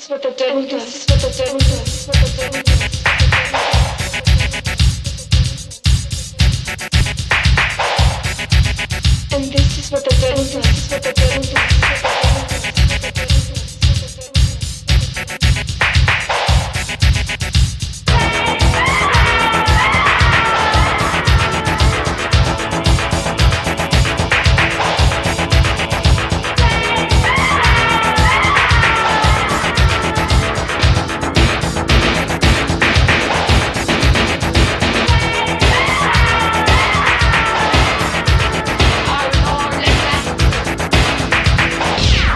what the devil does. This is what the devil does. What the devil does. And this is what the devil does. What the devil does.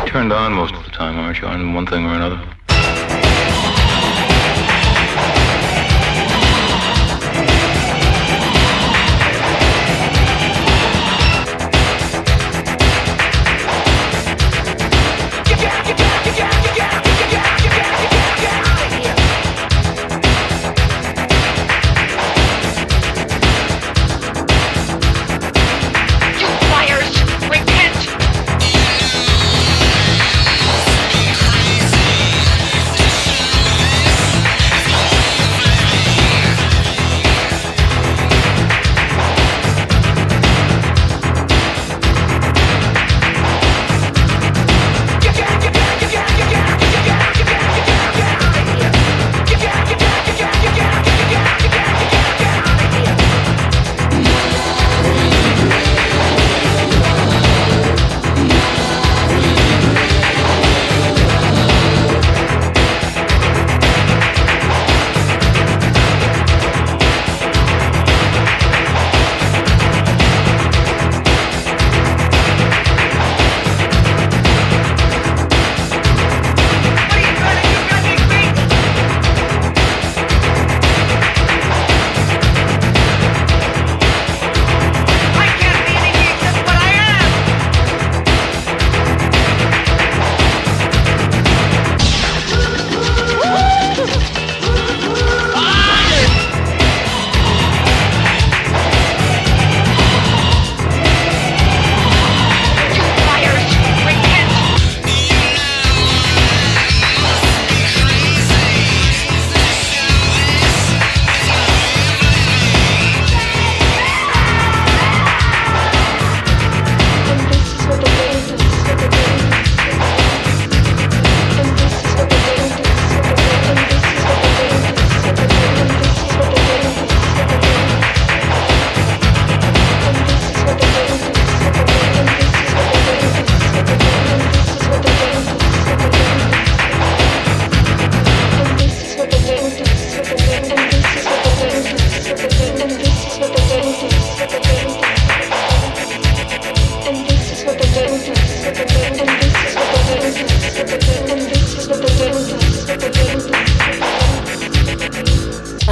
Turned on most of the time, aren't you, on one thing or another?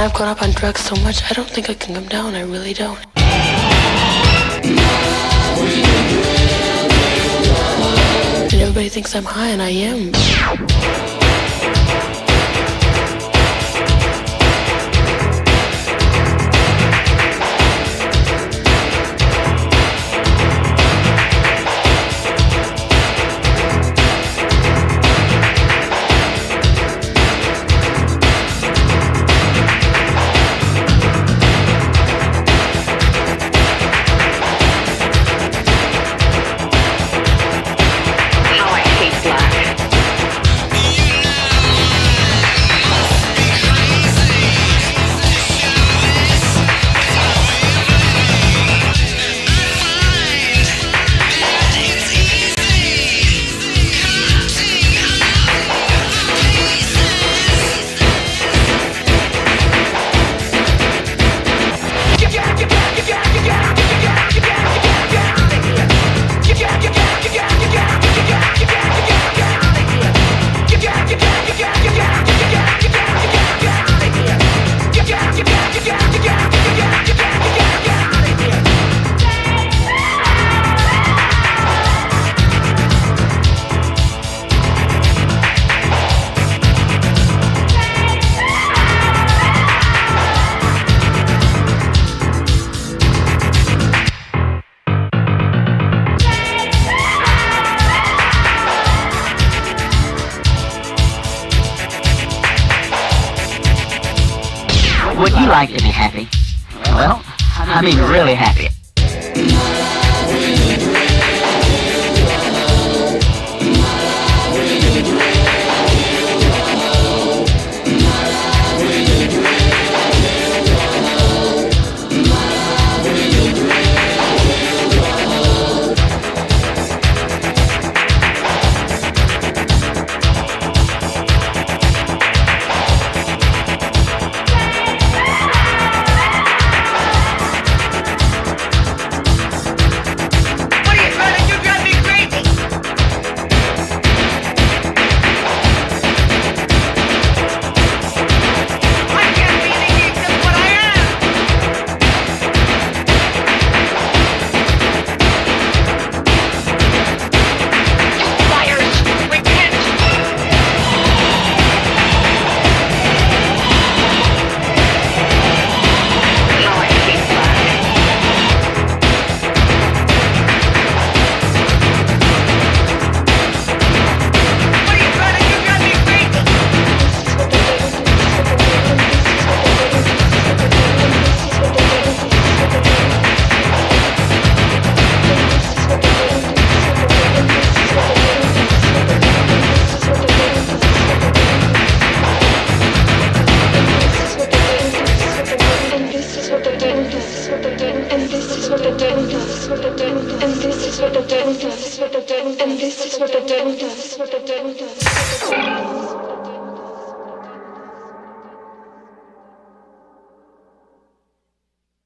I've gone up on drugs so much, I don't think I can come down. I really don't. And everybody thinks I'm high, and I am. How I hate black. Would you like to be happy? Well, I mean really happy.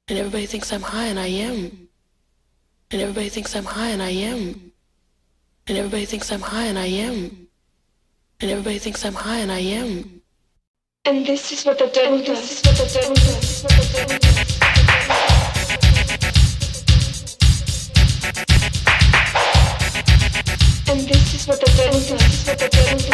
And everybody thinks I'm high, and I am. And everybody thinks I'm high, and I am. And everybody thinks I'm high, and I am. And everybody thinks I'm high, and I am. And this is what the devil does. What the devil does. What the devil does. And this is what the devil does. What the devil does.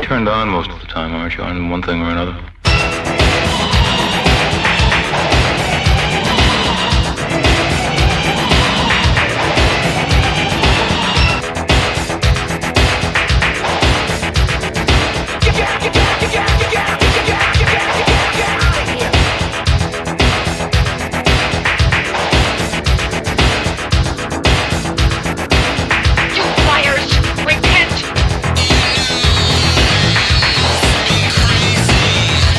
Turned on most of the time, aren't you, on one thing or another? Crazy.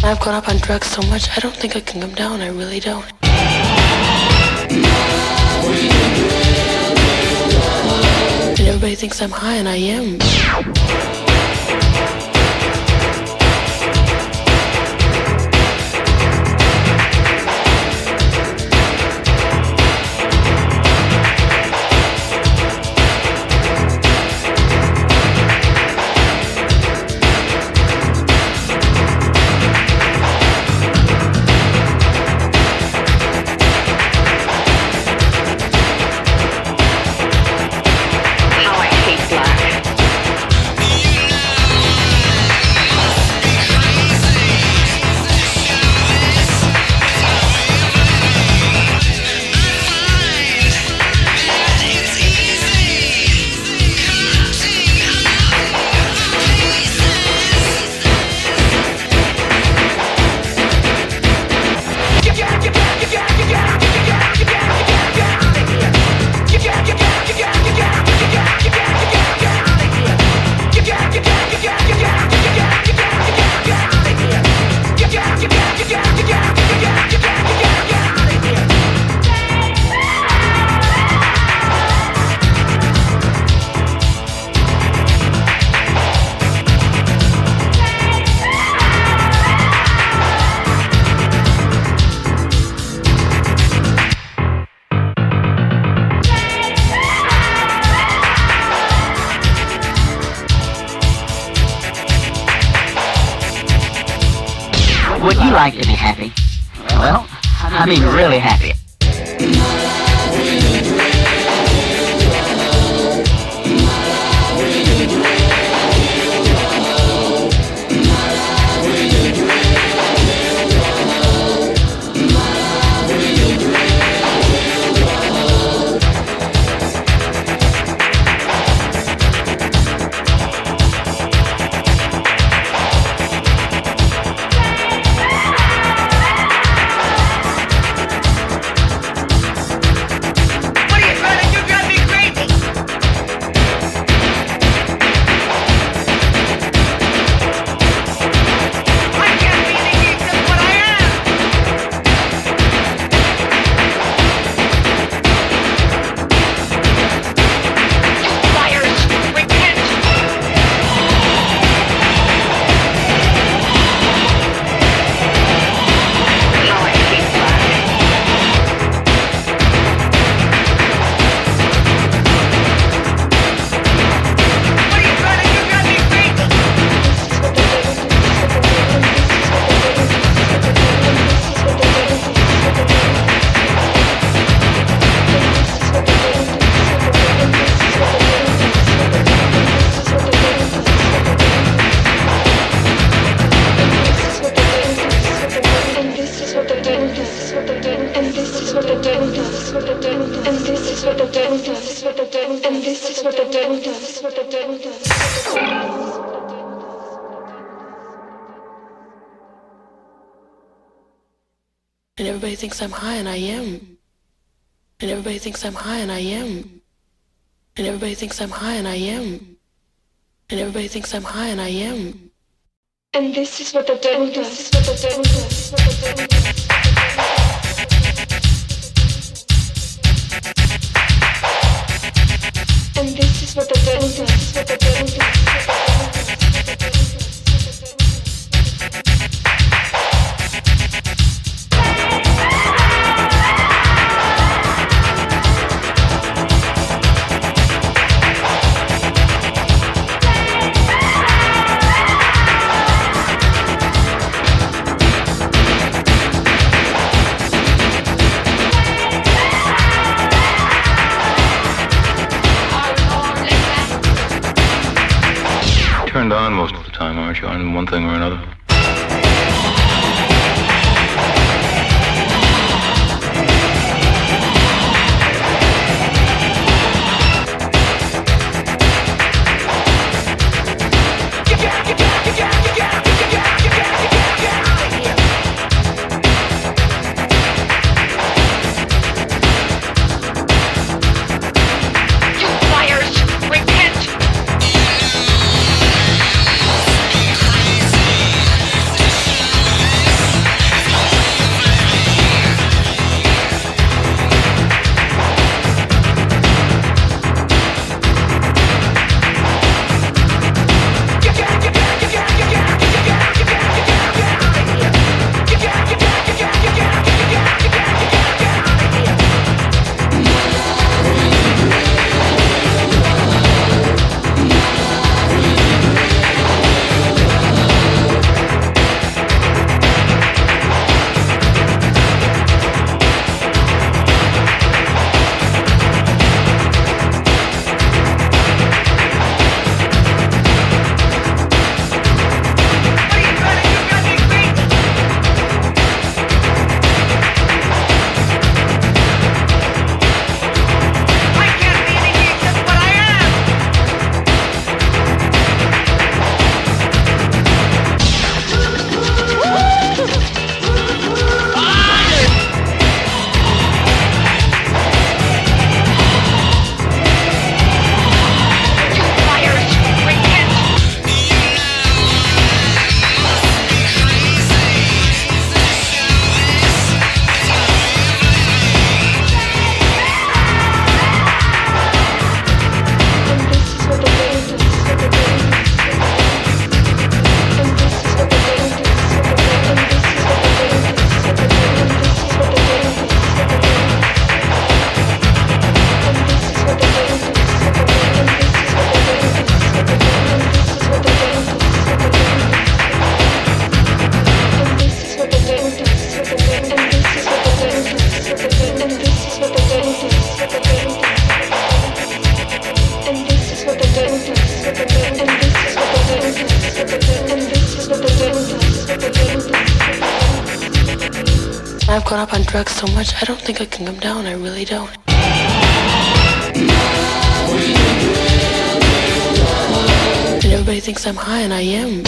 I've gone up on drugs so much, I don't think I can come down. I really don't. And everybody thinks I'm high, and I am. Would you like to be happy? Well, I mean really happy. And everybody thinks I'm high, and I am. And everybody thinks I'm high, and I am. And everybody thinks I'm high, and I am. And everybody thinks I'm high, and I am. And this is what the devil does. What the devil does. What the devil does. And this is what the devil does. What the devil does. Turned on most of the time, aren't you, on one thing or another? You liars, repent! I've caught up on drugs so much, I don't think I can come down. I really don't. And everybody thinks I'm high, and I am.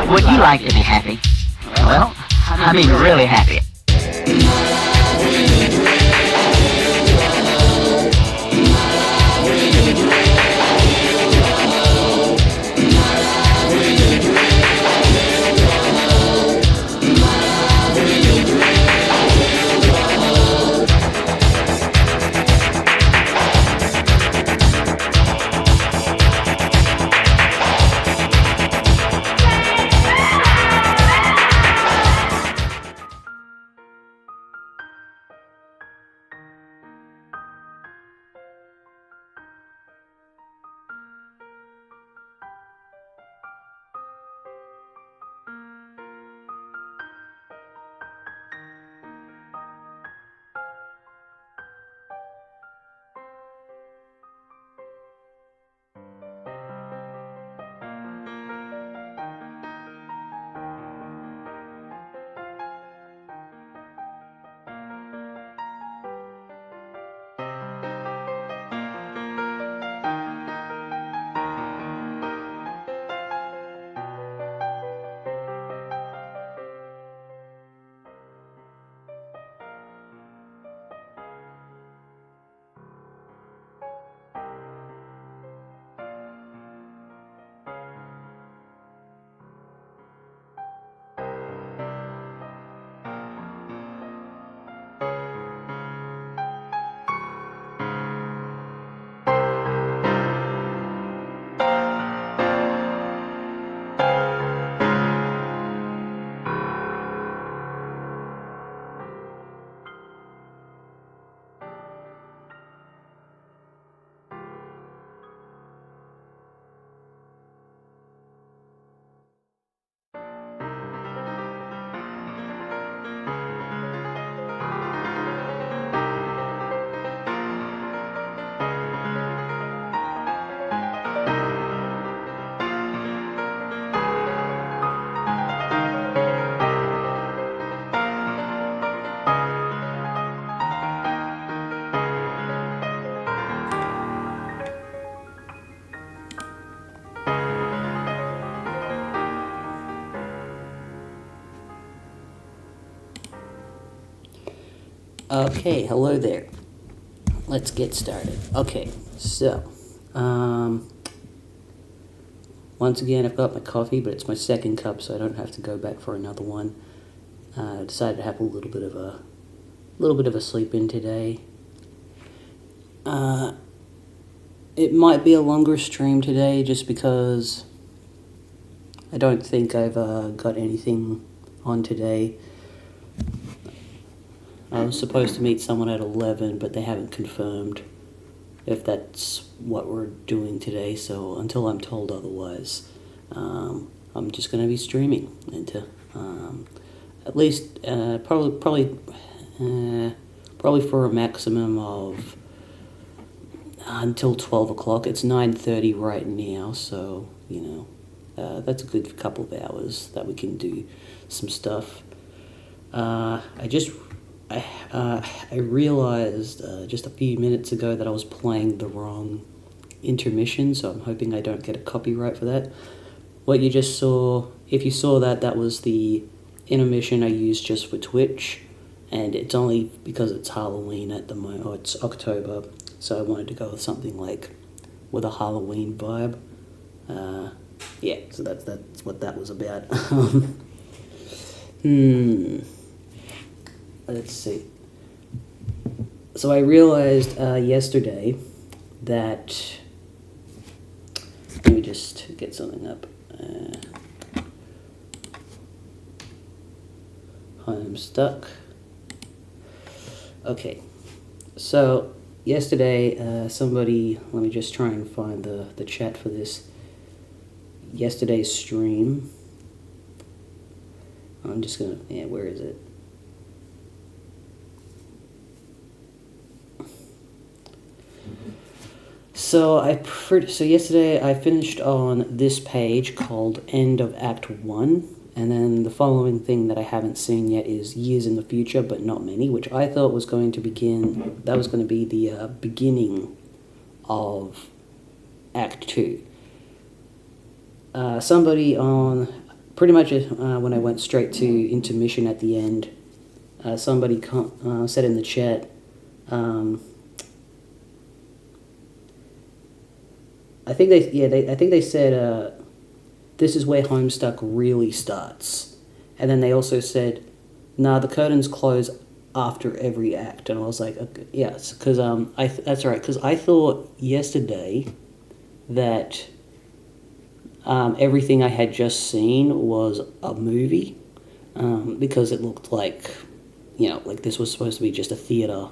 Would you like to be happy? Well, I mean really happy. Okay, hello there. Let's get started. Okay, so, once again, I've got my coffee, but it's my second cup, so I don't have to go back for another one. I decided to have a little bit of a sleep in today. It might be a longer stream today, just because I don't think I've got anything on today. I was supposed to meet someone at 11, but they haven't confirmed if that's what we're doing today, so until I'm told otherwise, I'm just going to be streaming into at least probably for a maximum of until 12 o'clock. It's 9:30 right now, so that's a good couple of hours that we can do some stuff. I realized just a few minutes ago that I was playing the wrong intermission, so I'm hoping I don't get a copyright for that. What you just saw, if you saw that, that was the intermission I used just for Twitch, and it's only because it's Halloween at the moment, or it's October, so I wanted to go with something with a Halloween vibe. Yeah, so that's what that was about. Let's see. So I realized yesterday that, let me just get something up. Homestuck. Okay, so yesterday somebody, let me just try and find the chat for this. Yesterday's stream. I'm just gonna, where is it? So yesterday I finished on this page called End of Act 1, and then the following thing that I haven't seen yet is Years in the Future, but Not Many, which I thought was going to be the beginning of Act 2. Somebody on, pretty much when I went straight to intermission at the end, somebody said in the chat, I think they said this is where Homestuck really starts, and then they also said, "Nah, the curtains close after every act," and I was like, okay, yes, because that's right, because I thought yesterday that everything I had just seen was a movie, because it looked like, like this was supposed to be just a theater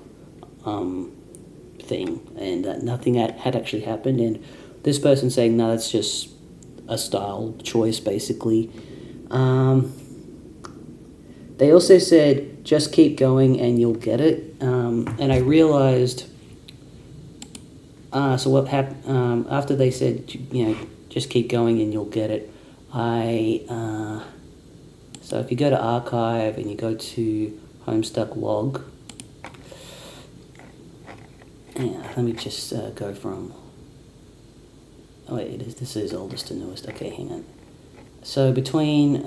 thing, and that nothing had actually happened, and this person saying, no, that's just a style choice, basically. They also said, just keep going and you'll get it. And I realized, so what happened, after they said, just keep going and you'll get it, so if you go to archive and you go to Homestuck log, let me just go from, oh wait, this is oldest to newest. Okay, hang on. So between,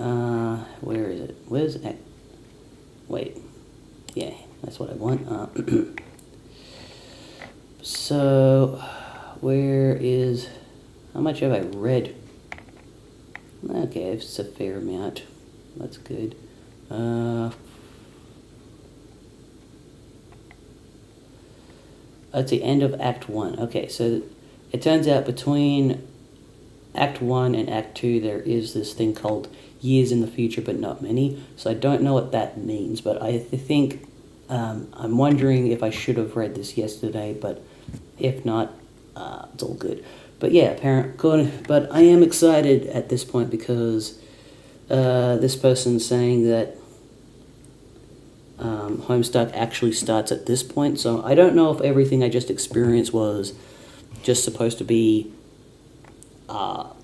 where is it? Where's it? Wait. Yeah, that's what I want. So, where is, how much have I read? Okay, it's a fair amount. That's good. That's the end of Act 1. Okay, so it turns out between Act 1 and Act 2 there is this thing called Years in the Future but Not Many. So I don't know what that means, but I think, I'm wondering if I should have read this yesterday, but if not, it's all good. But yeah, but I am excited at this point because this person's saying that Homestuck actually starts at this point, so I don't know if everything I just experienced was just supposed to be, what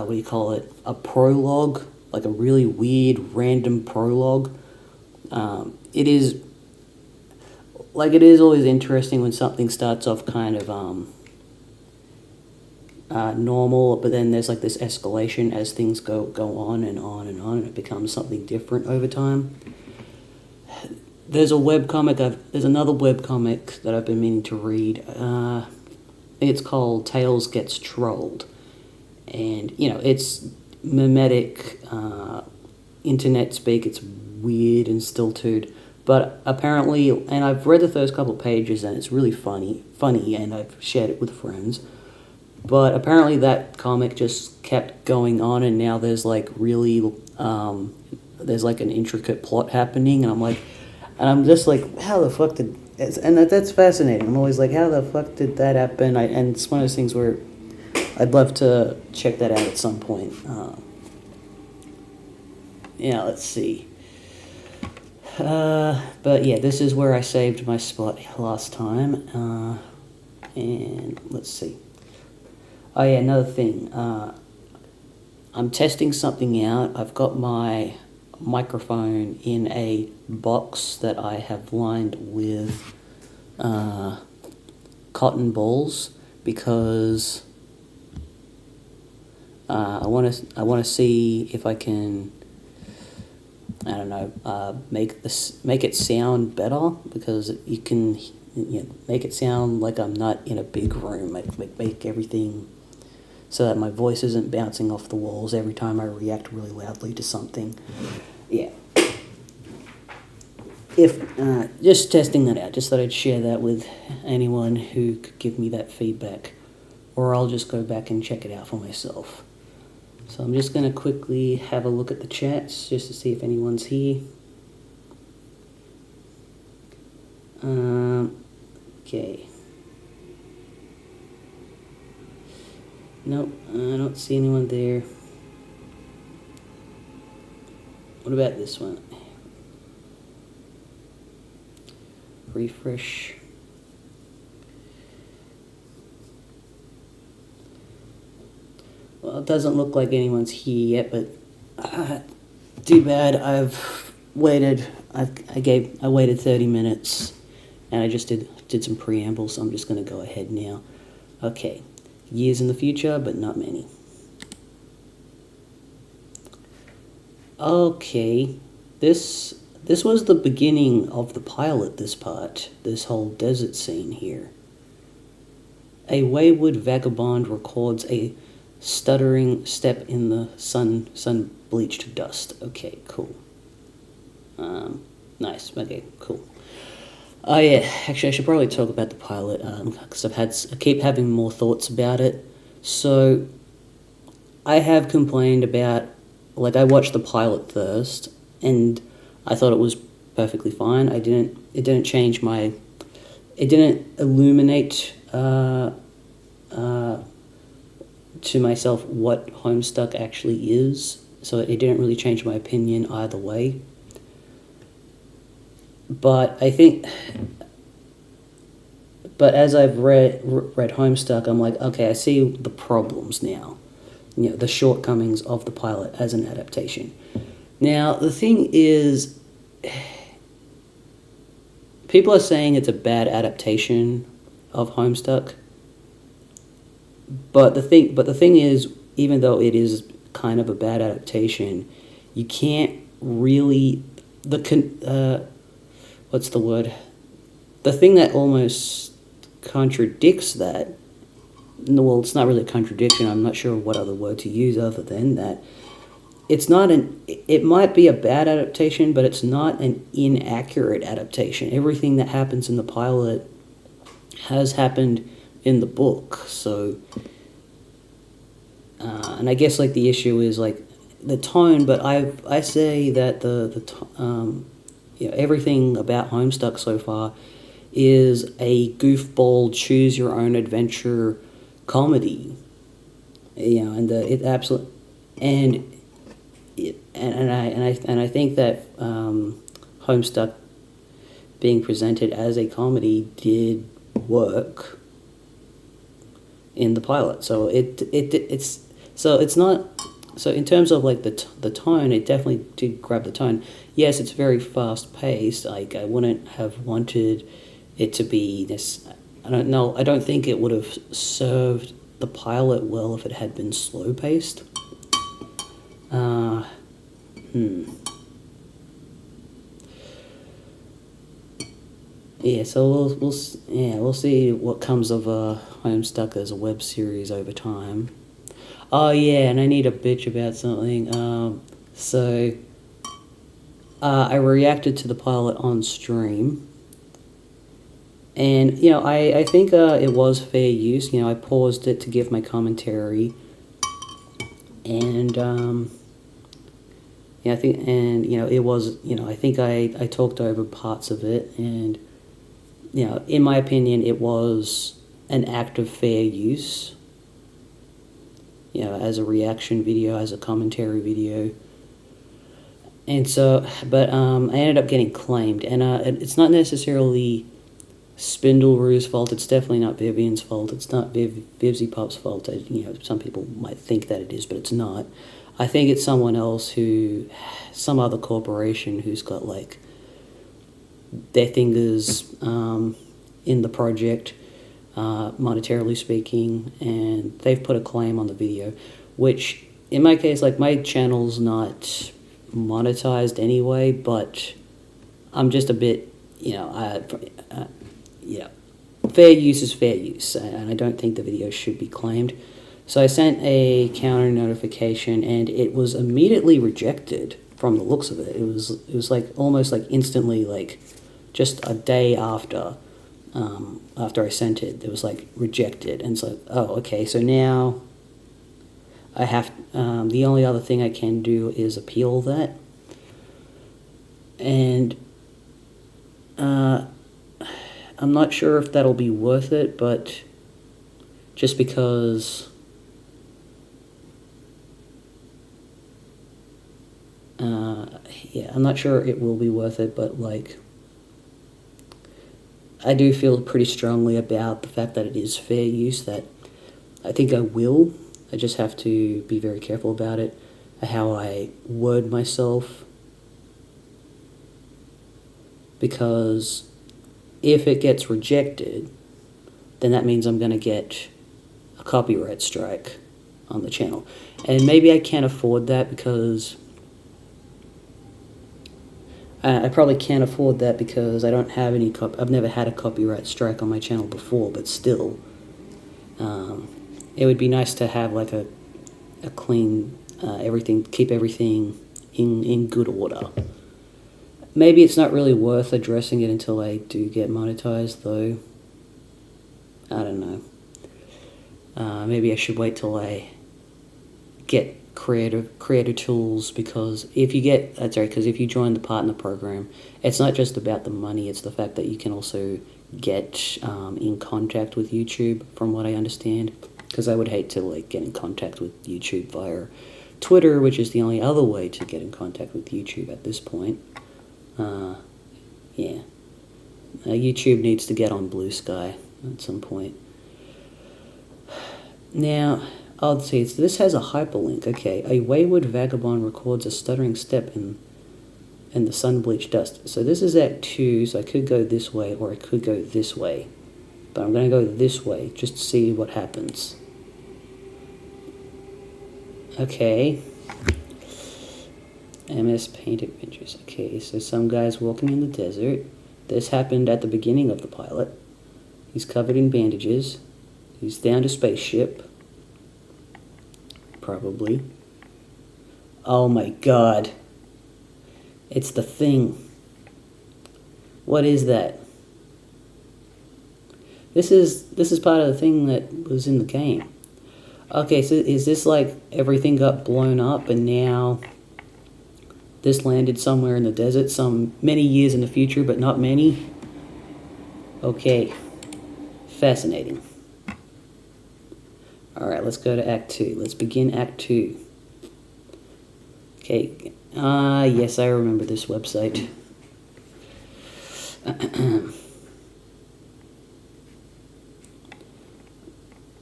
do you call it, a prologue, like a really weird, random prologue. It is always interesting when something starts off kind of normal, but then there's like this escalation as things go on and on and on, and it becomes something different over time. There's another webcomic that I've been meaning to read. It's called Tails Gets Trolled. And, it's mimetic internet speak. It's weird and stilted. But apparently, and I've read the first couple pages and it's really funny, and I've shared it with friends. But apparently that comic just kept going on, and now there's like really, there's like an intricate plot happening, and I'm just like, how the fuck did, and that's fascinating. I'm always like, how the fuck did that happen? And it's one of those things where I'd love to check that out at some point. Yeah, let's see. But yeah, this is where I saved my spot last time. And let's see. Oh yeah, another thing. I'm testing something out. I've got my microphone in a box that I have lined with cotton balls because I want to see if I can, I don't know, make it sound better, because you can, make it sound like I'm not in a big room, make everything so that my voice isn't bouncing off the walls every time I react really loudly to something. Yeah. Just testing that out, just thought I'd share that with anyone who could give me that feedback, or I'll just go back and check it out for myself. So I'm just going to quickly have a look at the chats just to see if anyone's here. Okay. Nope, I don't see anyone there. What about this one? Refresh. Well, it doesn't look like anyone's here yet, but too bad. I've waited. I waited 30 minutes, and I just did some preamble, so I'm just going to go ahead now. Okay, years in the future, but not many. Okay, this was the beginning of the pilot. This whole desert scene here. A wayward vagabond records a stuttering step in the sun-bleached dust. Okay, cool. Nice. Okay, cool. Oh yeah, actually I should probably talk about the pilot, because I keep having more thoughts about it. So I have complained about, like, I watched the pilot first and I thought it was perfectly fine. It didn't change it didn't illuminate to myself what Homestuck actually is, so it didn't really change my opinion either way. But I think, as I've read Homestuck, I'm like, okay, I see the problems now, the shortcomings of the pilot as an adaptation. Now, the thing is, people are saying it's a bad adaptation of Homestuck. But the thing is, even though it is kind of a bad adaptation, you can't really what's the word? The thing that almost contradicts that. Well, it's not really a contradiction. I'm not sure what other word to use other than that. It might be a bad adaptation, but it's not an inaccurate adaptation. Everything that happens in the pilot has happened in the book. So, and I guess, like, the issue is, like, the tone, but I say that everything about Homestuck so far is a goofball, choose your own adventure comedy. And it absolutely, and I think that Homestuck being presented as a comedy did work in the pilot. So it's not. So in terms of, like, the tone, it definitely did grab the tone. Yes, it's very fast paced. Like, I wouldn't have wanted it to be this. I don't know. I don't think it would have served the pilot well if it had been slow paced. Yeah, so we'll see what comes of Homestuck as a web series over time. Oh yeah, and I need to bitch about something. I reacted to the pilot on stream, and I think it was fair use. I paused it to give my commentary, and I think, and it was, I think I talked over parts of it, and in my opinion, it was an act of fair use. As a reaction video, as a commentary video. And so, but I ended up getting claimed, and it's not necessarily Spindleru's fault. It's definitely not Vivian's fault. It's not Vivzy Pop's fault. Some people might think that it is, but it's not. I think it's someone else some other corporation who's got like their fingers in the project, monetarily speaking, and they've put a claim on the video, which in my case, like my channel's not monetized anyway, but I'm just a bit, fair use is fair use, and I don't think the video should be claimed. So I sent a counter notification, and it was immediately rejected from the looks of it. It was like almost like instantly, like just a day after I sent it, it was like rejected, and it's like, oh, okay, so now I have, the only other thing I can do is appeal that. And I'm not sure if that'll be worth it, but just because I'm not sure it will be worth it, but like I do feel pretty strongly about the fact that it is fair use, that I think I will. I just have to be very careful about it, how I word myself, because if it gets rejected, then that means I'm going to get a copyright strike on the channel. And maybe I can't afford that because I probably can't afford that because I don't have any I've never had a copyright strike on my channel before, but still, it would be nice to have like a clean, keep everything in good order. Maybe it's not really worth addressing it until I do get monetized, though. I don't know. Maybe I should wait till I get creator tools, because if you join the partner program, it's not just about the money, it's the fact that you can also get in contact with YouTube, from what I understand, because I would hate to like get in contact with YouTube via Twitter, which is the only other way to get in contact with YouTube at this point. YouTube needs to get on Blue Sky at some point. Now, let's see, this has a hyperlink. Okay, a wayward vagabond records a stuttering step in the sun-bleached dust. So this is Act 2, so I could go this way or I could go this way. But I'm going to go this way just to see what happens. Okay. MS Paint Adventures. Okay, so some guy's walking in the desert. This happened at the beginning of the pilot. He's covered in bandages. He's down a spaceship. Probably. Oh my god. It's the Thing. What is that? This is part of the thing that was in the game. Okay, so is this like everything got blown up and now this landed somewhere in the desert, many years in the future, but not many? Okay. Fascinating. Alright, let's go to Act 2. Let's begin Act 2. Okay. Yes, I remember this website.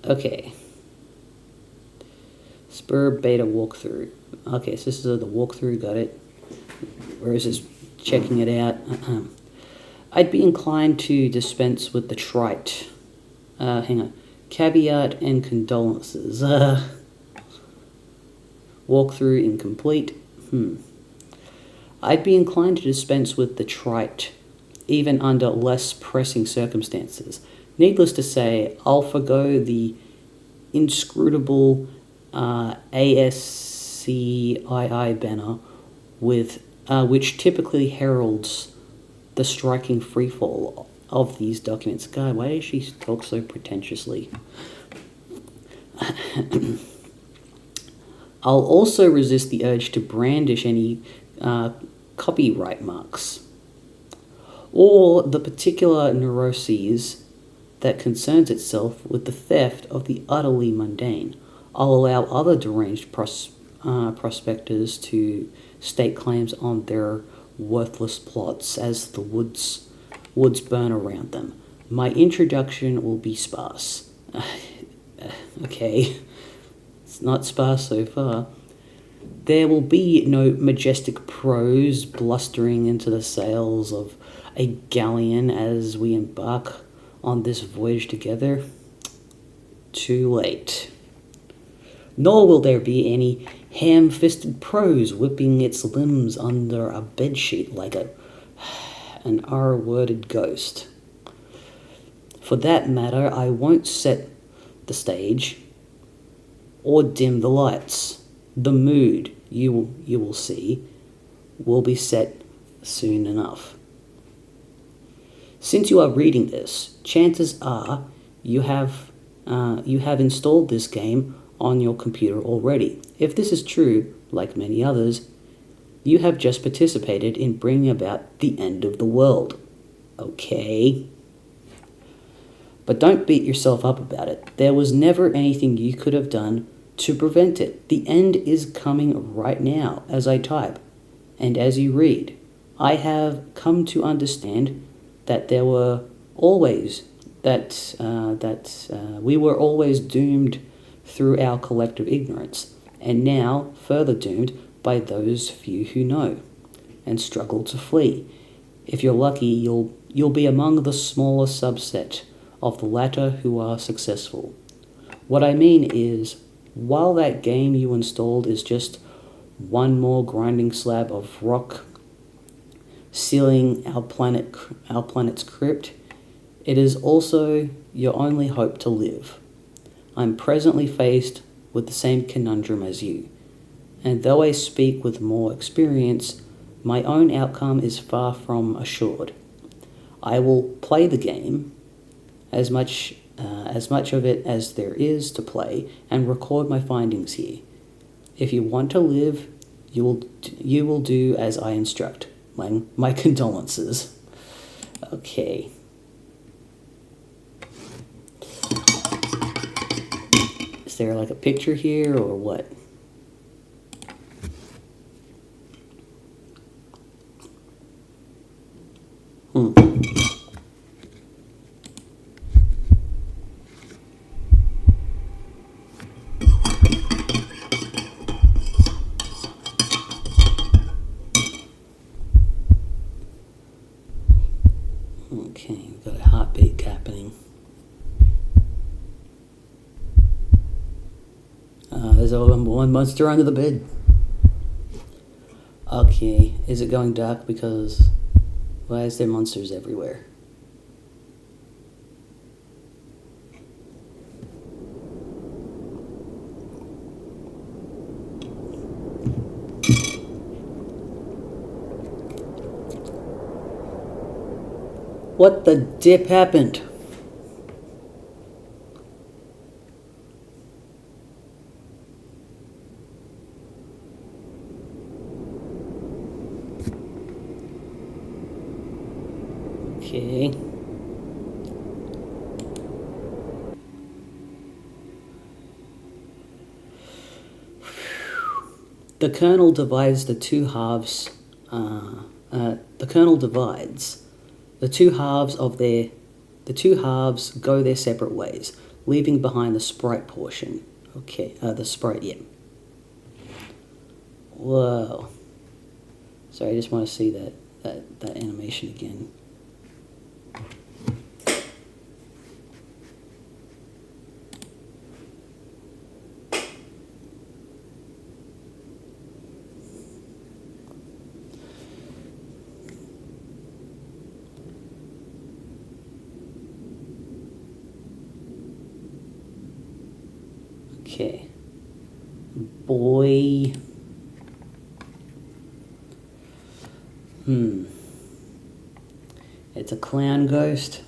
Okay. Spur beta walkthrough. Okay, so this is the walkthrough, got it. Where is this? Checking it out. I'd be inclined to dispense with the trite. Hang on. Caveat and condolences. Walkthrough incomplete. I'd be inclined to dispense with the trite, even under less pressing circumstances. Needless to say, I'll forgo the inscrutable ASCII banner which typically heralds the striking freefall of these documents. God, why does she talk so pretentiously? I'll also resist the urge to brandish any copyright marks, or the particular neuroses that concerns itself with the theft of the utterly mundane. I'll allow other deranged prospectors to stake claims on their worthless plots as the woods burn around them. My introduction will be sparse. Okay, it's not sparse so far. There will be no majestic prose blustering into the sails of a galleon as we embark on this voyage together. Too late. Nor will there be any ham-fisted prose whipping its limbs under a bedsheet like an R-worded ghost. For that matter, I won't set the stage or dim the lights. The mood you will see will be set soon enough. Since you are reading this, chances are you have installed this game on your computer already. If this is true, like many others, you have just participated in bringing about the end of the world. Okay? But don't beat yourself up about it. There was never anything you could have done to prevent it. The end is coming right now as I type and as you read. I have come to understand that we were always doomed through our collective ignorance, and now further doomed by those few who know and struggle to flee. If you're lucky, you'll be among the smaller subset of the latter who are successful. What I mean is, while that game you installed is just one more grinding slab of rock sealing our planet's crypt, it is also your only hope to live. I'm presently faced with the same conundrum as you, and though I speak with more experience, my own outcome is far from assured. I will play the game, as much of it as there is to play, and record my findings here. If you want to live, you will do as I instruct. My condolences. Okay. Is there like a picture here or what? Okay, we've got a heartbeat happening. There's one monster under the bed. Okay, is it going dark because why is there monsters everywhere? What the dip happened? Okay. The kernel divides the two halves. The kernel divides. The two halves go their separate ways, leaving behind the sprite portion. Okay, the sprite, yeah. Whoa. Sorry, I just want to see that animation again. Okay. Boy. It's a clown ghost.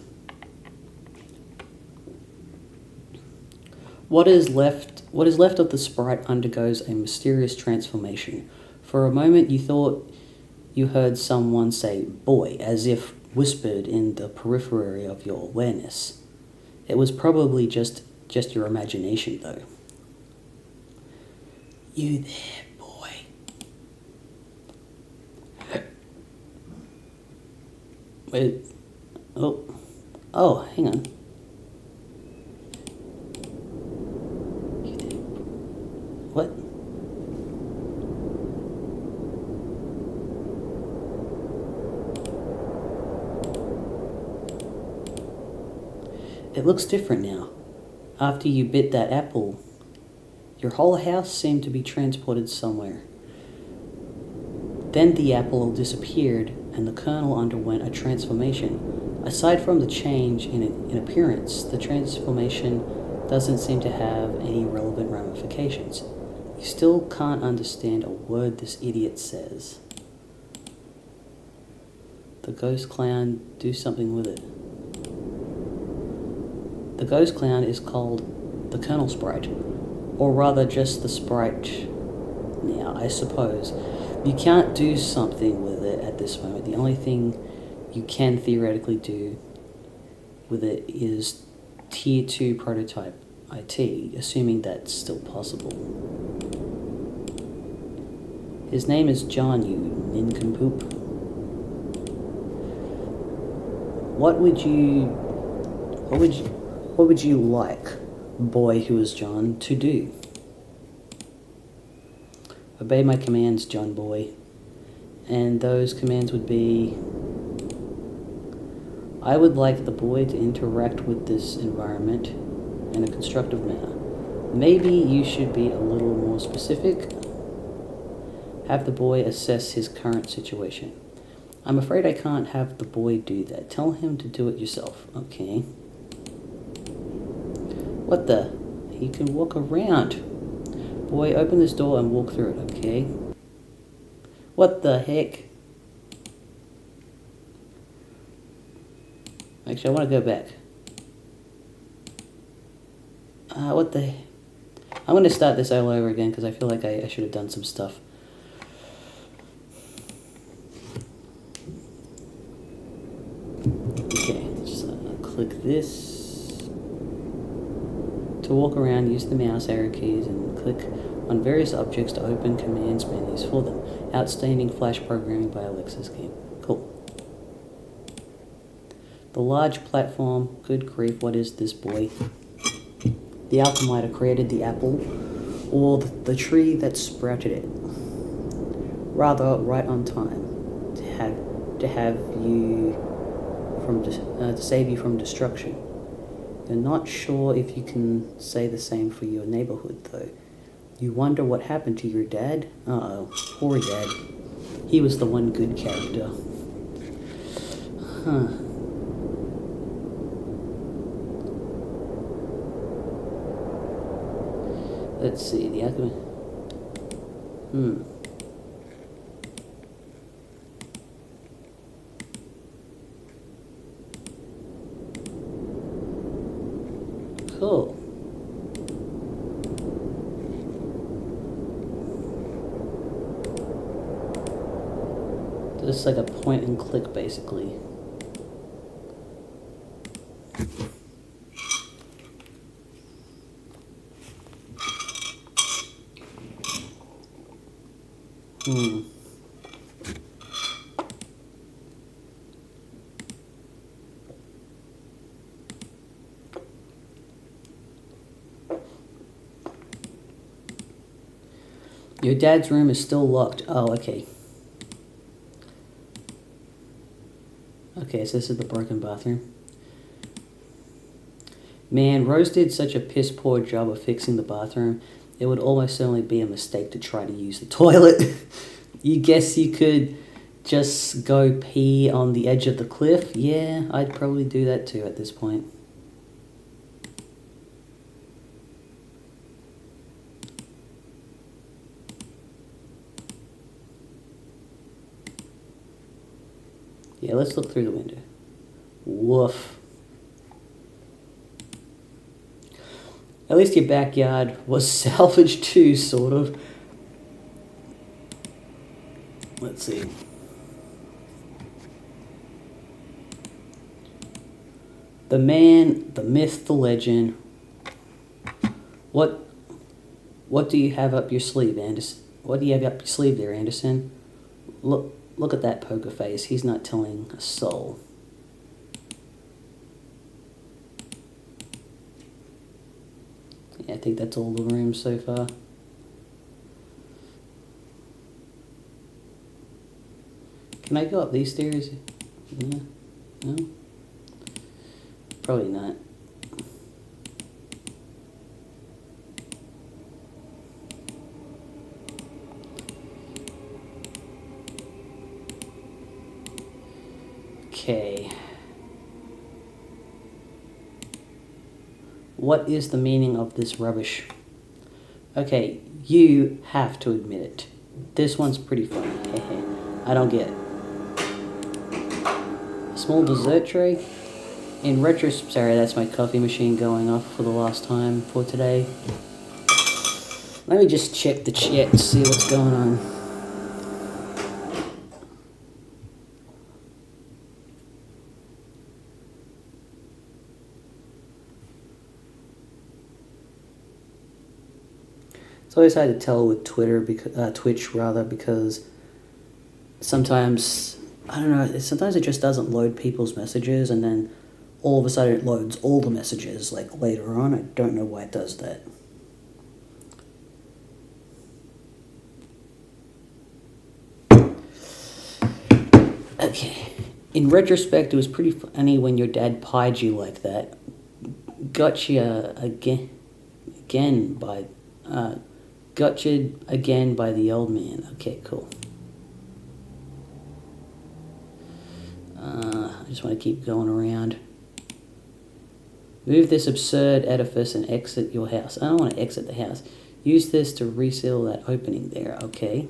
What is left of the sprite undergoes a mysterious transformation. For a moment you thought you heard someone say boy, as if whispered in the periphery of your awareness. It was probably just your imagination, though. You there, boy. Wait. Oh. Oh, hang on. What? It looks different now. After you bit that apple, your whole house seemed to be transported somewhere. Then the apple disappeared and the kernel underwent a transformation. Aside from the change in appearance, the transformation doesn't seem to have any relevant ramifications. You still can't understand a word this idiot says. The ghost clown, do something with it. The ghost clown is called the kernel sprite, or rather just the sprite. Now, I suppose you can't do something with it at this moment. The only thing you can theoretically do with it is Tier 2 prototype IT, assuming that's still possible. His name is John, you nincompoop. What would you like, boy who is John, to do? Obey my commands, John boy. And those commands would be, I would like the boy to interact with this environment in a constructive manner. Maybe you should be a little more specific. Have the boy assess his current situation. I'm afraid I can't have the boy do that. Tell him to do it yourself. Okay. What the? He can walk around. Boy, open this door and walk through it, okay? What the heck? Actually, I want to go back. What the... I'm going to start this all over again because I feel like I should have done some stuff. Okay, just click this. To walk around, use the mouse arrow keys and click on various objects to open commands menus for them. Outstanding flash programming by Alexa's game. Cool. The large platform. Good grief, what is this, boy? The alchemiter created the apple, or the tree that sprouted it. Rather, right on time to have you from to save you from destruction. You're not sure if you can say the same for your neighborhood, though. You wonder what happened to your dad? Uh-oh, poor dad. He was the one good character. Huh. Let's see, the alchemy. Cool. Just like a point and click, basically. Your dad's room is still locked. Oh, okay. Okay, so this is the broken bathroom. Man, Rose did such a piss poor job of fixing the bathroom. It would almost certainly be a mistake to try to use the toilet. You guess you could just go pee on the edge of the cliff? Yeah, I'd probably do that too at this point. Yeah, let's look through the window. Woof. At least your backyard was salvaged too, sort of. Let's see. The man, the myth, the legend. What do you have up your sleeve, Anderson? What do you have up your sleeve there, Anderson? Look at that poker face. He's not telling a soul. Yeah, I think that's all the rooms so far. Can I go up these stairs? Yeah. No? Probably not. Okay. What is the meaning of this rubbish? Okay, you have to admit it. This one's pretty funny. I don't get it. A small dessert tray? In retrospect, sorry, that's my coffee machine going off for the last time for today. Let me just check the chat and see what's going on. It's always hard to tell with Twitter, Twitch rather, because sometimes, I don't know, sometimes it just doesn't load people's messages, and then all of a sudden it loads all the messages, like, later on. I don't know why it does that. Okay. In retrospect, it was pretty funny when your dad pied you like that. Gotcha again by the old man. Okay, cool. I just want to keep going around. Move this absurd edifice and exit your house. I don't want to exit the house. Use this to reseal that opening there. Okay.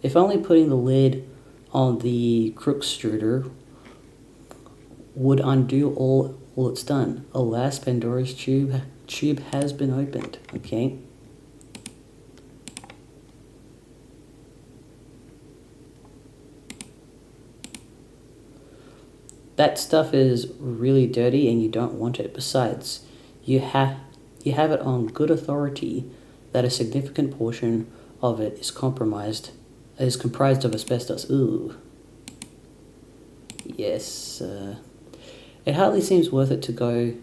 If only putting the lid on the Crookstruder would undo all it's done. Alas, Pandora's tube has been opened. Okay. That stuff is really dirty and you don't want it. Besides, you have it on good authority that a significant portion of it is comprised of asbestos. Ooh. Yes. It hardly seems worth it to go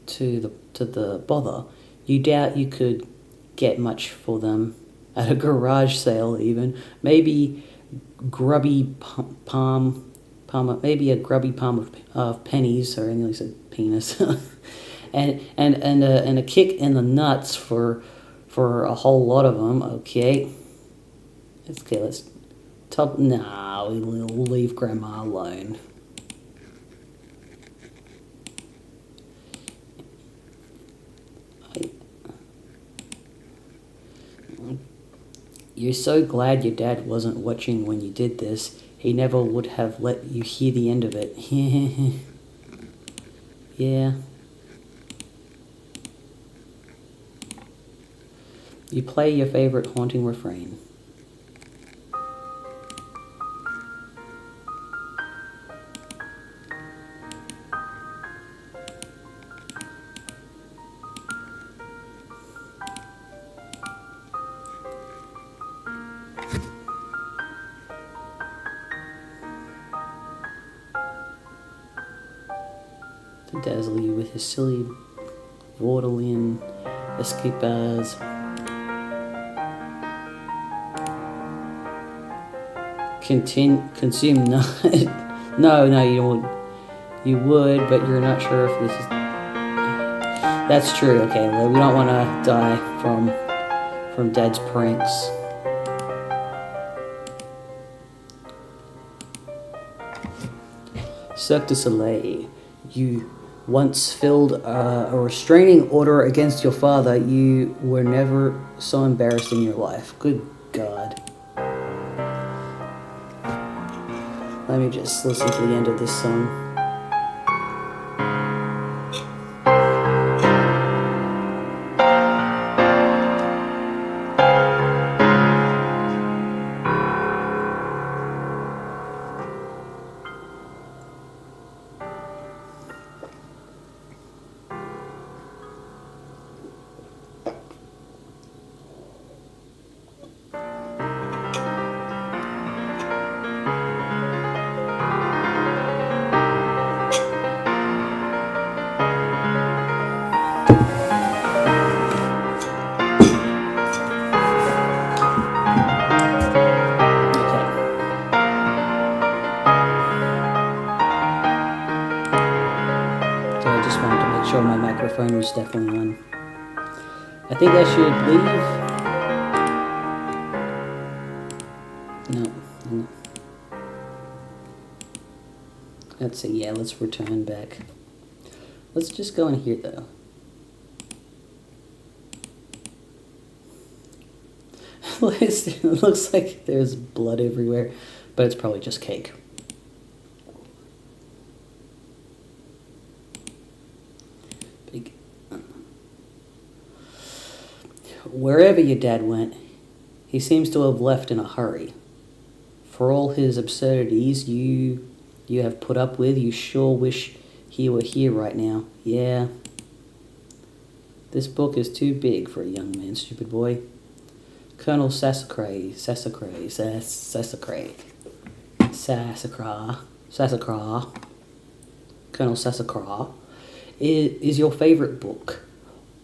to the bother. You doubt you could get much for them at a garage sale even. Maybe grubby palm. Maybe a grubby palm of pennies, or I nearly said penis, and a kick in the nuts for a whole lot of them. Okay, let's top. Nah, we'll leave Grandma alone. You're so glad your dad wasn't watching when you did this. He never would have let you hear the end of it. Yeah. You play your favorite haunting refrain. To dazzle you with his silly vaudevillian escapades. Consume not. No, you won't. You would, but you're not sure if this is. That's true. Okay, well, we don't want to die from Dad's pranks. Cirque du Soleil. You once filled a restraining order against your father. You were never so embarrassed in your life. Good God. Let me just listen to the end of this song. microphone was definitely on. I think I should leave. No. No. Let's see. Yeah, let's return back. Let's just go in here though. It looks like there's blood everywhere, but it's probably just cake. Big. Wherever your dad went, he seems to have left in a hurry. For all his absurdities you have put up with, you sure wish he were here right now. Yeah. This book is too big for a young man, stupid boy. Colonel Sassacre, Colonel Sassacre is your favorite book.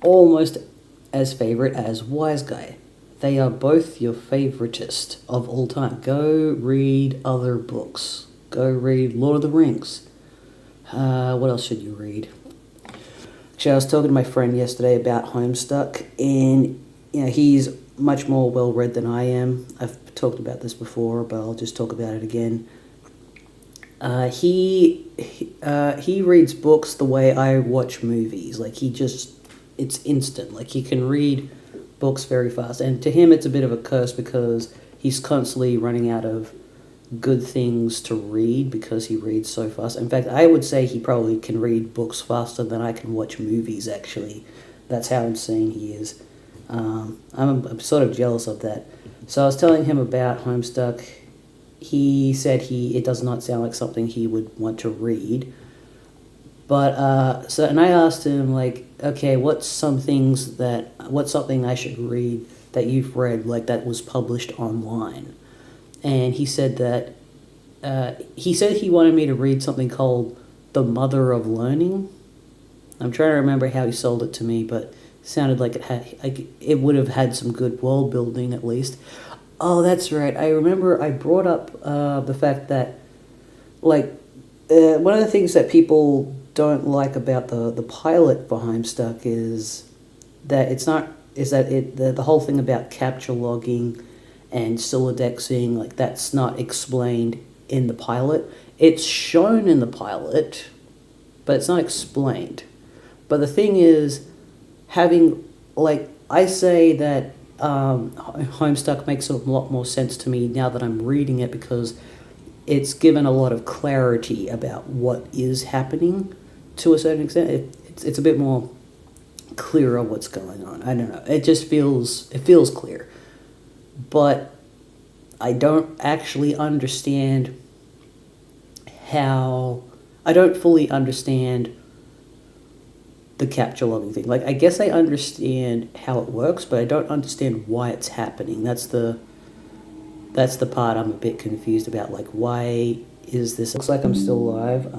Almost as favorite as Wise Guy. They are both your favoritist of all time. Go read other books. Go read Lord of the Rings. What else should you read? Actually, I was talking to my friend yesterday about Homestuck, and he's much more well-read than I am. I've talked about this before, but I'll just talk about it again. He reads books the way I watch movies. Like, it's instant. Like, he can read books very fast. And to him, it's a bit of a curse because he's constantly running out of good things to read because he reads so fast. In fact, I would say he probably can read books faster than I can watch movies, actually. That's how insane he is. I'm sort of jealous of that. So I was telling him about Homestuck. He said it does not sound like something he would want to read. But and I asked him, like, okay, what's something I should read that you've read, like, that was published online? And he said that he wanted me to read something called The Mother of Learning. I'm trying to remember how he sold it to me, but sounded like it would have had some good world building at least. Oh, that's right. I remember I brought up the fact that, like, one of the things that people don't like about the pilot for Homestuck is that the whole thing about capture logging and silodexing, like, that's not explained in the pilot. It's shown in the pilot, but it's not explained. But the thing is, I say that Homestuck makes a lot more sense to me now that I'm reading it because it's given a lot of clarity about what is happening to a certain extent. It's a bit more clearer what's going on. I don't know. It just feels clear. But I don't actually understand I don't fully understand the capture logging thing. Like, I guess I understand how it works, but I don't understand why it's happening. That's the part I'm a bit confused about. Like, why is this? Looks like I'm still alive.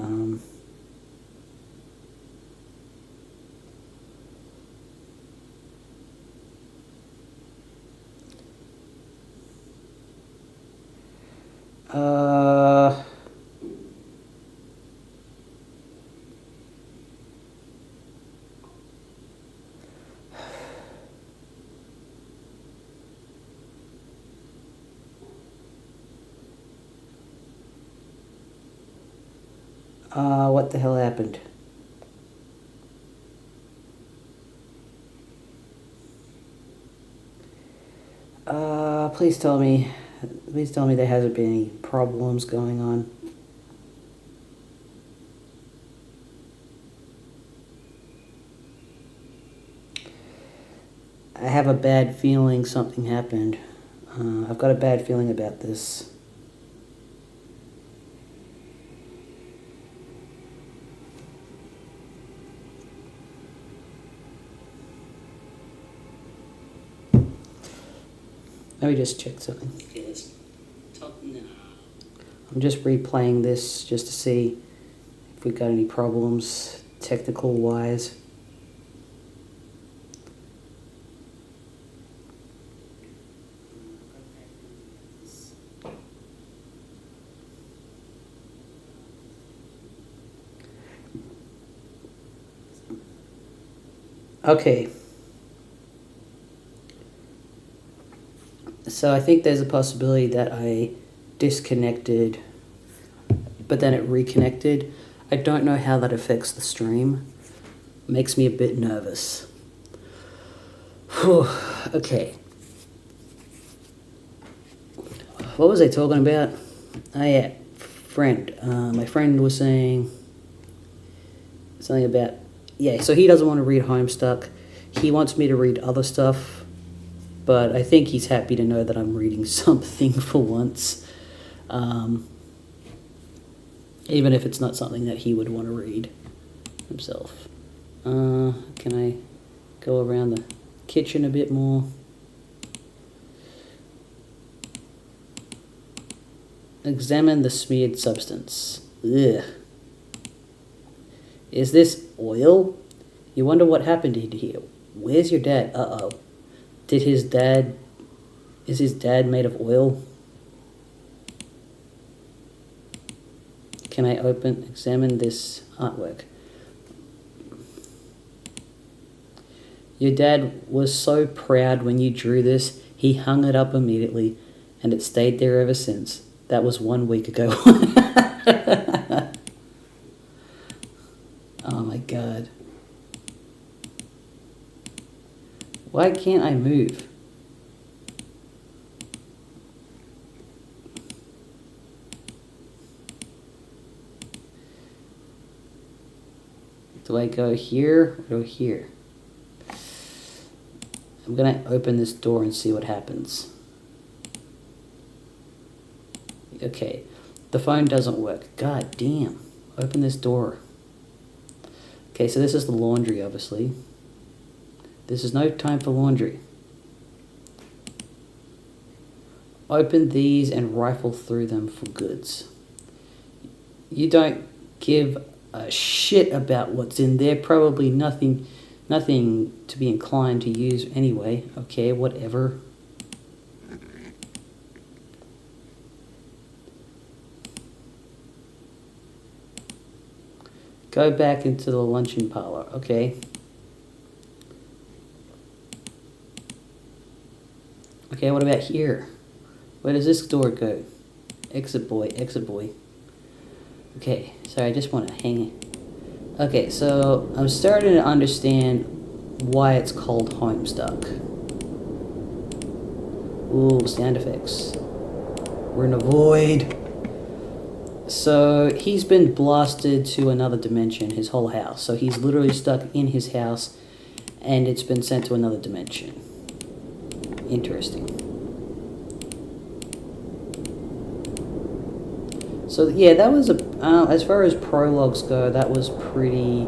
What the hell happened? Please tell me there hasn't been any problems going on. I have a bad feeling something happened. I've got a bad feeling about this. Let me just check something. I'm just replaying this just to see if we've got any problems technical wise. Okay. So I think there's a possibility that I disconnected, but then it reconnected. I don't know how that affects the stream. Makes me a bit nervous. Whew. Okay. What was I talking about? Oh yeah, friend. My friend was saying something about, yeah, so he doesn't want to read Homestuck. He wants me to read other stuff, but I think he's happy to know that I'm reading something for once. Even if it's not something that he would want to read himself. Can I go around the kitchen a bit more? Examine the smeared substance. Ugh. Is this oil? You wonder what happened here. Where's your dad? Uh-oh. Is his dad made of oil? Can I examine this artwork? Your dad was so proud when you drew this, he hung it up immediately, and it stayed there ever since. That was 1 week ago. Oh my god. Why can't I move? Do I go here or go here? I'm gonna open this door and see what happens. Okay, the phone doesn't work. God damn. Open this door. Okay, so this is the laundry, obviously. This is no time for laundry. Open these and rifle through them for goods. You don't give a shit about what's in there. Probably nothing to be inclined to use anyway. Okay, whatever. Go back into the luncheon parlor. Okay. Okay, what about here? Where does this door go? Exit boy, exit boy. Okay, sorry, I just want to hang it. Okay, so I'm starting to understand why it's called Homestuck. Ooh, sound effects. We're in a void. So he's been blasted to another dimension, his whole house. So he's literally stuck in his house and it's been sent to another dimension. Interesting. So yeah, that was as far as prologues go, that was pretty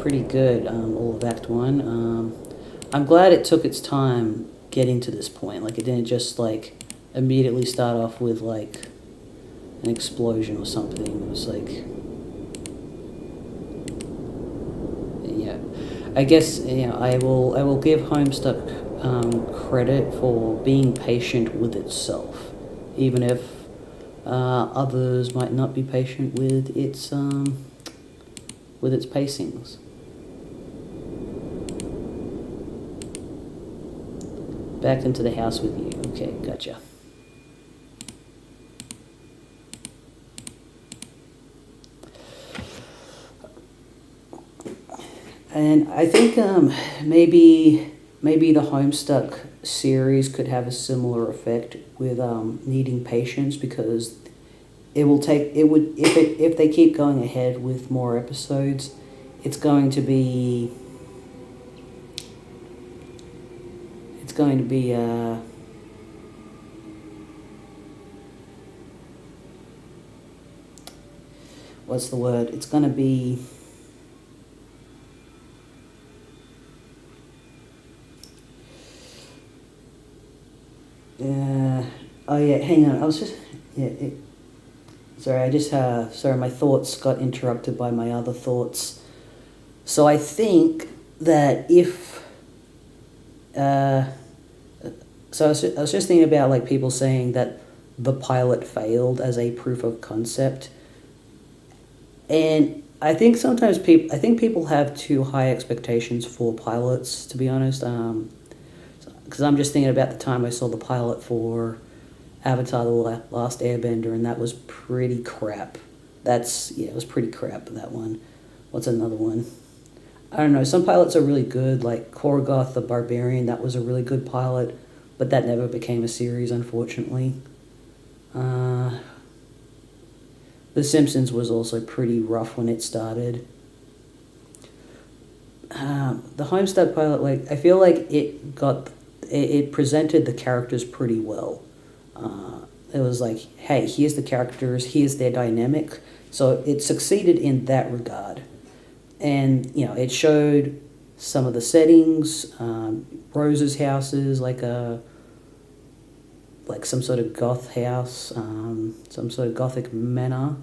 good. All of Act 1. I'm glad it took its time getting to this point. Like it didn't just like immediately start off with like an explosion or something. It was like, yeah. I guess I will give Homestuck credit for being patient with itself, even if others might not be patient with its pacings. Back into the house with you. Okay, gotcha. And I think maybe the Homestuck series could have a similar effect with needing patience, because if they keep going ahead with more episodes, it's going to be what's the word? It's going to be oh yeah, hang on. I was just sorry, my thoughts got interrupted by my other thoughts. So I think that if so I was just thinking about like people saying that the pilot failed as a proof of concept, and I think sometimes people have too high expectations for pilots, to be honest. Because I'm just thinking about the time I saw the pilot for Avatar: The Last Airbender, and that was pretty crap. It was pretty crap, that one. What's another one? I don't know, some pilots are really good, like Korgoth the Barbarian, that was a really good pilot, but that never became a series, unfortunately. The Simpsons was also pretty rough when it started. The Homestuck pilot, like, I feel like it presented the characters pretty well. It was like, hey, here's the characters, here's their dynamic. So it succeeded in that regard. And, it showed some of the settings, Rose's houses, like some sort of goth house, some sort of gothic manor.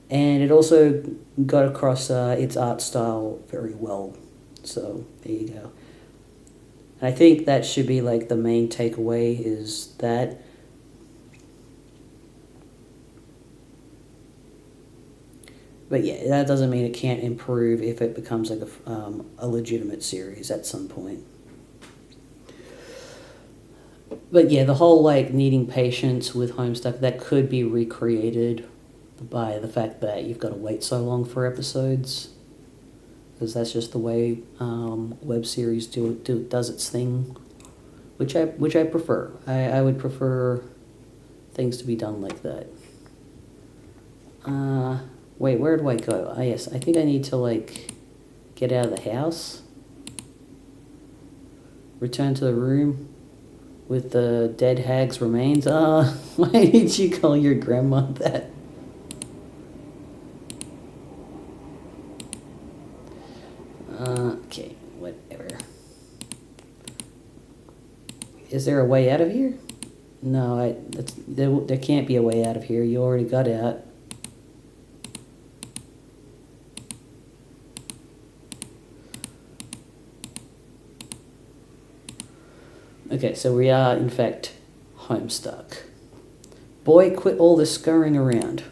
And it also got across its art style very well. So, there you go. And I think that should be, like, the main takeaway is that. But yeah, that doesn't mean it can't improve if it becomes like a legitimate series at some point. But yeah, the whole like needing patience with Homestuck, that could be recreated by the fact that you've got to wait so long for episodes, because that's just the way web series does its thing, which I prefer. I would prefer things to be done like that. Wait, where do I go? Yes, I think I need to, like, get out of the house. Return to the room with the dead hag's remains. Why did you call your grandma that? Okay, whatever. Is there a way out of here? No, there can't be a way out of here. You already got out. Okay, so we are, in fact, Homestuck. Boy, quit all this scurrying around.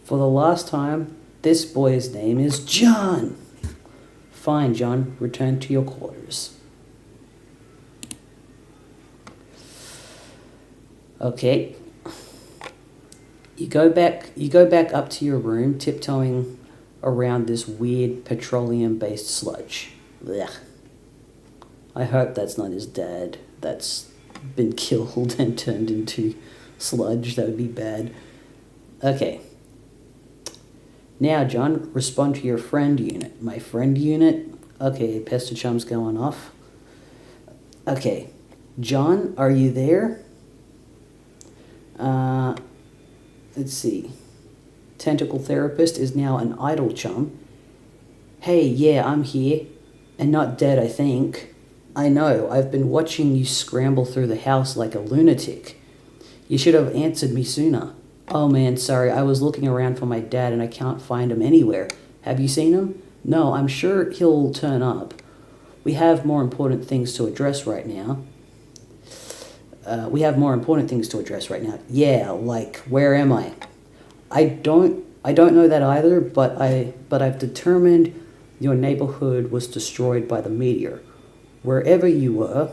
For the last time, this boy's name is John. Fine, John, return to your quarters. Okay. You go back up to your room, tiptoeing around this weird petroleum-based sludge. Blech. I hope that's not his dad that's been killed and turned into sludge. That would be bad. Okay. Now, John, respond to your friend unit. My friend unit? Okay, pester chum's going off. Okay. John, are you there? Let's see. Tentacle therapist is now an idle chum. Hey, yeah, I'm here. And not dead, I think. I know, I've been watching you scramble through the house like a lunatic. You should have answered me sooner. Oh man, sorry, I was looking around for my dad and I can't find him anywhere. Have you seen him? No, I'm sure he'll turn up. We have more important things to address right now. Yeah, like, where am I? I don't know that either, but I've determined your neighborhood was destroyed by the meteor. Wherever you were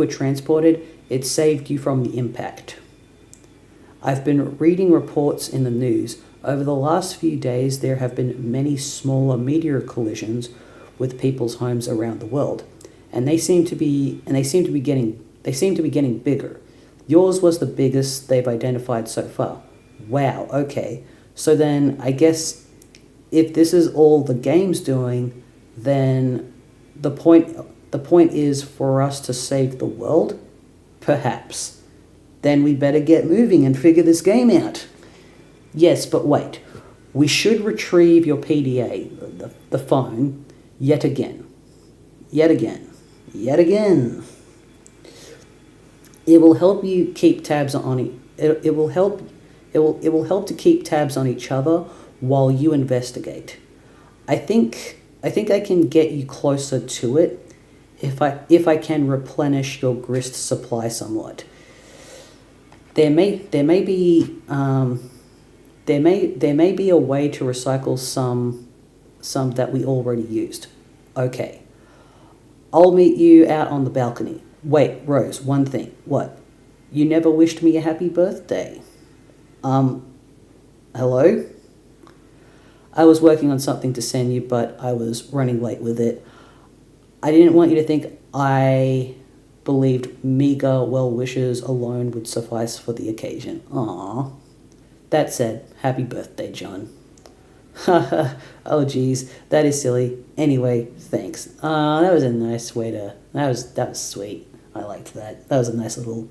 transported, it saved you from the impact. I've been reading reports in the news. Over the last few days, there have been many smaller meteor collisions with people's homes around the world, and they seem to be getting bigger. Yours was the biggest they've identified so far. Wow. Okay. So then, I guess if this is all the game's doing, then the point is for us to save the world? Perhaps. Then we better get moving and figure this game out. Yes, but wait. We should retrieve your PDA, the phone, yet again. It will help you keep tabs on it will help to keep tabs on each other while you investigate. I think I can get you closer to it if I can replenish your grist supply somewhat. there may be there may be a way to recycle some that we already used. Okay, I'll meet you out on the balcony. Wait, Rose, one thing. What? You never wished me a happy birthday. Hello? I was working on something to send you, but I was running late with it. I didn't want you to think I believed meager well wishes alone would suffice for the occasion. Aww. That said, happy birthday, John. Oh geez, that is silly. Anyway, thanks. That was a nice way to. That was sweet. I liked that. That was a nice little.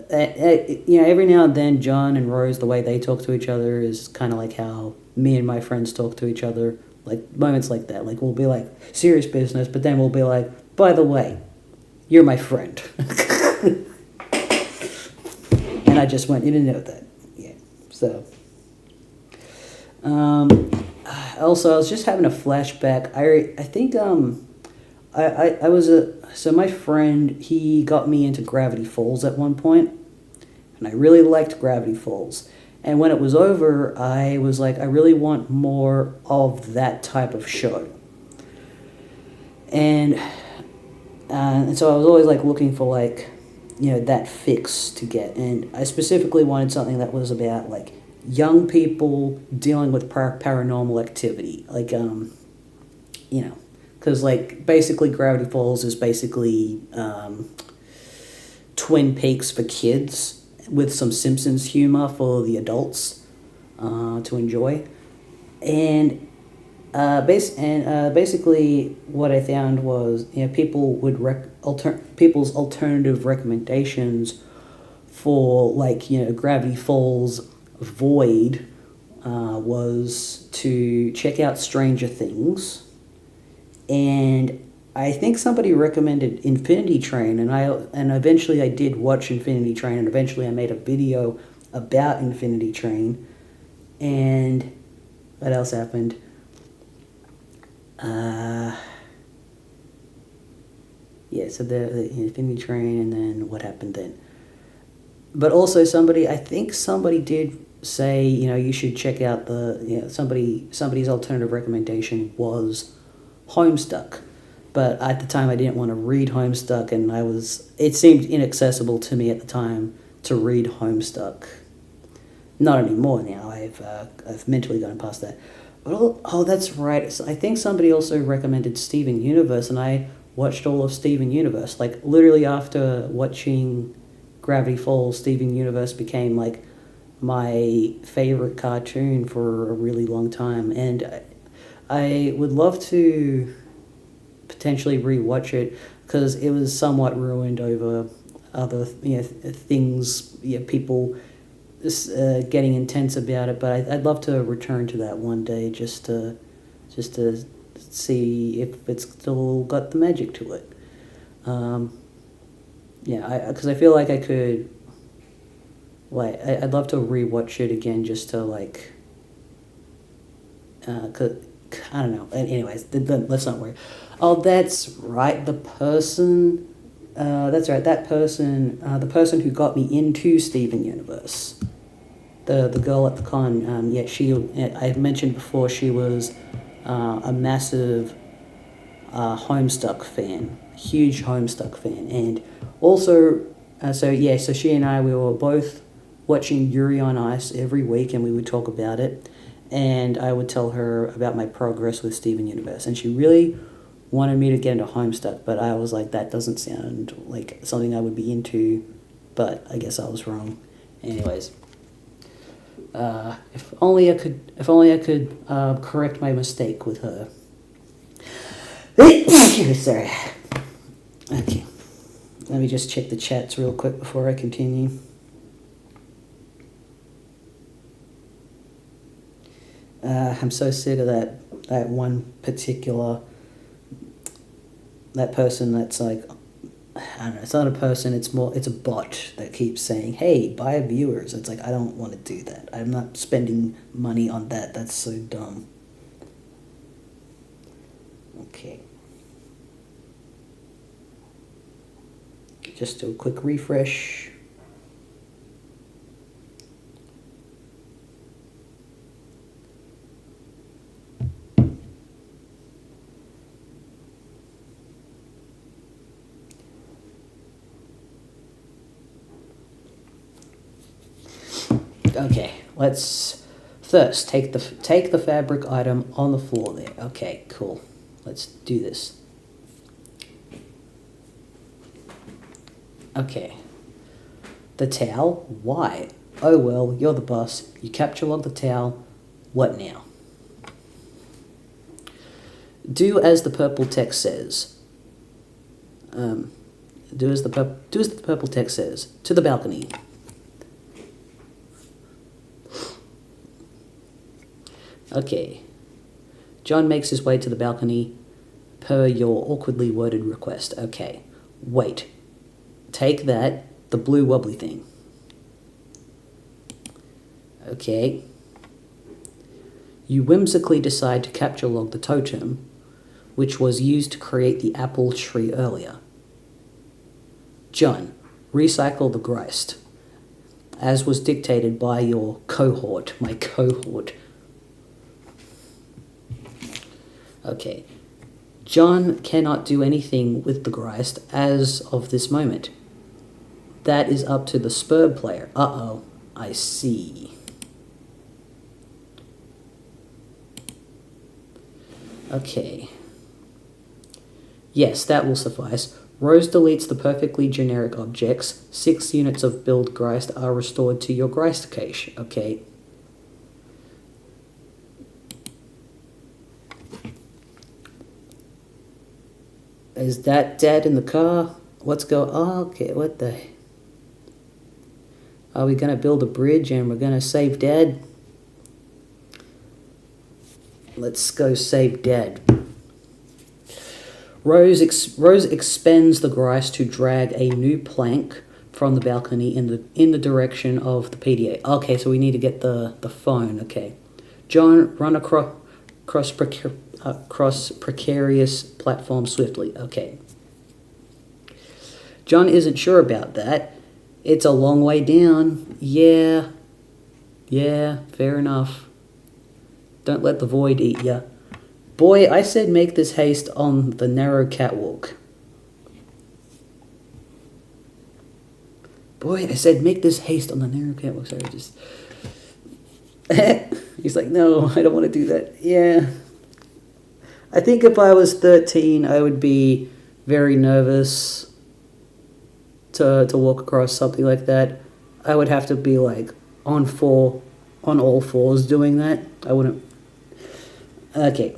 Every now and then, John and Rose, the way they talk to each other is kind of like how me and my friends talk to each other. Like moments like that. Like we'll be like serious business, but then we'll be like, by the way, you're my friend. And I just want you to know that. Yeah. So. Also, I was just having a flashback. I think I was so my friend, he got me into Gravity Falls at one point, and I really liked Gravity Falls. And when it was over, I was like, I really want more of that type of show. And so I was always like looking for like, that fix to get. And I specifically wanted something that was about like young people dealing with paranormal activity. Like, because like basically Gravity Falls is basically Twin Peaks for kids with some Simpsons humor for the adults to enjoy. And basically what I found was people would people's alternative recommendations for like Gravity Falls Void was to check out Stranger Things, and I think somebody recommended Infinity Train, and eventually I did watch Infinity Train, and eventually I made a video about Infinity Train. And what else happened? So the Infinity Train, and then what happened then? But also I think somebody did say, you should check out somebody's alternative recommendation was Homestuck. But at the time I didn't want to read Homestuck, and it seemed inaccessible to me at the time to read Homestuck. Not anymore now. I've mentally gone past that. But that's right. So I think somebody also recommended Steven Universe, and I watched all of Steven Universe. Like literally after watching Gravity Falls, Steven Universe became like my favorite cartoon for a really long time, and I would love to potentially rewatch it because it was somewhat ruined over other things, people getting intense about it. But I'd love to return to that one day just to see if it's still got the magic to it. Because I feel like I could, I'd love to rewatch it again just to like, cause, I don't know. Anyways, let's not worry. Oh, that's right. The person the person who got me into Steven Universe, the girl at the con. I mentioned before she was a massive Homestuck fan, huge Homestuck fan, and also so she and I, we were both watching Yuri on Ice every week, and we would talk about it, and I would tell her about my progress with Steven Universe, and she really wanted me to get into Homestuck, but I was like, that doesn't sound like something I would be into, but I guess I was wrong. Anyways, if only I could correct my mistake with her. Sorry. Okay. Let me just check the chats real quick before I continue. I'm so sick of that one particular, that person that's like, I don't know, it's not a person, it's a bot that keeps saying, hey, buy viewers. It's like, I don't want to do that. I'm not spending money on that. That's so dumb. Okay. Just do a quick refresh. Okay, let's first take the fabric item on the floor there. Okay, cool. Let's do this. Okay. The towel? Why? Oh well, you're the boss. You capture log the towel. What now? Do as the purple text says. Do as the purple text says. To the balcony. Okay. John makes his way to the balcony per your awkwardly worded request. Okay. Wait. Take that, the blue wobbly thing. Okay. You whimsically decide to capture log the totem, which was used to create the apple tree earlier. John, recycle the grist, as was dictated by your cohort, my cohort. Okay. John cannot do anything with the grist as of this moment. That is up to the spurb player. Uh-oh, I see. Okay. Yes, that will suffice. Rose deletes the perfectly generic objects. 6 units of build grist are restored to your grist cache. Okay. Is that Dad in the car? What's going on? Oh, okay, what the... Are we going to build a bridge and we're going to save Dad? Let's go save Dad. Rose expends the grist to drag a new plank from the balcony in the direction of the PDA. Okay, so we need to get the phone. Okay. John, run across precarious platform swiftly. Okay. John isn't sure about that. It's a long way down. Yeah, fair enough. Don't let the void eat ya. Boy, I said make this haste on the narrow catwalk. Boy, I said make this haste on the narrow catwalk. Sorry, just... He's like, no, I don't want to do that. Yeah. I think if I was 13, I would be very nervous to walk across something like that. I would have to be like on all fours doing that. I wouldn't... Okay.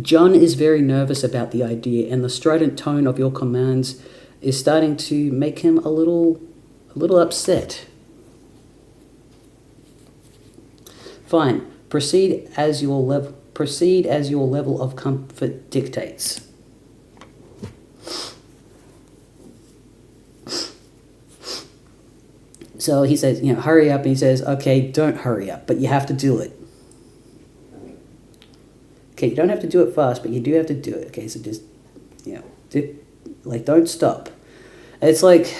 John is very nervous about the idea, and the strident tone of your commands is starting to make him a little upset. Fine. Proceed as your level of comfort dictates. So he says, hurry up, and he says, okay, don't hurry up, but you have to do it. Okay, you don't have to do it fast, but you do have to do it. Okay, so just, don't stop. It's like,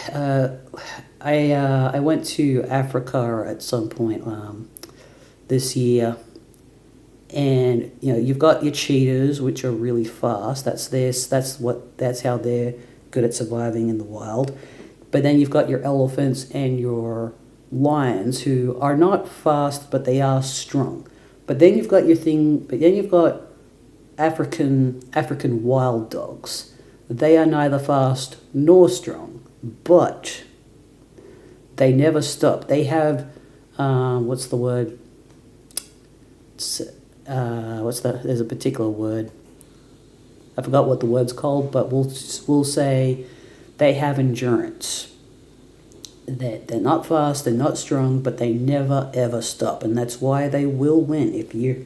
I went to Africa at some point this year, and you've got your cheetahs, which are really fast. That's how they're good at surviving in the wild. But then you've got your elephants and your lions, who are not fast, but they are strong. But then you've got African wild dogs. They are neither fast nor strong, but they never stop. They have what's the word? There's a particular word. I forgot what the word's called, but we'll say they have endurance. They're not fast, they're not strong, but they never ever stop, and that's why they will win. If you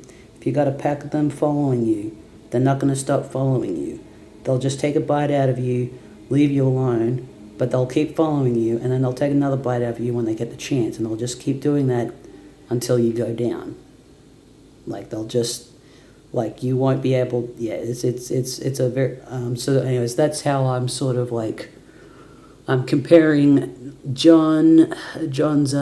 got a pack of them following you, they're not going to stop following you. They'll just take a bite out of you, leave you alone, but they'll keep following you, and then they'll take another bite out of you when they get the chance, and they'll just keep doing that until you go down. Like they'll just, like you won't be able. Yeah, it's a very So anyways, that's how I'm sort of like, I'm comparing John's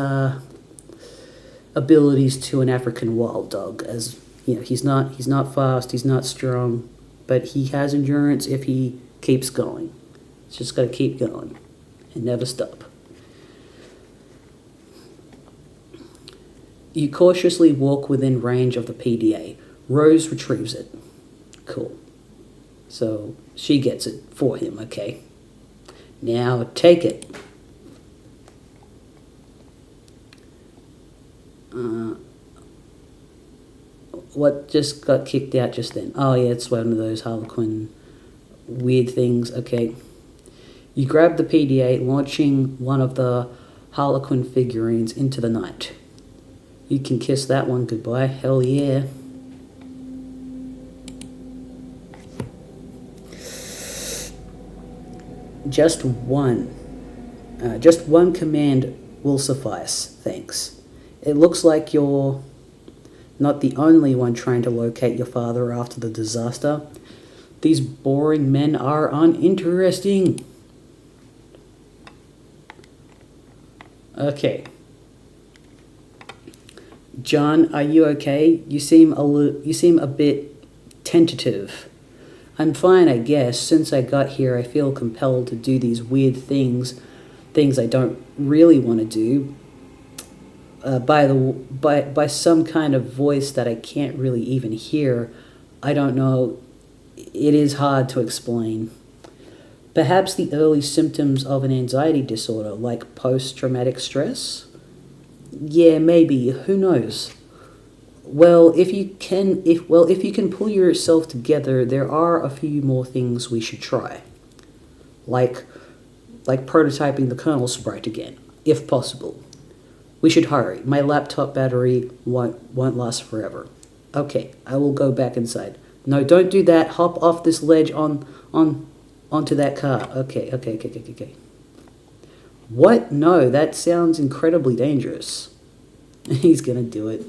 abilities to an African wild dog. As he's not fast, he's not strong, but he has endurance if he keeps going. He's just got to keep going and never stop. You cautiously walk within range of the PDA. Rose retrieves it. Cool. So she gets it for him, okay. Now take it. What just got kicked out just then? Oh yeah, it's one of those Harlequin weird things. Okay. You grab the PDA, launching one of the Harlequin figurines into the night. You can kiss that one goodbye. Hell yeah. Just one command will suffice, thanks. It looks like you're not the only one trying to locate your father after the disaster. These boring men are uninteresting. Okay. John, are you okay? You seem a bit tentative. I'm fine, I guess. Since I got here, I feel compelled to do these weird things I don't really want to do. By some kind of voice that I can't really even hear. I don't know. It is hard to explain. Perhaps the early symptoms of an anxiety disorder, like post-traumatic stress? Yeah, maybe. Who knows? Well, if you can pull yourself together, there are a few more things we should try. Like prototyping the kernel sprite again, if possible. We should hurry. My laptop battery won't last forever. Okay, I will go back inside. No, don't do that. Hop off this ledge onto that car. Okay. What? No, that sounds incredibly dangerous. He's gonna do it.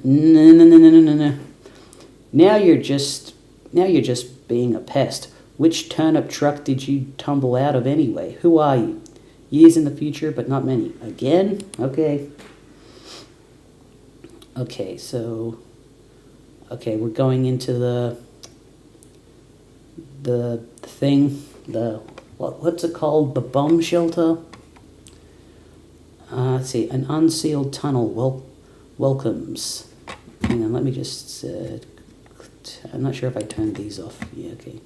No. Now you're just being a pest. Which turnip truck did you tumble out of anyway? Who are you? Years in the future, but not many. Again? Okay. Okay, so... Okay, we're going into the thing, what's it called? The bomb shelter? Let's see, an unsealed tunnel welcomes. Hang on, let me just... I'm not sure if I turned these off. Yeah, okay.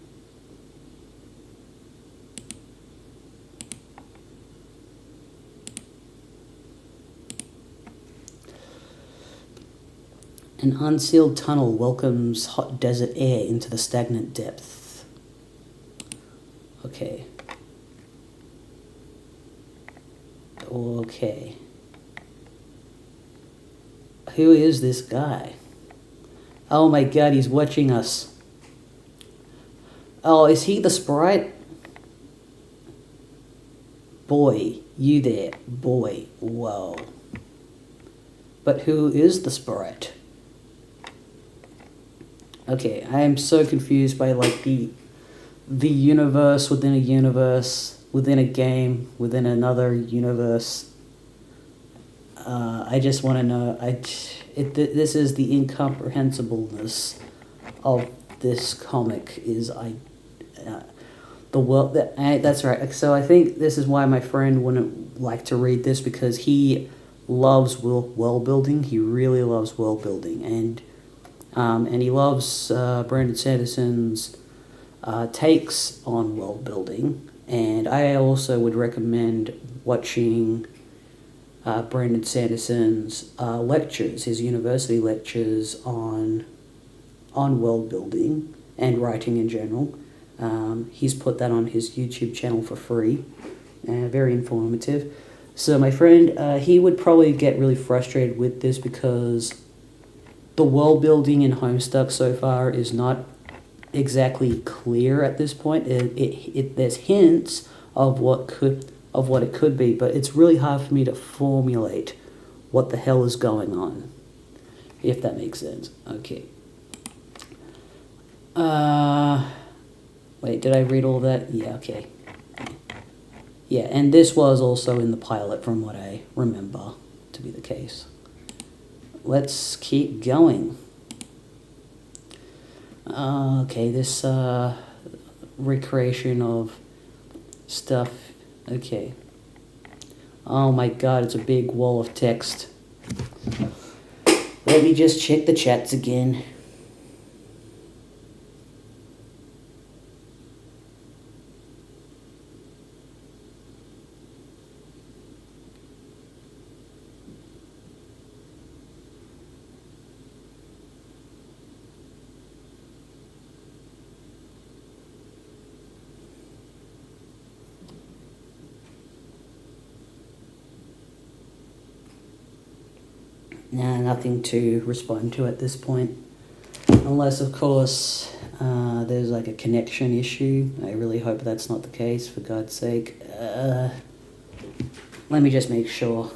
An unsealed tunnel welcomes hot desert air into the stagnant depth. Okay. Okay. Who is this guy? Oh my god, he's watching us. Oh, is he the sprite? Boy, you there. Boy, whoa. But who is the sprite? Okay, I am so confused by like the universe within a universe, within a game, within another universe. I just want to know. This is the incomprehensibleness of this comic. The world that's right. So I think this is why my friend wouldn't like to read this, because he loves world building. He really loves world building, and he loves Brandon Sanderson's takes on world building. And I also would recommend watching Brandon Sanderson's lectures, his university lectures on world building and writing in general. He's put that on his YouTube channel for free. Very informative. So my friend, he would probably get really frustrated with this because the world building in Homestuck so far is not exactly clear at this point. There's hints of what it could be, but it's really hard for me to formulate what the hell is going on, if that makes sense. Okay. Wait, did I read all that? Yeah, okay. Yeah, and this was also in the pilot from what I remember to be the case. Let's keep going. Okay, this recreation of stuff. Okay. Oh my god, it's a big wall of text. Let me just check the chats again. Nah, nothing to respond to at this point. Unless, of course, there's like a connection issue. I really hope that's not the case, for God's sake. Let me just make sure.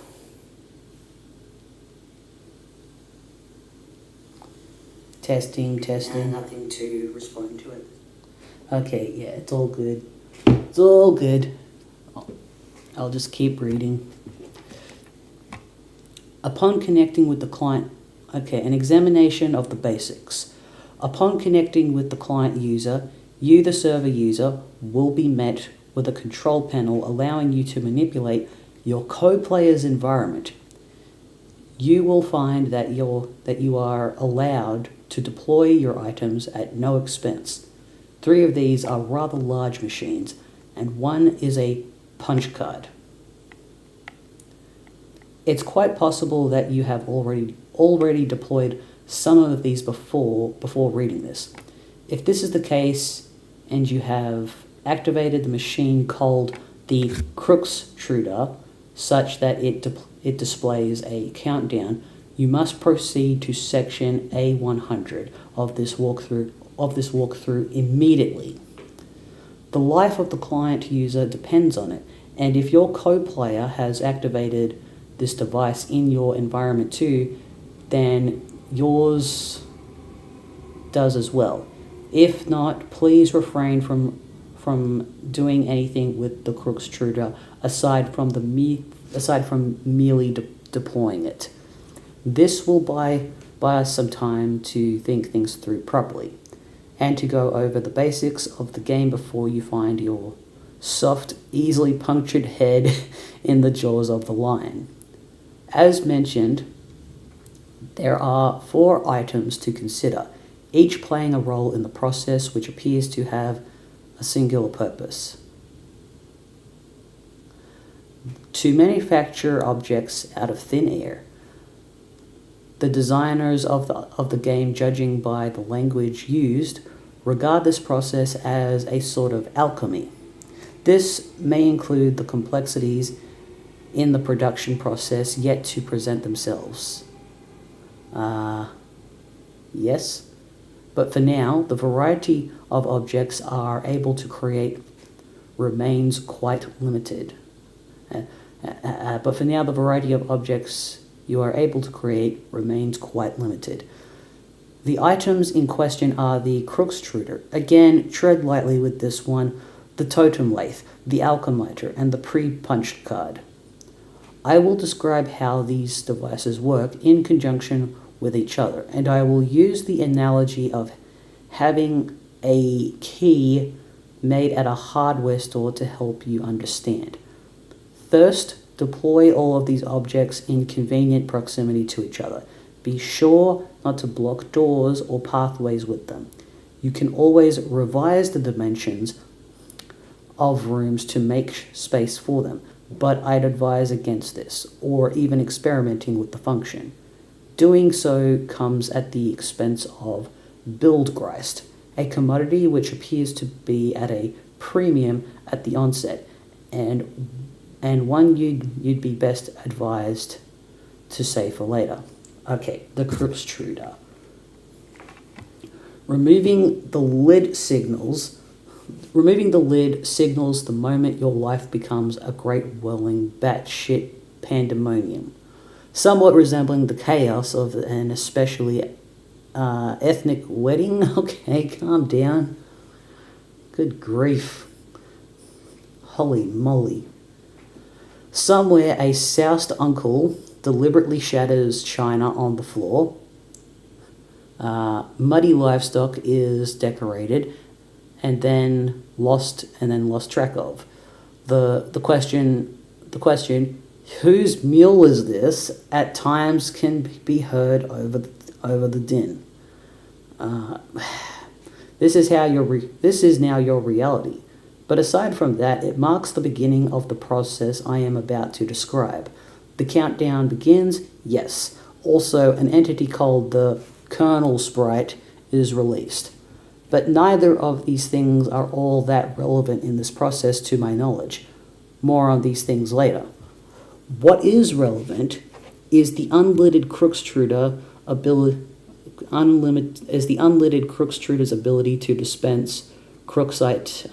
Testing. Nothing to respond to it. Okay, yeah, it's all good. It's all good. I'll just keep reading. Upon connecting with the client, an examination of the basics. Upon connecting with the client user, you, the server user, will be met with a control panel allowing you to manipulate your co-player's environment. You will find that you are allowed to deploy your items at no expense. 3 of these are rather large machines, and 1 is a punch card. It's quite possible that you have already deployed some of these before reading this. If this is the case, and you have activated the machine called the Crookstruder, such that it displays a countdown, you must proceed to section A100 of this walkthrough immediately. The life of the client user depends on it, and if your co-player has activated this device in your environment too, then yours does as well. If not, please refrain from doing anything with the Crookstruder aside from merely deploying it. This will buy us some time to think things through properly, and to go over the basics of the game before you find your soft, easily punctured head in the jaws of the lion. As mentioned, there are 4 items to consider, each playing a role in the process which appears to have a singular purpose. To manufacture objects out of thin air. The designers of the game, judging by the language used, regard this process as a sort of alchemy. This may include the complexities in the production process yet to present themselves. Yes, but for now, the variety of objects are able to create remains quite limited. But for now, the variety of objects you are able to create remains quite limited. The items in question are the Crookstruder. Again, tread lightly with this one. The Totem Lathe, the Alchemiter, and the pre-punched card. I will describe how these devices work in conjunction with each other, and I will use the analogy of having a key made at a hardware store to help you understand. First, deploy all of these objects in convenient proximity to each other. Be sure not to block doors or pathways with them. You can always revise the dimensions of rooms to make space for them, but I'd advise against this, or even experimenting with the function. Doing so comes at the expense of Buildgeist, a commodity which appears to be at a premium at the onset, and one you'd be best advised to save for later. Okay, the Crookstruder. Removing the lid signals the moment your life becomes a great whirling batshit pandemonium, somewhat resembling the chaos of an especially ethnic wedding. Okay, calm down. Good grief. Holy moly. Somewhere a soused uncle deliberately shatters china on the floor. Muddy livestock is decorated and then lost track of. The question, Whose mule is this? At times can be heard over the din. This is now your reality. But aside from that, it marks the beginning of the process I am about to describe. The countdown begins, yes. Also, an entity called the Colonel Sprite is released. But neither of these things are all that relevant in this process to my knowledge. More on these things later. What is relevant is the unlidded Crookstruder's ability to dispense Crooksite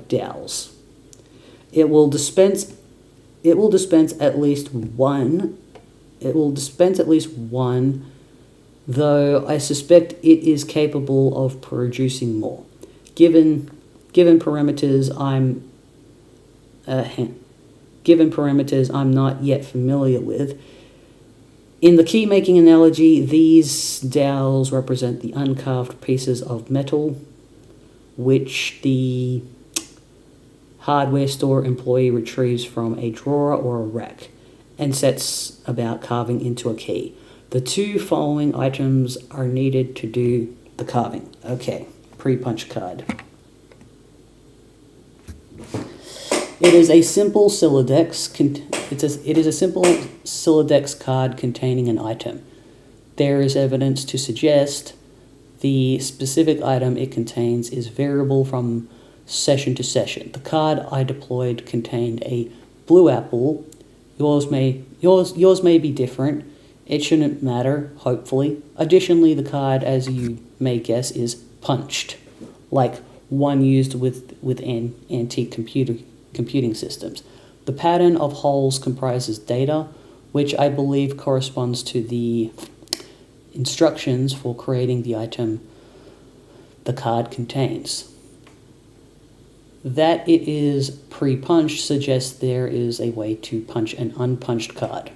dowels. It will dispense at least one. Though I suspect it is capable of producing more. Given parameters I'm not yet familiar with. In the key-making analogy, these dowels represent the uncarved pieces of metal which the hardware store employee retrieves from a drawer or a rack and sets about carving into a key. The two following items are needed to do the carving. Okay, pre-punch card. It is a simple Silodex. It is a simple Silodex card containing an item. There is evidence to suggest the specific item it contains is variable from session to session. The card I deployed contained a blue apple. Yours may be different. It shouldn't matter, hopefully. Additionally, the card, as you may guess, is punched, like one used with antique computing systems. The pattern of holes comprises data, which I believe corresponds to the instructions for creating the item the card contains. That it is pre-punched suggests there is a way to punch an unpunched card,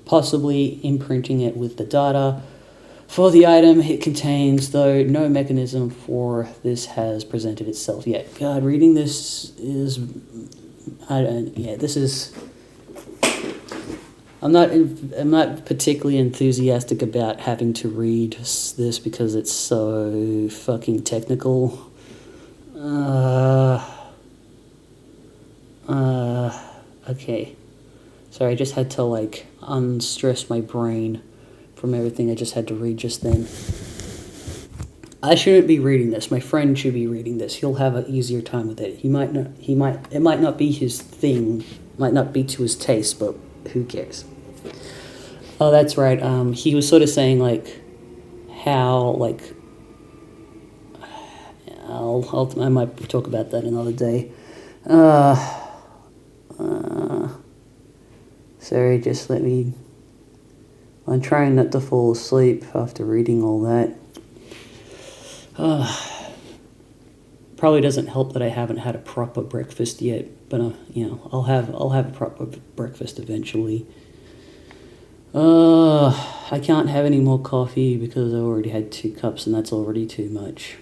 possibly imprinting it with the data for the item it contains, though no mechanism for this has presented itself yet. God, reading this is... I'm not particularly enthusiastic about having to read this because it's so fucking technical. Okay. Sorry, I just had to, unstress my brain from everything I just had to read just then. I shouldn't be reading this. My friend should be reading this. He'll have an easier time with it. It might not be his thing, might not be to his taste, but who cares? Oh, that's right. He was sort of saying, how, I might talk about that another day. Sorry, just let me... I'm trying not to fall asleep after reading all that. Probably doesn't help that I haven't had a proper breakfast yet, but I'll have a proper breakfast eventually. I can't have any more coffee because I already had 2 cups and that's already too much.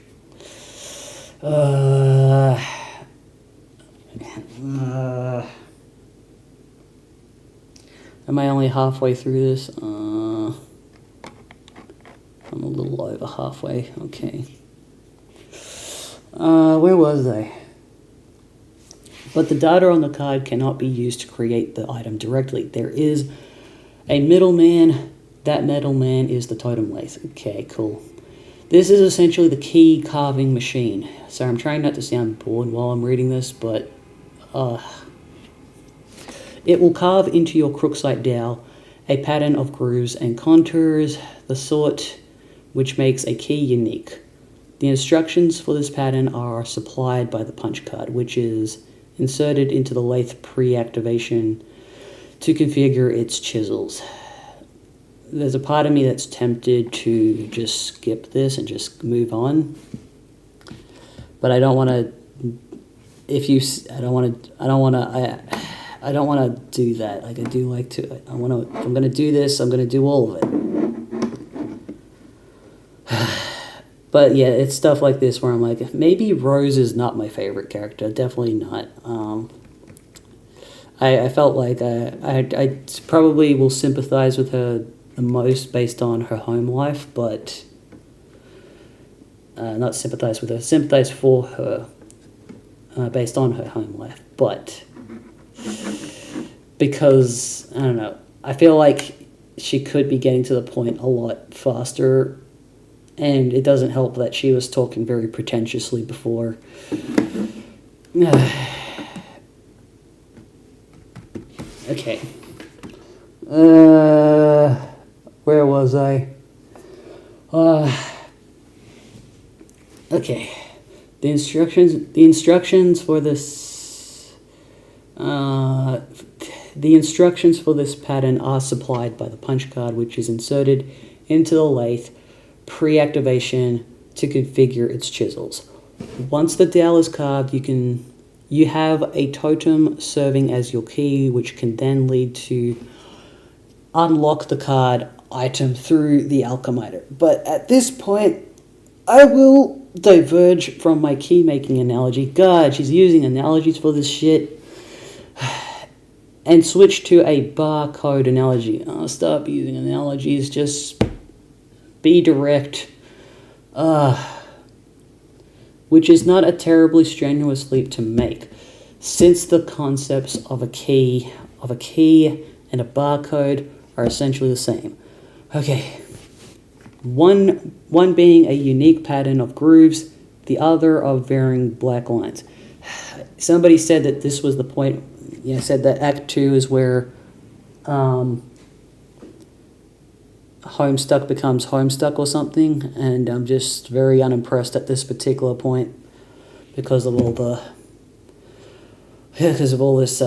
Am I only halfway through this? I'm a little over halfway. Okay. Where was I? But the data on the card cannot be used to create the item directly. There is a middleman. That middleman is the totem lathe. Okay, cool. This is essentially the key carving machine. So I'm trying not to sound bored while I'm reading this, but it will carve into your Crooksite dowel a pattern of grooves and contours, the sort which makes a key unique. The instructions for this pattern are supplied by the punch card, which is inserted into the lathe pre-activation to configure its chisels. There's a part of me that's tempted to just skip this and just move on, but I don't want to. I don't want to do that. I do like to. If I'm going to do this, I'm going to do all of it. But yeah, it's stuff like this where I'm like, maybe Rose is not my favorite character. Definitely not. I felt like I probably will sympathize with her the most based on her home life, but not sympathize with her, sympathize for her based on her home life, but because, I don't know, I feel like she could be getting to the point a lot faster, and it doesn't help that she was talking very pretentiously before. Okay. Where was I? Okay. The instructions for this pattern are supplied by the punch card, which is inserted into the lathe pre-activation to configure its chisels. Once the dowel is carved, you have a totem serving as your key, which can then lead to unlock the card item through the alchemizer. But at this point, I will diverge from my key making analogy. God, she's using analogies for this shit. And switch to a barcode analogy. Oh, stop using analogies, just be direct. Which is not a terribly strenuous leap to make, since the concepts of a key and a barcode are essentially the same. Okay. One being a unique pattern of grooves, the other of varying black lines. Somebody said that this was the point, said that Act 2 is where Homestuck becomes Homestuck or something, and I'm just very unimpressed at this particular point because of all this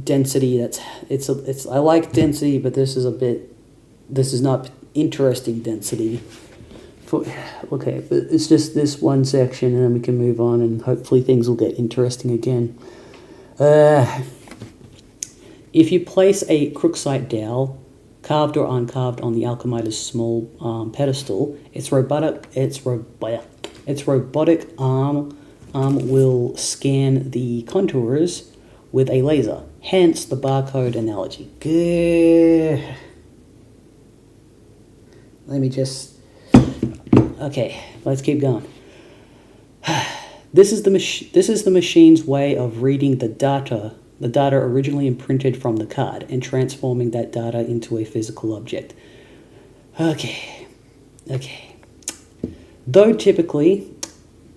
density. I like density, but this is not interesting density. Okay, but it's just this one section, and then we can move on, and hopefully things will get interesting again. If you place a crooksite dowel, carved or uncarved, on the alchemizer's small pedestal, its robotic arm will scan the contours with a laser. Hence the barcode analogy. Good. Let me just... Okay, let's keep going. This is the machine's way of reading the data originally imprinted from the card, and transforming that data into a physical object. Okay. Though typically,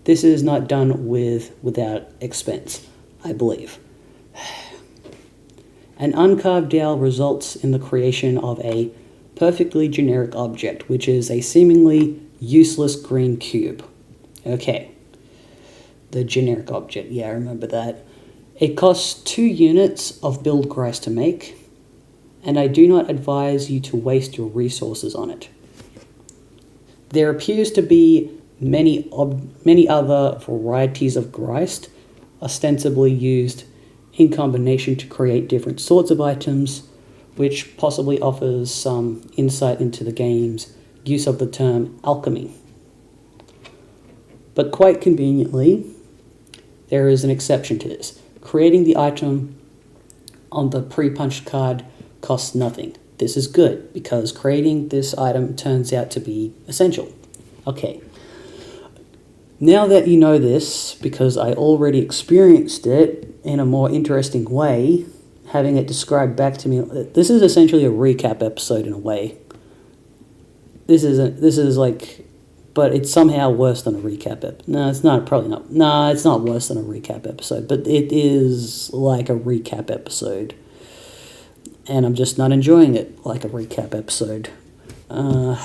this is not done without expense, I believe. An uncarved dowel results in the creation of a perfectly generic object, which is a seemingly useless green cube. Okay. The generic object, yeah, I remember that. It costs 2 units of build grace to make, and I do not advise you to waste your resources on it. There appears to be many other varieties of grist, ostensibly used in combination to create different sorts of items, which possibly offers some insight into the game's use of the term alchemy. But quite conveniently, there is an exception to this. Creating the item on the pre-punched card costs nothing. This is good, because creating this item turns out to be essential. Okay. Now that you know this, because I already experienced it in a more interesting way, having it described back to me, this is essentially a recap episode in a way. This is like... But it's somehow worse than a recap episode. No, it's not. Probably not. No, it's not worse than a recap episode. But it is like a recap episode. And I'm just not enjoying it like a recap episode. Where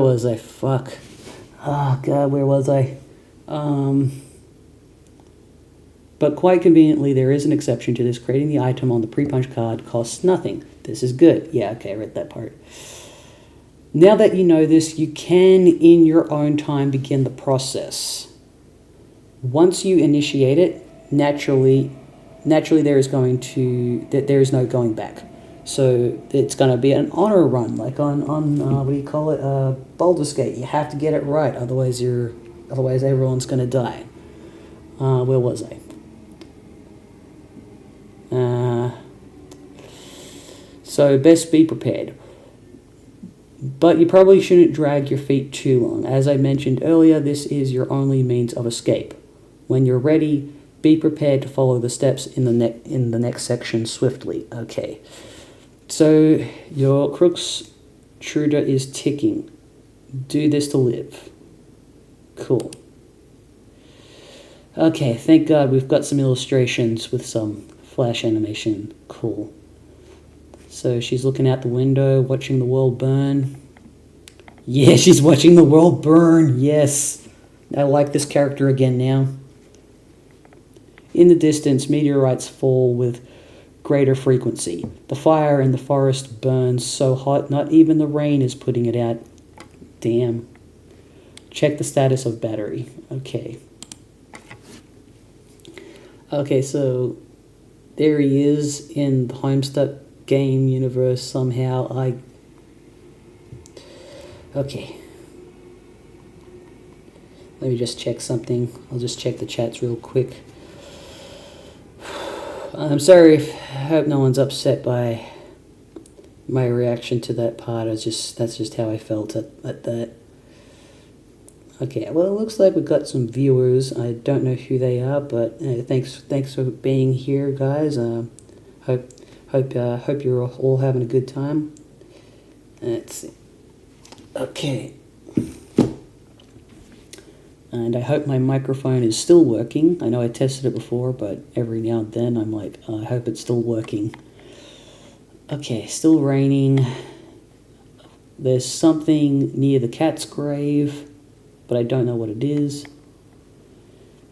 was I? Fuck. Oh, God, where was I? But quite conveniently, there is an exception to this. Creating the item on the pre-punch card costs nothing. This is good. Yeah, okay, I read that part. Now that you know this, you can, in your own time, begin the process. Once you initiate it, naturally there is no going back. So it's going to be an honor run, like on what do you call it? Baldur's Gate. You have to get it right, otherwise everyone's going to die. Where was I? So best be prepared. But you probably shouldn't drag your feet too long. As I mentioned earlier, this is your only means of escape. When you're ready, be prepared to follow the steps in the next section swiftly. Okay. So your Crook's Truder is ticking. Do this to live. Cool. Okay, thank God we've got some illustrations with some flash animation. Cool. So she's looking out the window, watching the world burn. Yeah, she's watching the world burn. Yes. I like this character again now. In the distance, meteorites fall with greater frequency. The fire in the forest burns so hot, not even the rain is putting it out. Damn. Check the status of battery. Okay. Okay, so there he is in the Homestuck game universe somehow. Okay. Let me just check something. I'll just check the chats real quick. I'm sorry if I hope no one's upset by my reaction to that part. That's just how I felt at that. Okay, well, it looks like we've got some viewers. I don't know who they are, but thanks for being here, guys. Hope you're all having a good time. Let's see. Okay. And I hope my microphone is still working. I know I tested it before, but every now and then I'm like, I hope it's still working. Okay, still raining. There's something near the cat's grave, but I don't know what it is.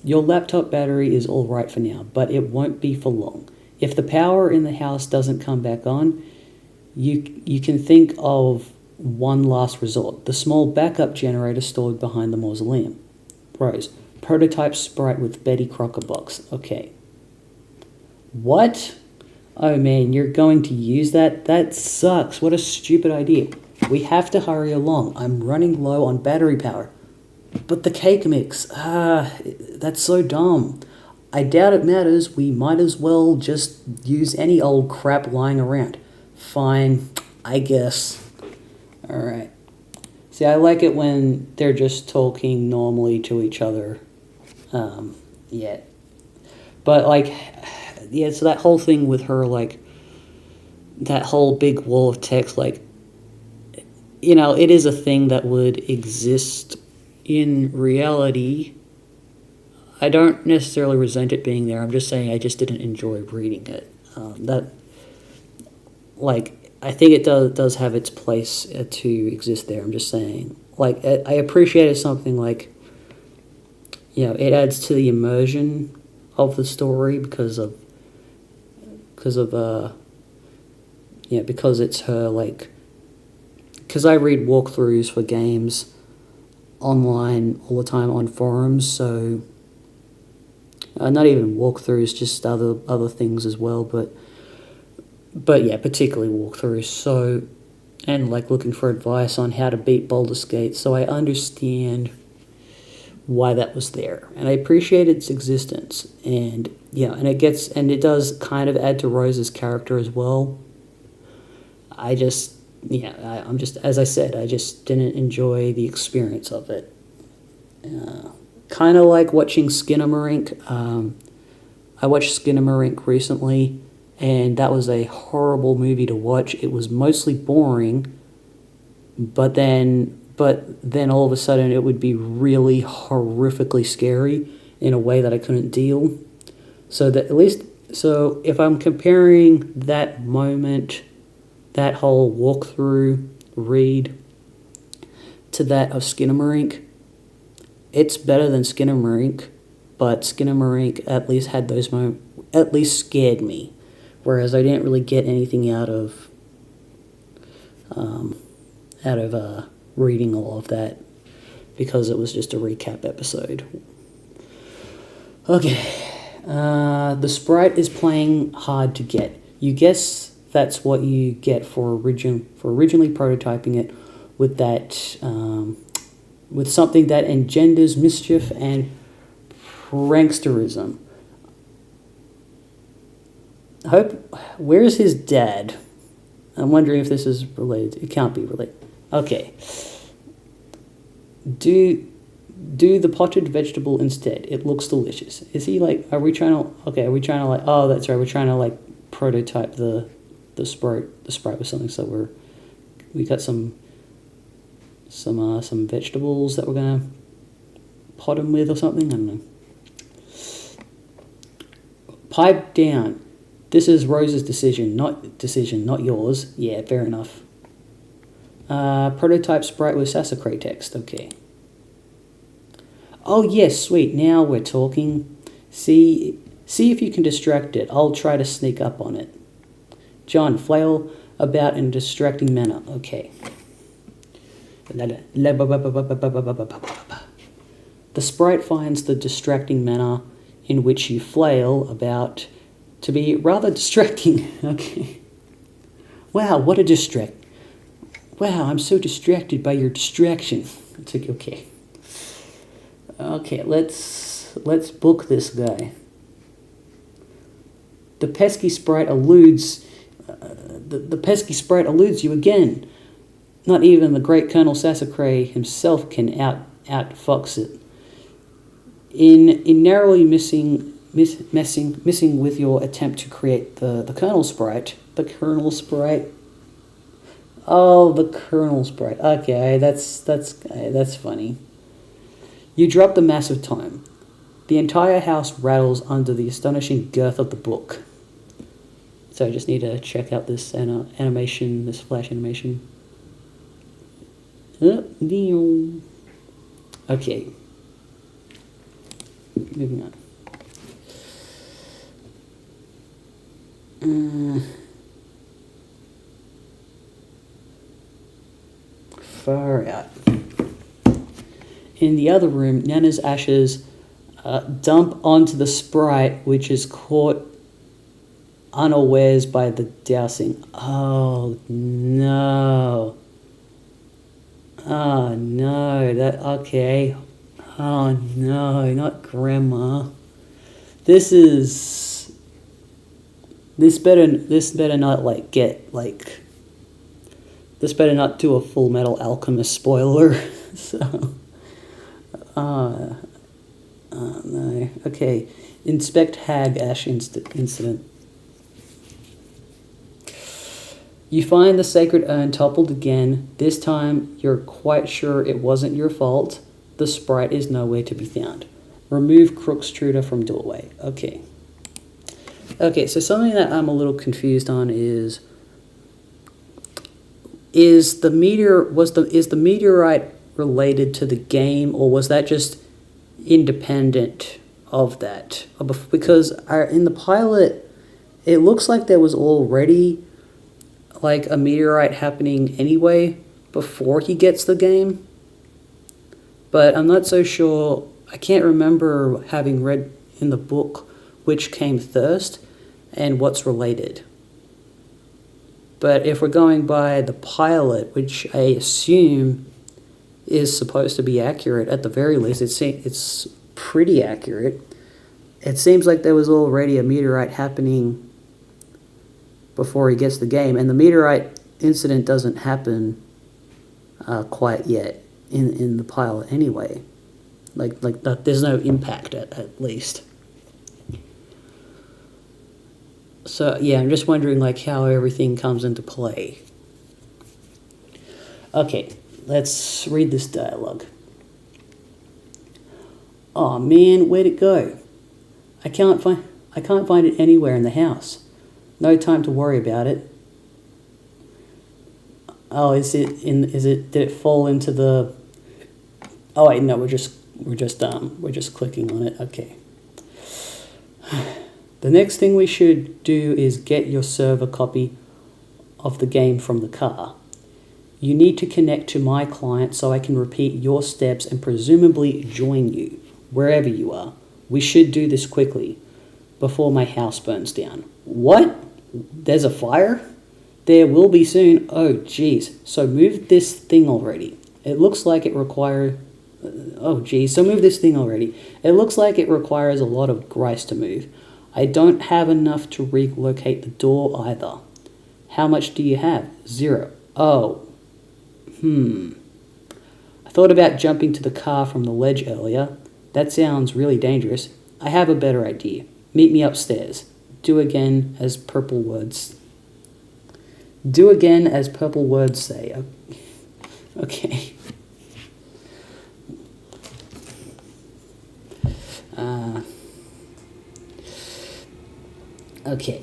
Your laptop battery is all right for now, but it won't be for long. If the power in the house doesn't come back on, you can think of one last resort. The small backup generator stored behind the mausoleum. Rose. Prototype sprite with Betty Crocker box. Okay. What? Oh man, you're going to use that? That sucks. What a stupid idea. We have to hurry along. I'm running low on battery power. But the cake mix. That's so dumb. I doubt it matters. We might as well just use any old crap lying around. Fine, I guess. Alright. See, I like it when they're just talking normally to each other. Yeah. But, like, yeah, so that whole thing with her, like, that whole big wall of text, like, you know, it is a thing that would exist in reality. I don't necessarily resent it being there. I'm just saying I just didn't enjoy reading it. I think it does have its place to exist there. I'm just saying. Like, I appreciated something like, you know, it adds to the immersion of the story because it's her, like, because I read walkthroughs for games online all the time on forums, so not even walkthroughs, just other things as well, but yeah, particularly walkthroughs. So, and like looking for advice on how to beat Baldur's Gate, so I understand why that was there, and I appreciate its existence, and yeah, and it does kind of add to Rose's character as well. I'm just, as I said, I just didn't enjoy the experience of it. Kind of like watching Skinamarink. I watched Skinamarink recently, and that was a horrible movie to watch. It was mostly boring, but then all of a sudden it would be really horrifically scary in a way that I couldn't deal. So if I'm comparing that moment, that whole walkthrough read, to that of Skinamarink, it's better than Skinamarink, but Skinamarink at least had those moments, at least scared me, whereas I didn't really get anything out of reading all of that, because it was just a recap episode. Okay, the sprite is playing hard to get. You guess that's what you get for originally prototyping it with that with something that engenders mischief and pranksterism. Where is his dad? I'm wondering if this is related. It can't be related. Okay. Do the potted vegetable instead. It looks delicious. Is he like, are we trying to like, oh, that's right, we're trying to like prototype the Sprite with something, so we got some vegetables that we're gonna pot him with or something. I don't know. Pipe down. This is Rose's decision, not yours. Yeah, fair enough. Prototype Sprite with Sassacre text. Okay. Oh yes, sweet. Now we're talking. See if you can distract it. I'll try to sneak up on it. John, flail about in a distracting manner. Okay. The sprite finds the distracting manner in which you flail about to be rather distracting. Okay. Wow, what a distract. Wow, I'm so distracted by your distraction. It's like, okay. Okay, let's book this guy. The pesky sprite eludes the pesky sprite eludes you again. Not even the great Colonel Sassacre himself can outfox it. In narrowly missing with your attempt to create the Colonel Sprite. The Colonel Sprite. Oh, the Colonel Sprite. Okay, that's funny. You drop the massive tome. The entire house rattles under the astonishing girth of the book. So I just need to check out this animation, this flash animation. Okay. Moving on. Far out. In the other room, Nana's ashes dump onto the sprite, which is caught unawares by the dousing. Oh no. Oh no, okay. Oh no, not Grandma. This better not like get like, this better not do a Full Metal Alchemist spoiler. So, oh no. Okay, inspect Hag Ash incident. You find the sacred urn toppled again. This time, you're quite sure it wasn't your fault. The sprite is nowhere to be found. Remove Crookstruder from doorway. Okay. Okay, so something that I'm a little confused on is the meteorite related to the game, or was that just independent of that? Because in the pilot, it looks like there was already like a meteorite happening anyway before he gets the game, but I'm not so sure. I can't remember having read in the book which came first and what's related. But if we're going by the pilot, which I assume is supposed to be accurate at the very least, it's pretty accurate. It seems like there was already a meteorite happening before he gets the game, and the meteorite incident doesn't happen quite yet in the pilot anyway. Like there's no impact at least. So yeah, I'm just wondering like how everything comes into play. Okay, let's read this dialogue. Oh man, where'd it go? I can't find it anywhere in the house. No time to worry about it. Oh, did it fall into the... Oh wait, no, we're just clicking on it. Okay. The next thing we should do is get your server copy of the game from the car. You need to connect to my client so I can repeat your steps and presumably join you, wherever you are. We should do this quickly, before my house burns down. What? There's a fire? There will be soon. Oh, geez. So move this thing already. It looks like it requires... Oh, geez. So move this thing already. It looks like it requires a lot of grace to move. I don't have enough to relocate the door either. How much do you have? 0. Oh. I thought about jumping to the car from the ledge earlier. That sounds really dangerous. I have a better idea. Meet me upstairs. Do again as purple words. Do again as purple words say. Okay. Okay.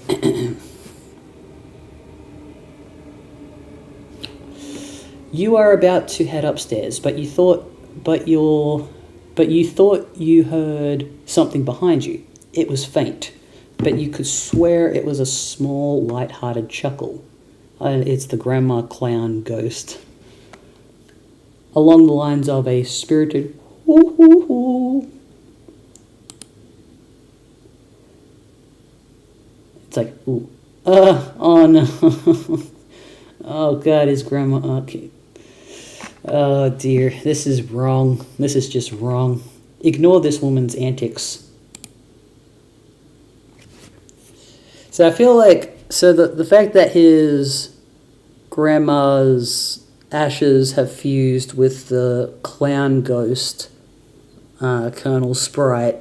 You are about to head upstairs, but you thought you heard something behind you. It was faint, but you could swear it was a small, light-hearted chuckle. It's the grandma clown ghost. Along the lines of a spirited hoo hoo hoo. It's like, ooh. Oh no. Oh god, his grandma. Okay. Oh dear, this is wrong. This is just wrong. Ignore this woman's antics. So I feel like, the fact that his grandma's ashes have fused with the clown ghost, Colonel Sprite,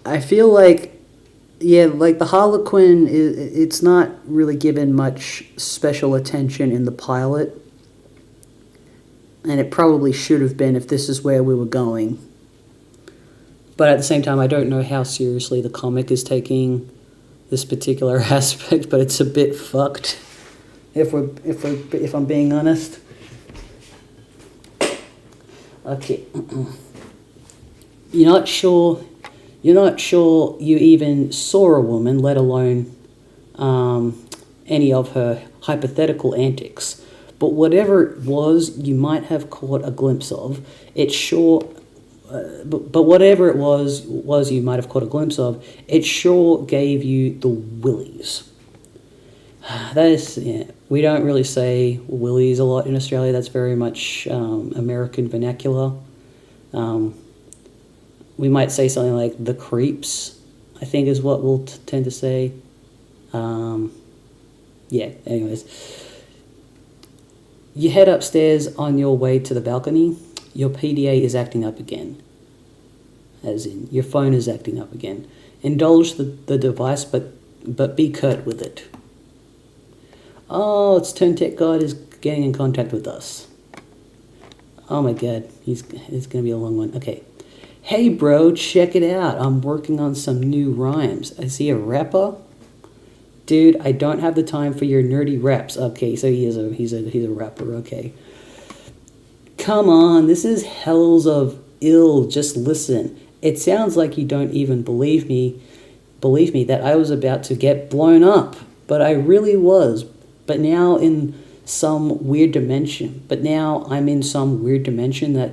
I feel like, yeah, like the Harlequin, it's not really given much special attention in the pilot. And it probably should have been if this is where we were going. But at the same time, I don't know how seriously the comic is taking this particular aspect, but it's a bit fucked, if I'm being honest. Okay. You're not sure you even saw a woman, let alone any of her hypothetical antics. But whatever it was, you might have caught a glimpse of. It sure, but whatever it was you might have caught a glimpse of. It sure gave you the willies. That is, yeah, we don't really say willies a lot in Australia. That's very much American vernacular. We might say something like the creeps, I think is what we'll tend to say. Yeah, anyways. You head upstairs on your way to the balcony. Your PDA is acting up again. As in, your phone is acting up again. Indulge the device, but be curt with it. Oh, it's Turn Tech God is getting in contact with us. Oh my god, it's going to be a long one. Okay. Hey bro, check it out. I'm working on some new rhymes. Is he a rapper? Dude, I don't have the time for your nerdy raps. Okay, so he's a rapper, okay. Come on, this is hells of ill. Just listen. It sounds like you don't even believe me that I was about to get blown up. But I really was. But now I'm in some weird dimension that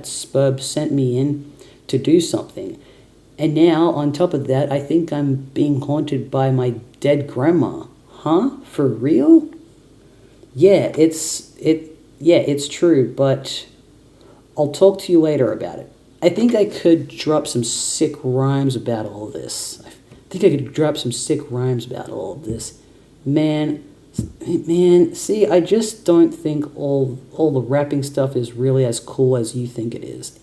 Spurb sent me in to do something. And now, on top of that, I think I'm being haunted by my dead grandma. Huh? For real? Yeah, it's true, but I'll talk to you later about it. I think I could drop some sick rhymes about all of this. Man, see, I just don't think all the rapping stuff is really as cool as you think it is.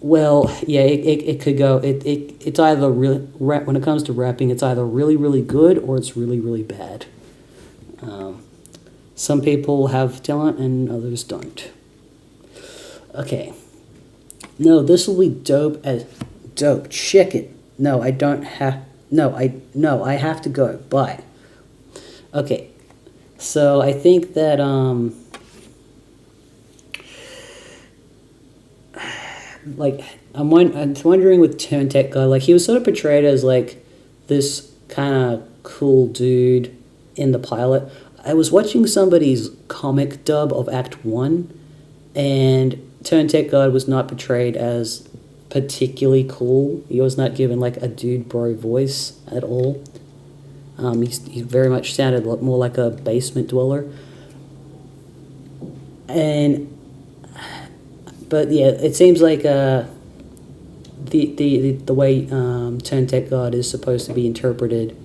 Well, yeah, it could go. It's either really, when it comes to rapping, it's either really, really good or it's really, really bad. Some people have talent and others don't. Okay. No, this will be dope as dope. Check it. No, I don't have. I have to go. Bye. Okay. So I think that like I'm wondering with Turn Tech Guy, like he was sort of portrayed as like this kind of cool dude in the pilot. I was watching somebody's comic dub of Act 1, and Turn Tech God was not portrayed as particularly cool. He was not given like a dude bro voice at all. He very much sounded a lot more like a basement dweller. And But yeah, it seems like the way Turn Tech God is supposed to be interpreted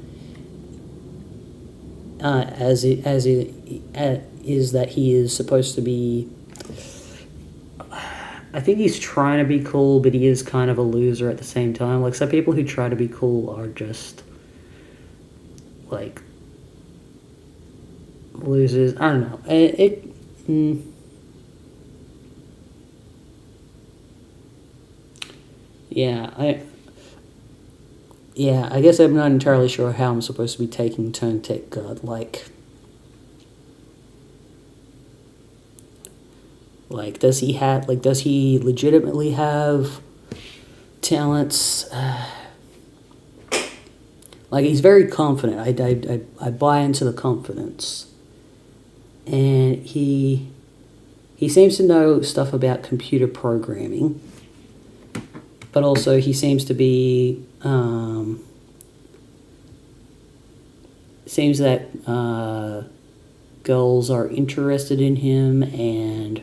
is that he is supposed to be. I think he's trying to be cool, but he is kind of a loser at the same time. Like, some people who try to be cool are just like losers. I don't know. I guess I'm not entirely sure how I'm supposed to be taking Turn Tech God. Does he legitimately have talents? He's very confident. I buy into the confidence, and he seems to know stuff about computer programming, but also he seems to be seems that girls are interested in him, and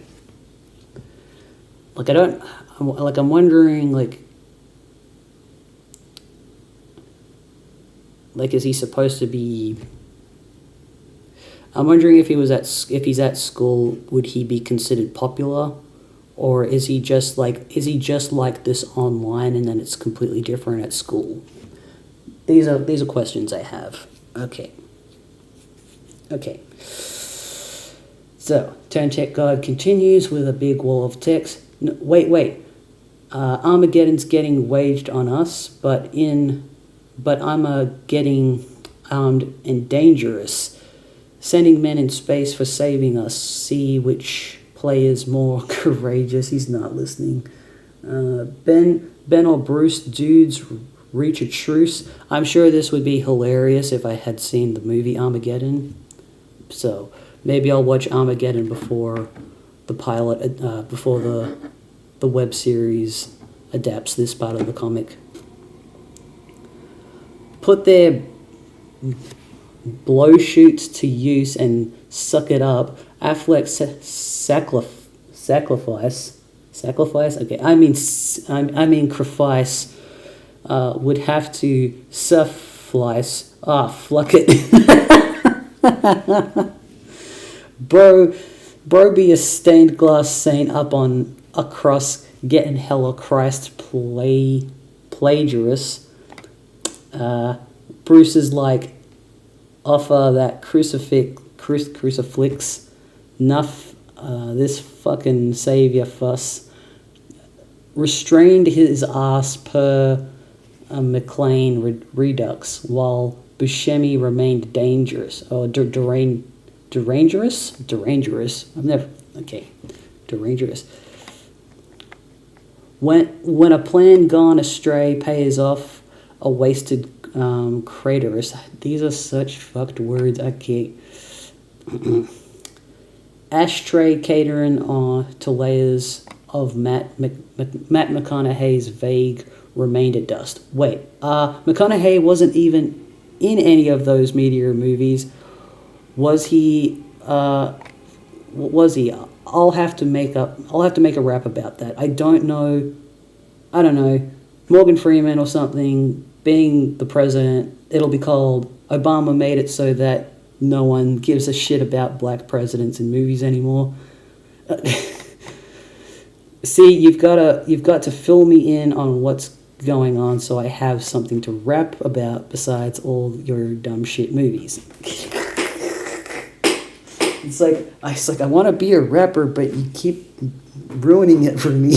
I'm wondering, is he supposed to be? I'm wondering if he's at school, would he be considered popular, or is he just like this online, and then it's completely different at school? These are questions I have. Okay. So Turn Tech God continues with a big wall of text. No, wait. Armageddon's getting waged on us, but I'm getting armed and dangerous, sending men in space for saving us. See which player's more courageous. He's not listening. Ben or Bruce dudes reach a truce. I'm sure this would be hilarious if I had seen the movie Armageddon. So maybe I'll watch Armageddon before the pilot, before the web series adapts this part of the comic. Put their blow shoots to use and suck it up. Affleck sacrifice. Okay, I mean sacrifice. Would have to suffice. Fluck it. Bro be a stained glass saint up on a cross, getting hella Christ plagiarist. Bruce is like, offer that crucifix, nuff, this fucking savior fuss. Restrained his ass per McLean Redux, while Buscemi remained dangerous. Derangerous? Derangerous. When a plan gone astray pays off a wasted craterus. These are such fucked words. I can't. Ashtray catering to layers of Matt McConaughey's vague remainder dust. Wait, McConaughey wasn't even in any of those Meteor movies. Was he? Was he? I'll have to make a rap about that. I don't know. Morgan Freeman or something being the president. It'll be called Obama made it so that no one gives a shit about black presidents in movies anymore. See, you've got to fill me in on what's going on so I have something to rap about besides all your dumb shit movies. It's like I want to be a rapper, but you keep ruining it for me.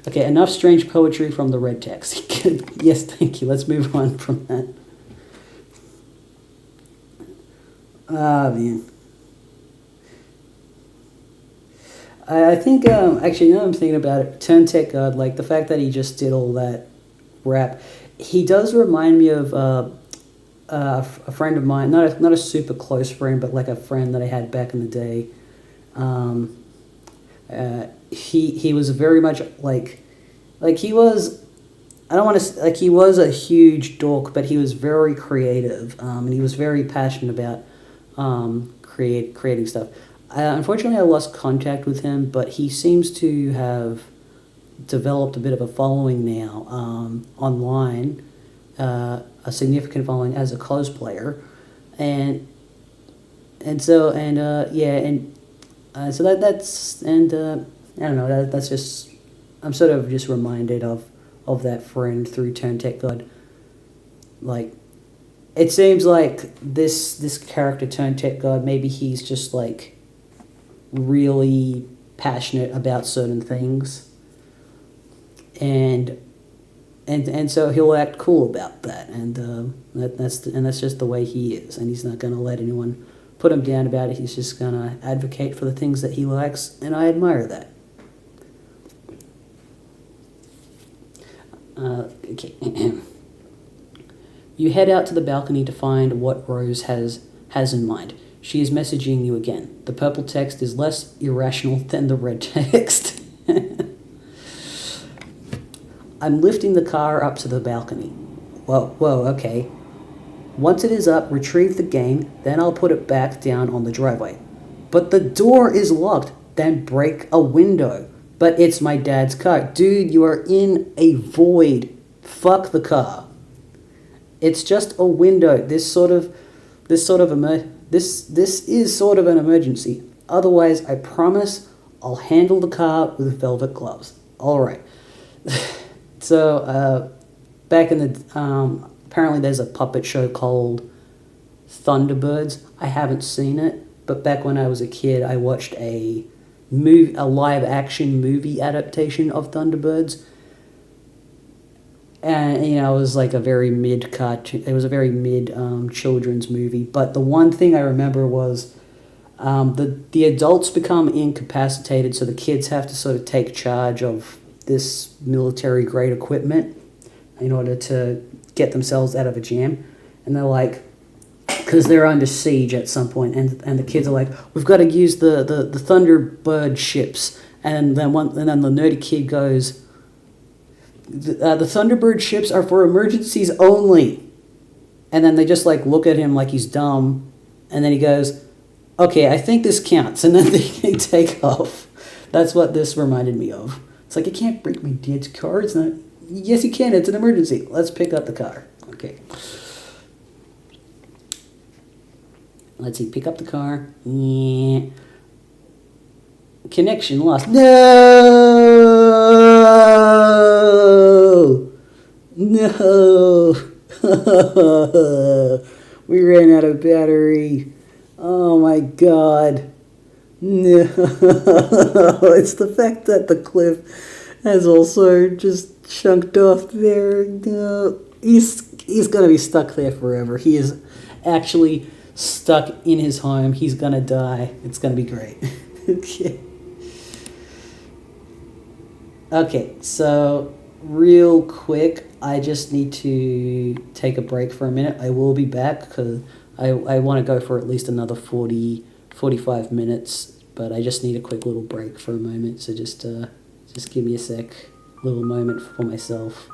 Okay, enough strange poetry from the red text. Yes, thank you. Let's move on from that. Man. I think, actually, now I'm thinking about it, Turn Tech God, like, the fact that he just did all that rap, he does remind me of a friend of mine, not a super close friend, but like a friend that I had back in the day. He was very much like he was, I don't want to, like, he was a huge dork, but he was very creative, and he was very passionate about creating stuff. Unfortunately, I lost contact with him, but he seems to have developed a bit of a following now online, a significant following as a cosplayer, and yeah, and so that's and I don't know, that's just, I'm sort of just reminded of that friend through Turn Tech God. Like, it seems like this character Turn Tech God, maybe he's just like really passionate about certain things, and so he'll act cool about that, and that's just the way he is, and he's not going to let anyone put him down about it. He's just going to advocate for the things that he likes, and I admire that. Okay. You head out to the balcony to find what Rose has in mind. She is messaging you again. The purple text is less irrational than the red text. I'm lifting the car up to the balcony. Whoa, okay. Once it is up, retrieve the game, then I'll put it back down on the driveway. But the door is locked, then break a window. But it's my dad's car. Dude, you are in a void. Fuck the car. It's just a window. This is sort of an emergency. Otherwise, I promise I'll handle the car with velvet gloves. All right. So, back in the apparently there's a puppet show called Thunderbirds. I haven't seen it, but back when I was a kid, I watched a live action movie adaptation of Thunderbirds. And it was like a very mid cartoon. It was a very mid children's movie. But the one thing I remember was the adults become incapacitated, so the kids have to sort of take charge of this military grade equipment in order to get themselves out of a jam. And they're like, because they're under siege at some point, and the kids are like, we've got to use the Thunderbird ships. And then the nerdy kid goes, the Thunderbird ships are for emergencies only. And then they just like look at him like he's dumb, and then he goes, okay, I think this counts, and then they take off. That's what this reminded me of. It's like, I can't break my dad's car. It's not. Yes, you can. It's an emergency. Let's pick up the car. Okay. Let's see. Pick up the car. Yeah. Connection lost. No. We ran out of battery. Oh my god. No, it's the fact that the cliff has also just chunked off there. No, he's gonna be stuck there forever. He is actually stuck in his home. He's gonna die. It's gonna be great. Okay, so real quick, I just need to take a break for a minute. I will be back because I want to go for at least another 45 minutes, but I just need a quick little break for a moment, so just give me a little moment for myself.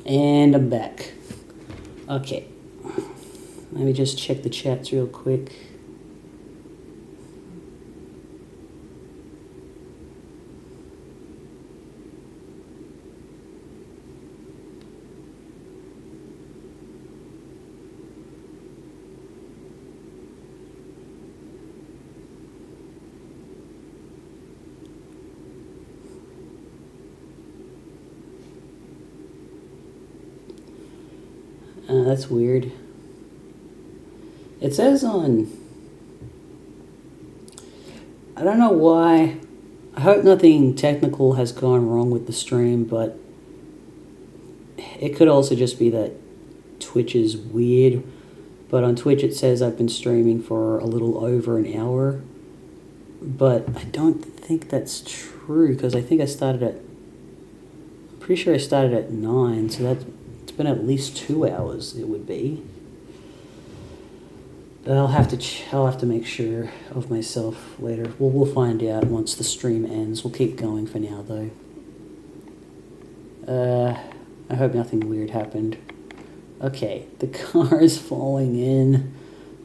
And I'm back. Okay. Let me just check the chats real quick. That's weird. It says on... I don't know why. I hope nothing technical has gone wrong with the stream, but it could also just be that Twitch is weird. But on Twitch it says I've been streaming for a little over an hour. But I don't think that's true, because I think I started at... I'm pretty sure I started at 9, so that's... It's been at least 2 hours, it would be. I'll have to make sure of myself later. We'll find out once the stream ends. We'll keep going for now, though. I hope nothing weird happened. Okay, the car is falling in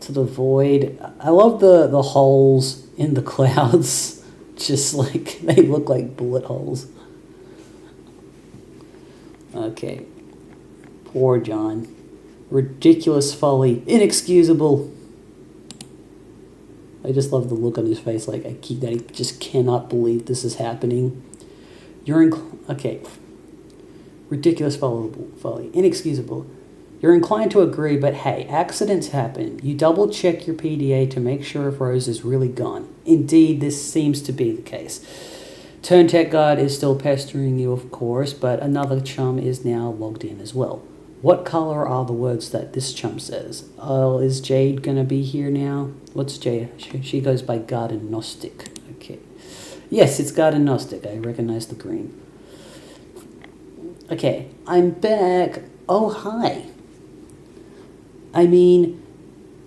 to the void. I love the holes in the clouds. Just like, they look like bullet holes. Okay. Poor John. Ridiculous folly. Inexcusable. I just love the look on his face, like that he just cannot believe this is happening. Okay. Ridiculous folly. Inexcusable. You're inclined to agree, but hey, accidents happen. You double check your PDA to make sure if Rose is really gone. Indeed, this seems to be the case. Turn Tech God is still pestering you, of course, but another chum is now logged in as well. What color are the words that this chum says? Oh, is Jade gonna be here now? What's Jade? She goes by Garden Gnostic. Okay. Yes, it's Garden Gnostic. I recognize the green. Okay, I'm back. Oh, hi. I mean,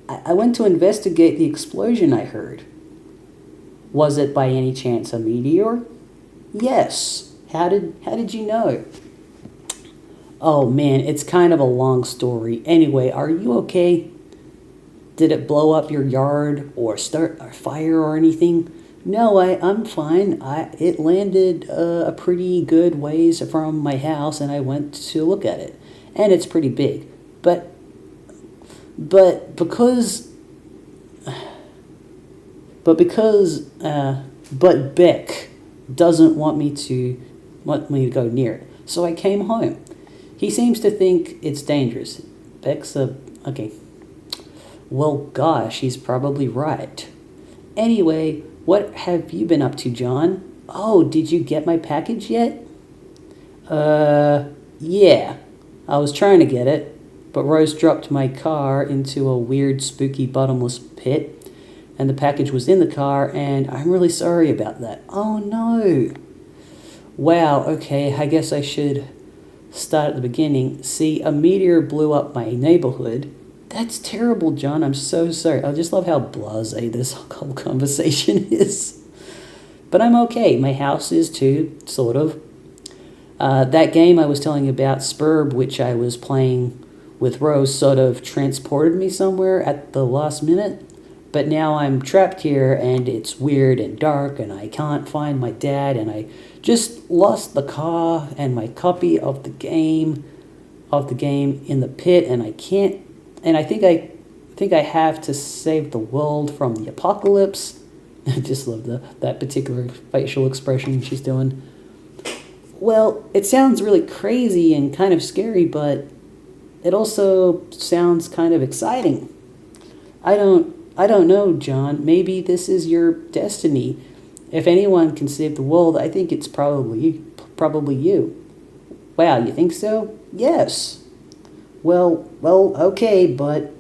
I went to investigate the explosion I heard. Was it by any chance a meteor? Yes. How did you know? Oh man, it's kind of a long story. Anyway, are you okay? Did it blow up your yard or start a fire or anything? No, I'm fine. It landed a pretty good ways from my house, and I went to look at it, and it's pretty big. But Beck doesn't want me to go near it, so I came home. He seems to think it's dangerous. Beck's okay. Well, gosh, he's probably right. Anyway, what have you been up to, John? Oh, did you get my package yet? Yeah. I was trying to get it, but Rose dropped my car into a weird, spooky, bottomless pit, and the package was in the car, and I'm really sorry about that. Oh, no. Wow, okay, I guess I should start at the beginning. See, a meteor blew up my neighborhood. That's terrible, John. I'm so sorry. I just love how blasé this whole conversation is. But I'm okay. My house is too, sort of. That game I was telling you about, Spurb, which I was playing with Rose, sort of transported me somewhere at the last minute. But now I'm trapped here, and it's weird and dark, and I can't find my dad, and I just lost the car and my copy of the game in the pit, and I can't. And I think I have to save the world from the apocalypse. I just love that particular facial expression she's doing. Well, it sounds really crazy and kind of scary, but it also sounds kind of exciting. I don't know, John. Maybe this is your destiny. If anyone can save the world, I think it's probably you. Wow, you think so? Yes. Well, okay, but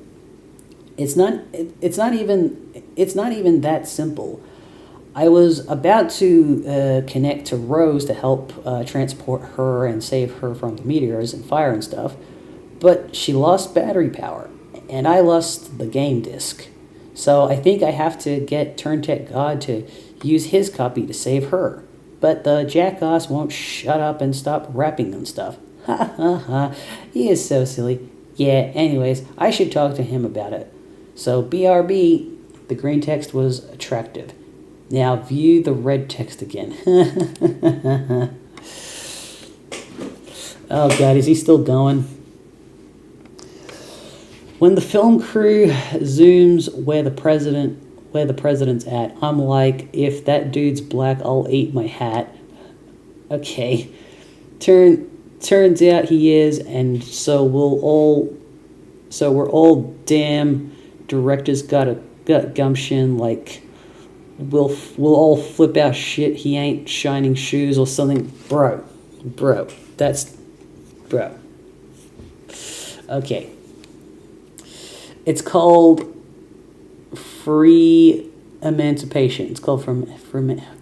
it's not even that simple. I was about to connect to Rose to help transport her and save her from the meteors and fire and stuff, but she lost battery power, and I lost the game disc. So I think I have to get Turntech God to use his copy to save her. but the jackass won't shut up and stop rapping and stuff. Ha ha ha, he is so silly. Yeah, anyways, I should talk to him about it. So BRB, the green text was attractive. Now view the red text again. Oh god, is he still going? When the film crew zooms where the president's at, I'm like, if that dude's black, I'll eat my hat. Okay. Turns out he is, and so we're all damn directors got gumption, like we'll all flip our shit. He ain't shining shoes or something. Bro. Okay. It's called Free Emancipation. It's called from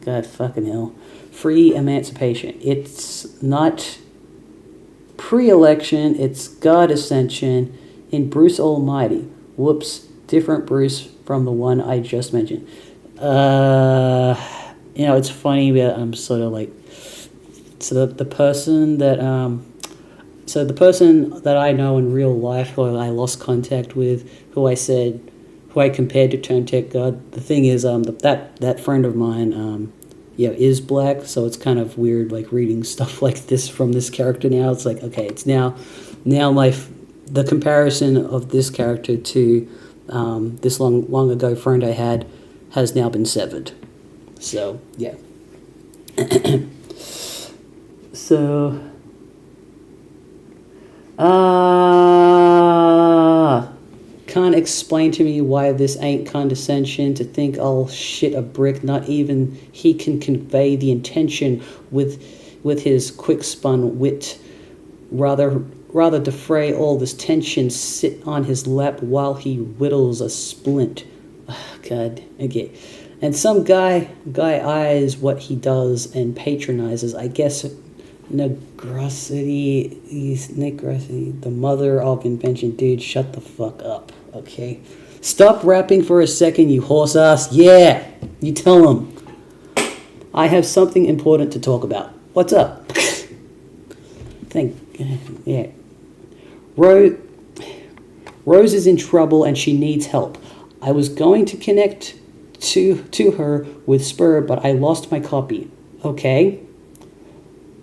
God fucking hell. Free Emancipation. It's not pre-election, it's God Ascension in Bruce Almighty. Whoops, different Bruce from the one I just mentioned. It's funny that I'm sort of like, the person that I know in real life, who I lost contact with, who I compared to Turn Tech God. The thing is, that friend of mine, is black, so it's kind of weird, like reading stuff like this from this character now. It's like, okay, it's now the comparison of this character to this long ago friend I had has now been severed. So yeah. So can't explain to me why this ain't condescension to think I'll shit a brick. Not even he can convey the intention with his quick spun wit. Rather defray all this tension, sit on his lap while he whittles a splint. God, okay. And some guy eyes what he does and patronizes. I guess Negrosity, the mother of invention. Dude, shut the fuck up, okay? Stop rapping for a second, you horse ass. Yeah, you tell him. I have something important to talk about. What's up? Yeah. Rose is in trouble and she needs help. I was going to connect to her with Spur, but I lost my copy. Okay.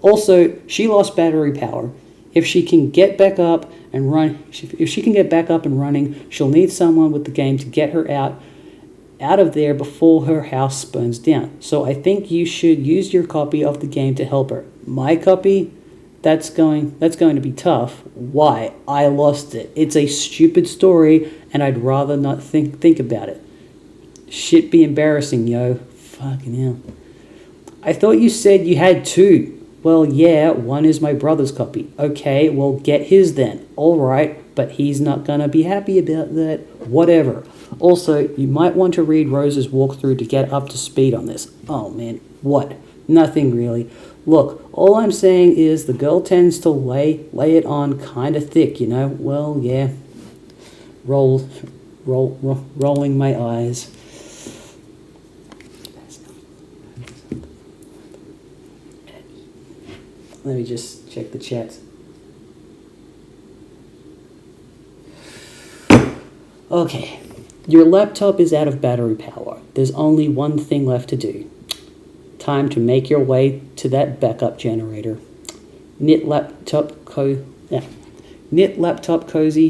Also, she lost battery power. If she can get back up and running, she'll need someone with the game to get her out of there before her house burns down. So I think you should use your copy of the game to help her. My copy? That's going to be tough. Why? I lost it. It's a stupid story, and I'd rather not think about it. Shit be embarrassing, yo. Fucking hell. I thought you said you had two. Well, yeah, one is my brother's copy. Okay, well, get his then. Alright, but he's not gonna be happy about that. Whatever. Also, you might want to read Rose's walkthrough to get up to speed on this. Oh, man. What? Nothing really. Look, all I'm saying is the girl tends to lay it on kind of thick, you know? Well, yeah. Rolling my eyes. Let me just check the chat. Okay. Your laptop is out of battery power. There's only one thing left to do. Time to make your way to that backup generator. Knit laptop cozy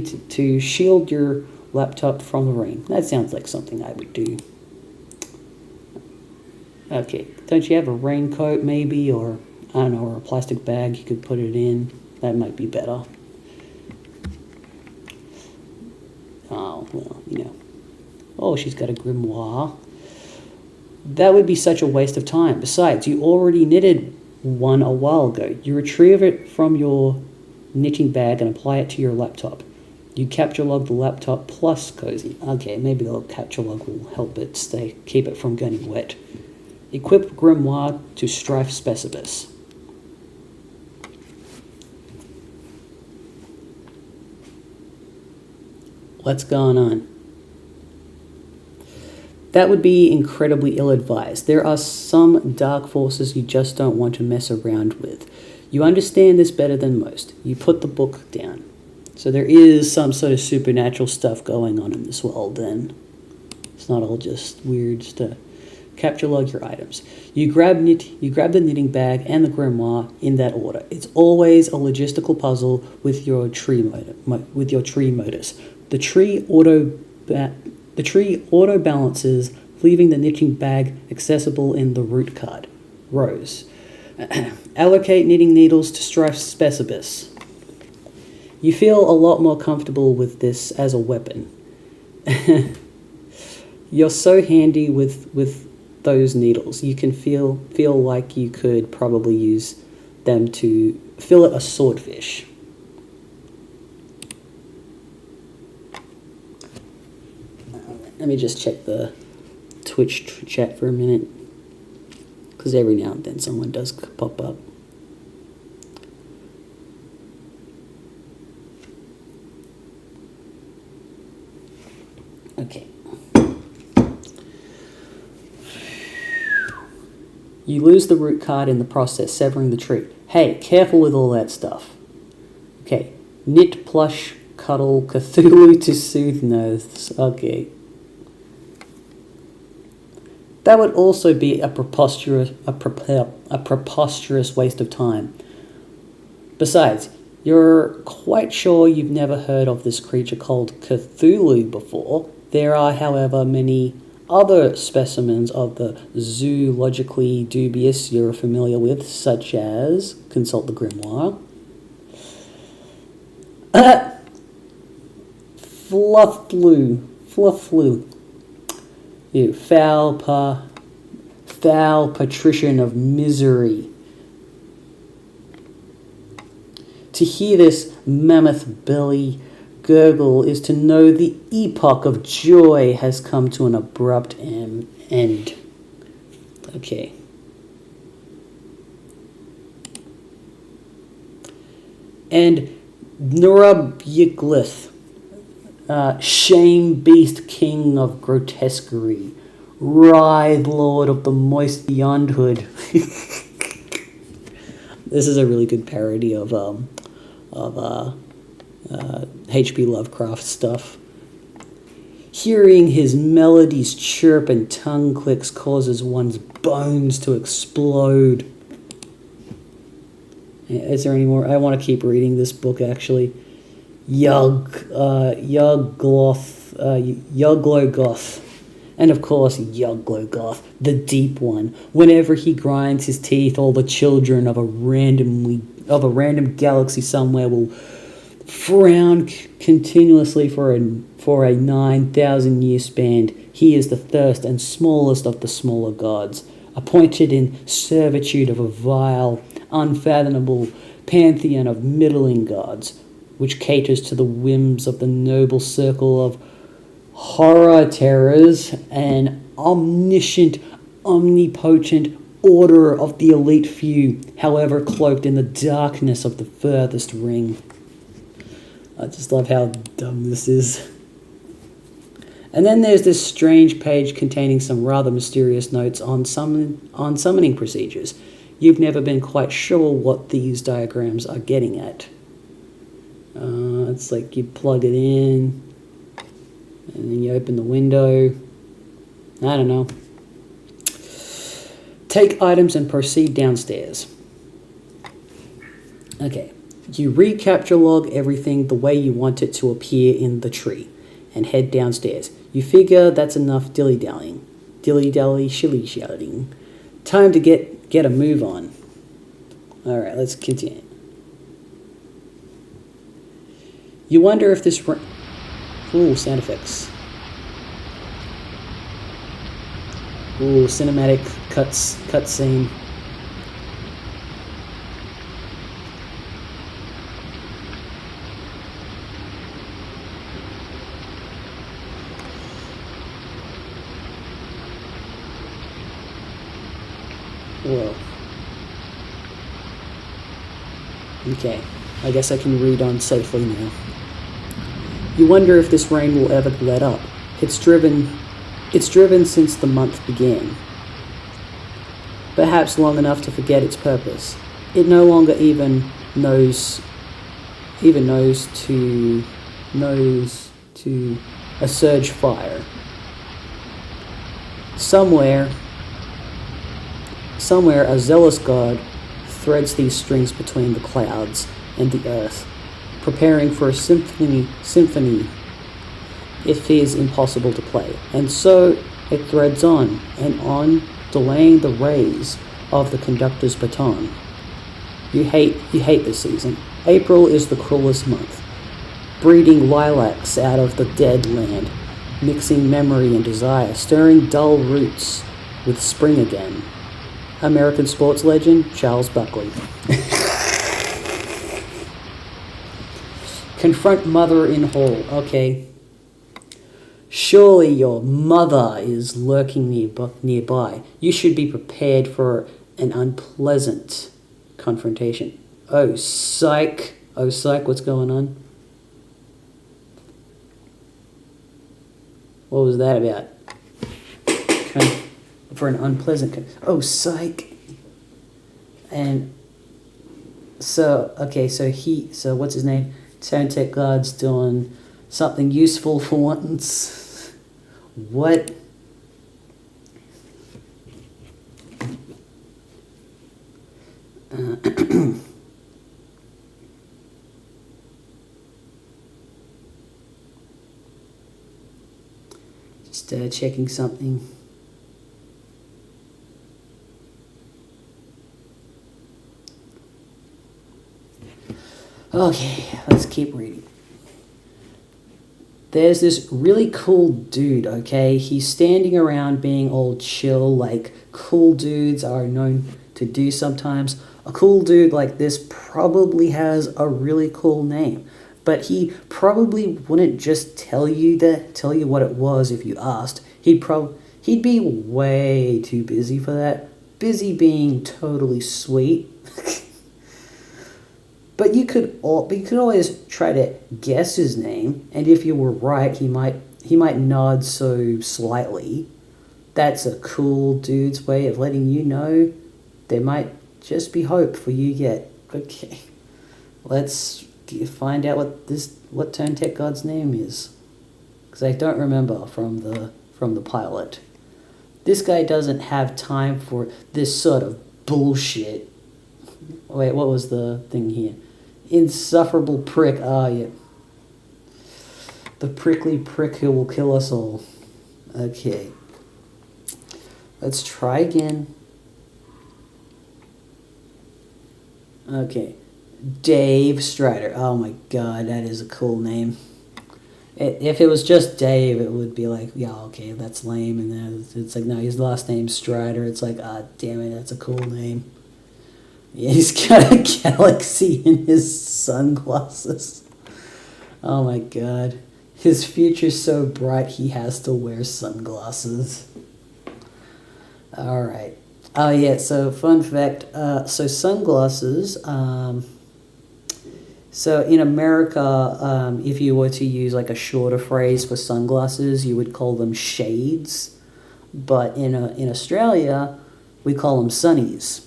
to shield your laptop from the rain. That sounds like something I would do. Okay. Don't you have a raincoat maybe, or I don't know, or a plastic bag you could put it in? That might be better. Oh, well, you know. Oh, she's got a grimoire. That would be such a waste of time. Besides, you already knitted one a while ago. You retrieve it from your knitting bag and apply it to your laptop. You capture log the laptop plus cozy. Okay, maybe the capture log will help it keep it from getting wet. Equip grimoire to strife specibus. What's going on? that would be incredibly ill-advised. There are some dark forces you just don't want to mess around with. You understand this better than most. You put the book down. So there is some sort of supernatural stuff going on in this world then. It's not all just weird stuff. Capture log your items. You grab the knitting bag and the grimoire in that order. It's always a logistical puzzle with your tree modus. The tree auto balances, leaving the knitting bag accessible in the root card. Rows. Allocate knitting needles to strife specibus. You feel a lot more comfortable with this as a weapon. You're so handy with those needles. You can feel like you could probably use them to fillet a swordfish. Let me just check the Twitch chat for a minute, because every now and then someone does pop up. Okay. You lose the root card in the process, severing the tree. Hey, careful with all that stuff. Okay. Knit, plush, cuddle, Cthulhu to soothe nerves. Okay. That would also be a preposterous waste of time. Besides, you're quite sure you've never heard of this creature called Cthulhu before. There are, however, many other specimens of the zoologically dubious you're familiar with, such as, consult the grimoire, Flufflu, you foul patrician of misery. To hear this mammoth belly gurgle is to know the epoch of joy has come to an abrupt end. Okay. And Nurabyglith, shame beast king of grotesquerie, writhe lord of the moist beyondhood. This is a really good parody of H.P. Lovecraft stuff. Hearing his melodies chirp and tongue clicks causes one's bones to explode. Is there any more? I want to keep reading this book, actually. Yuglogoth. And of course, Yuglogoth, the deep one. Whenever he grinds his teeth, all the children of a random galaxy somewhere will frown continuously for a 9,000-year span. He is the first and smallest of the smaller gods, appointed in servitude of a vile, unfathomable pantheon of middling gods, which caters to the whims of the noble circle of horror terrors, an omniscient, omnipotent order of the elite few, however cloaked in the darkness of the furthest ring. I just love how dumb this is. And then there's this strange page containing some rather mysterious notes on summoning procedures. You've never been quite sure what these diagrams are getting at. It's like you plug it in, and then you open the window. I don't know. Take items and proceed downstairs. Okay. You recapture log everything the way you want it to appear in the tree, and head downstairs. You figure that's enough dilly-dallying. Dilly-dally, shilly-shouting. Time to get a move on. Alright, let's continue. You wonder if this... Ooh, sound effects. Ooh, cinematic cutscene. Whoa. Okay, I guess I can read on safely now. You wonder if this rain will ever let up. It's driven It's driven since the month began, perhaps long enough to forget its purpose. It no longer even knows to a surge fire. Somewhere a zealous god threads these strings between the clouds and the earth, preparing for a symphony it fears impossible to play. And so it threads on and on, delaying the rays of the conductor's baton. You hate this season. April is the cruelest month, breeding lilacs out of the dead land, mixing memory and desire, stirring dull roots with spring again. American sports legend Charles Buckley. Confront mother in hall. Okay. Surely your mother is lurking nearby. You should be prepared for an unpleasant confrontation. Oh, psych. Oh, psych, what's going on? What was that about? For an unpleasant... Oh, psych. And so, okay, so what's his name? Tone Tech God's doing something useful for once. What? Just checking something. Okay, let's keep reading. There's this really cool dude, okay? He's standing around being all chill, like cool dudes are known to do sometimes. A cool dude like this probably has a really cool name, but he probably wouldn't just tell you what it was if you asked. He'd be way too busy for that. Busy being totally sweet. But you could always try to guess his name, and if you were right, he might nod so slightly. That's a cool dude's way of letting you know there might just be hope for you yet. Okay, let's find out what Tone Tech God's name is, because I don't remember from the pilot. This guy doesn't have time for this sort of bullshit. Wait, what was the thing here? Insufferable prick. Ah, yeah. The prickly prick who will kill us all. Okay. Let's try again. Okay. Dave Strider. Oh my god, that is a cool name. If it was just Dave, it would be like, yeah, okay, that's lame. And then it's like, no, his last name's Strider. It's like, ah, damn it, that's a cool name. Yeah, he's got a galaxy in his sunglasses. Oh my god. His future's so bright he has to wear sunglasses. Alright. Oh yeah, so fun fact. So sunglasses, so in America, if you were to use like a shorter phrase for sunglasses, you would call them shades. But in Australia, we call them sunnies.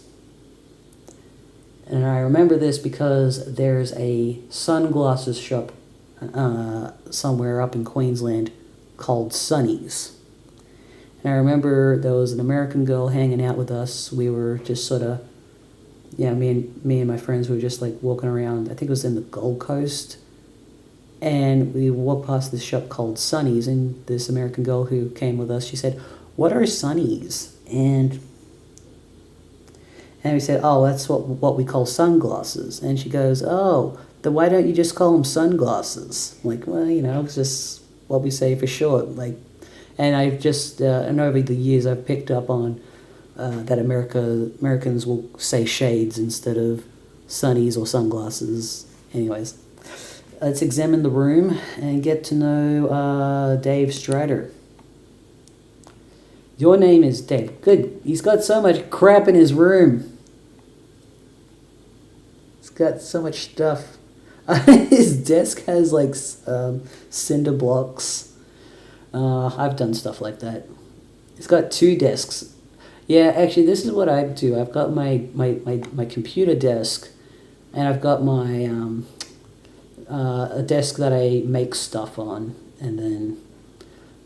And I remember this because there's a sunglasses shop somewhere up in Queensland called Sunnies. And I remember there was an American girl hanging out with us. We were just sort of, yeah, me and my friends were just like walking around. I think it was in the Gold Coast. And we walked past this shop called Sunnies, and this American girl who came with us, she said, "What are Sunnies?" And we said, "Oh, that's what we call sunglasses." And she goes, "Oh, then why don't you just call them sunglasses?" I'm like, well, it's just what we say for short. Like, and I've just, and over the years, I've picked up on that Americans will say shades instead of sunnies or sunglasses. Anyways, let's examine the room and get to know Dave Strider. Your name is Dave. Good. He's got so much crap in his room. He's got so much stuff. His desk has like cinder blocks. I've done stuff like that. It's got 2 desks. Yeah, actually, this is what I do. I've got my computer desk, and I've got my a desk that I make stuff on, and then,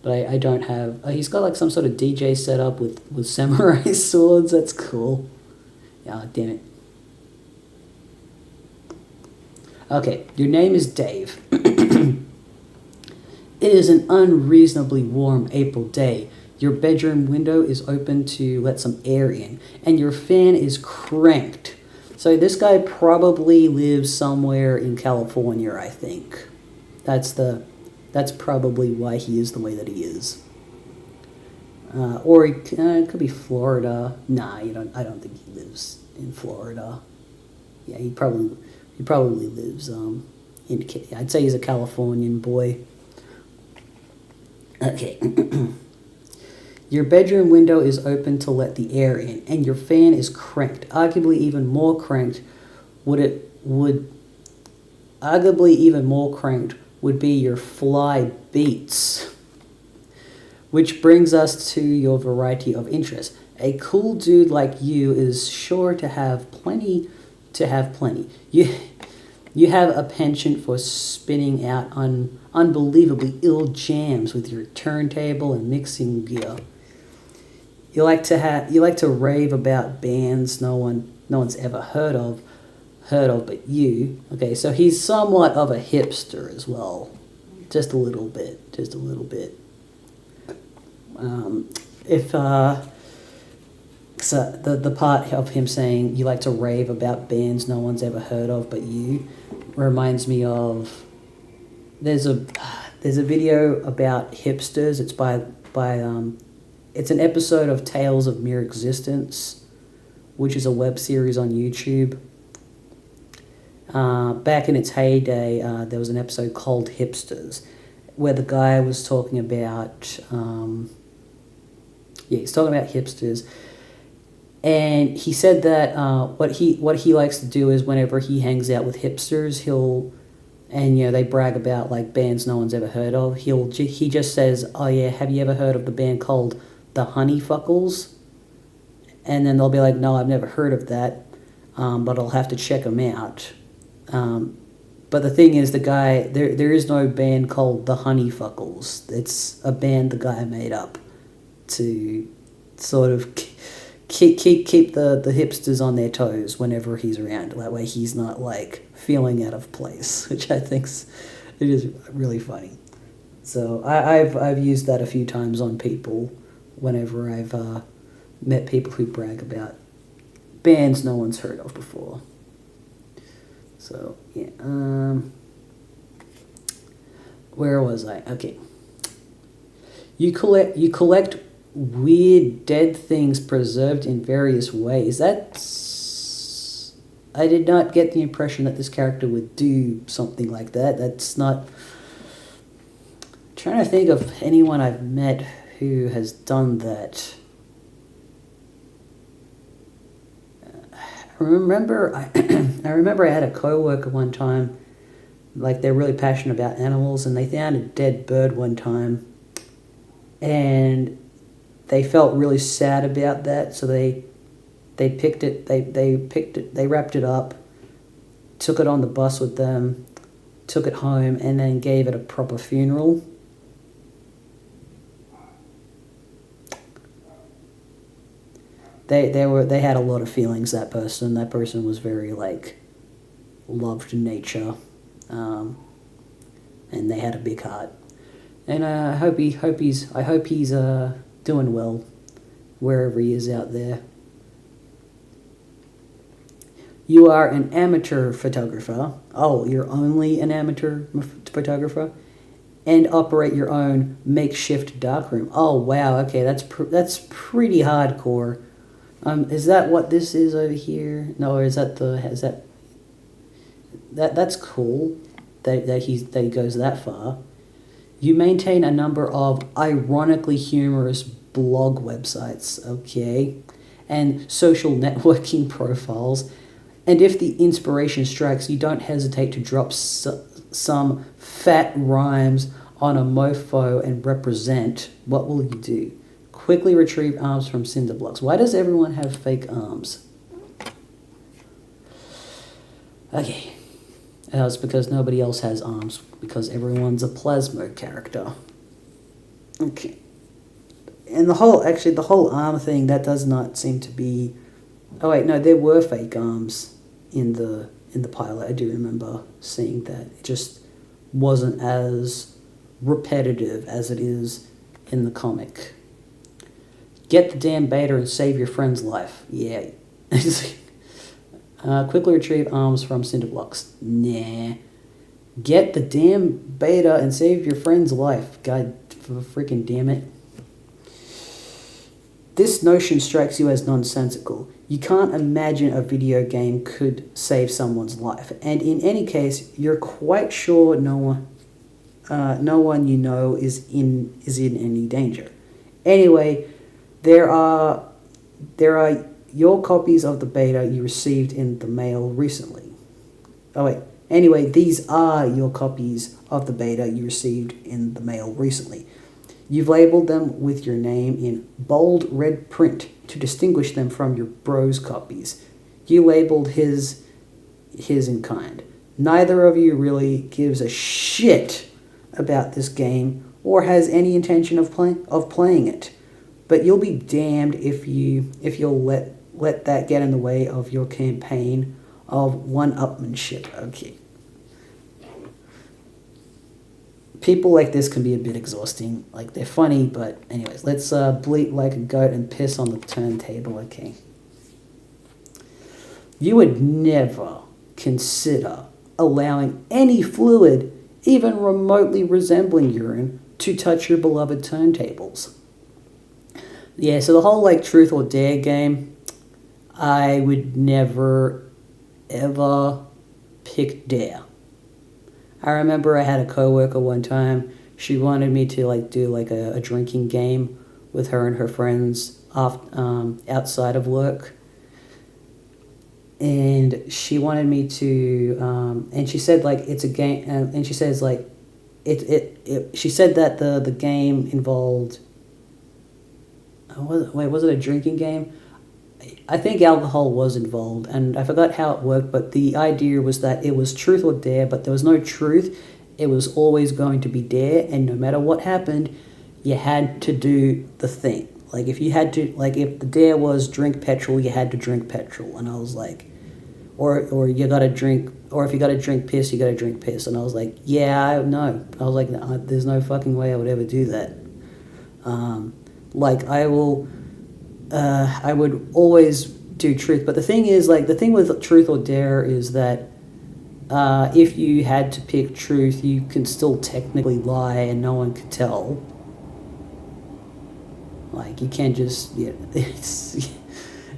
but I don't have. He's got like some sort of DJ setup with samurai swords. That's cool. Yeah, damn it. Okay, your name is Dave. It is an unreasonably warm April day. Your bedroom window is open to let some air in, and your fan is cranked. So this guy probably lives somewhere in California, I think. That's probably why he is the way that he is. Or it could be Florida. Nah, I don't think he lives in Florida. Yeah, he probably lives I'd say he's a Californian boy. Okay. Your bedroom window is open to let the air in, and your fan is cranked. Arguably even more cranked would be your fly beats. Which brings us to your variety of interests. A cool dude like you is sure to have plenty. You have a penchant for spinning out unbelievably ill jams with your turntable and mixing gear. You like to rave about bands no one's ever heard of but you. Okay, so he's somewhat of a hipster as well. Just a little bit. So the part of him saying you like to rave about bands no one's ever heard of but you reminds me of there's a video about hipsters. It's by it's an episode of Tales of Mere Existence, which is a web series on YouTube. Back in its heyday, there was an episode called Hipsters, where the guy was talking about he's talking about hipsters. And he said that what he likes to do is whenever he hangs out with hipsters, they brag about like bands no one's ever heard of. He just says, "Oh yeah, have you ever heard of the band called the Honeyfuckles?" And then they'll be like, "No, I've never heard of that, but I'll have to check them out." But the thing is, the guy there is no band called the Honeyfuckles. It's a band the guy made up to sort of keep the hipsters on their toes whenever he's around. That way he's not like feeling out of place, which I think's it is really funny. So I've used that a few times on people whenever I've met people who brag about bands no one's heard of before. So yeah, where was I? Okay. You collect weird dead things preserved in various ways. I did not get the impression that this character would do something like that. That's not... I'm trying to think of anyone I've met who has done that. I remember I had a coworker one time, like they're really passionate about animals, and they found a dead bird one time, and they felt really sad about that, so they wrapped it up, took it on the bus with them, took it home, and then gave it a proper funeral. They had a lot of feelings, that person. That person was very loved nature, and they had a big heart. And I hope he's doing well wherever he is out there. You are an amateur photographer. Oh, you're only an amateur photographer? And operate your own makeshift darkroom. Oh, wow, okay, that's pretty hardcore. Is that what this is over here? No, or is that that's cool that he goes that far. You maintain a number of ironically humorous blog websites, okay, and social networking profiles. And if the inspiration strikes, you don't hesitate to drop some fat rhymes on a mofo and represent, what will you do? Quickly retrieve arms from cinder blocks. Why does everyone have fake arms? Okay. It's because nobody else has arms, because everyone's a plasma character. Okay. And the whole arm thing, that does not seem to be... Oh wait, no, there were fake arms in the pilot. I do remember seeing that. It just wasn't as repetitive as it is in the comic. Get the damn beta and save your friend's life. Yeah. Quickly retrieve arms from cinder blocks. Nah. Get the damn beta and save your friend's life. God freaking damn it. This notion strikes you as nonsensical. You can't imagine a video game could save someone's life. And in any case, you're quite sure no one you know is in any danger. Anyway, there are your copies of the beta you received in the mail recently. Oh wait. Anyway, these are your copies of the beta you received in the mail recently. You've labeled them with your name in bold red print to distinguish them from your bro's copies. You labeled his in kind. Neither of you really gives a shit about this game or has any intention of playing it. But you'll be damned if you'll let that get in the way of your campaign of one-upmanship. Okay. People like this can be a bit exhausting. Like, they're funny, but anyways, let's bleat like a goat and piss on the turntable, okay? You would never consider allowing any fluid, even remotely resembling urine, to touch your beloved turntables. Yeah, so the whole, like, truth or dare game, I would never, ever pick dare. I remember I had a coworker one time. She wanted me to like do like a drinking game with her and her friends outside of work, and she wanted me to. And she said like it's a game, and she says like She said that the game involved. Was it a drinking game? I think alcohol was involved, and I forgot how it worked, but the idea was that it was truth or dare, but there was no truth. It was always going to be dare, and no matter what happened, you had to do the thing. Like, if the dare was drink petrol, you had to drink petrol, and I was like, or you gotta drink, or if you gotta drink piss, you gotta drink piss, and I was like, no. I was like, there's no fucking way I would ever do that. I would always do truth. But the thing is, like, the thing with truth or dare is that if you had to pick truth, you can still technically lie and no one could tell. Like, you can't just,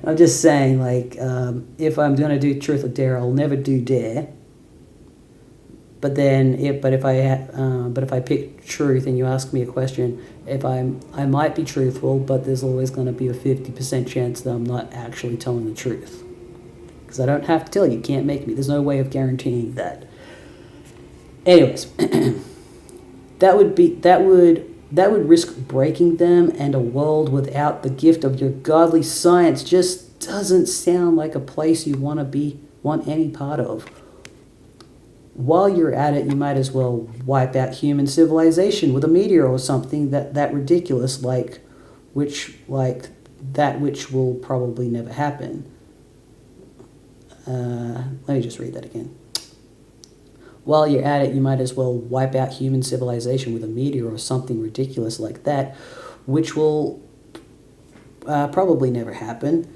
I'm just saying, like, if I'm going to do truth or dare, I'll never do dare. But then, if I pick truth and you ask me a question, I might be truthful, but there's always going to be a 50% chance that I'm not actually telling the truth, because I don't have to tell you. You can't make me. There's no way of guaranteeing that. Anyways, that would risk breaking them, and a world without the gift of your godly science just doesn't sound like a place you want any part of. While you're at it, you might as well wipe out human civilization with a meteor or something that ridiculous, which will probably never happen. Let me just read that again. While you're at it, you might as well wipe out human civilization with a meteor or something ridiculous like that, which will probably never happen.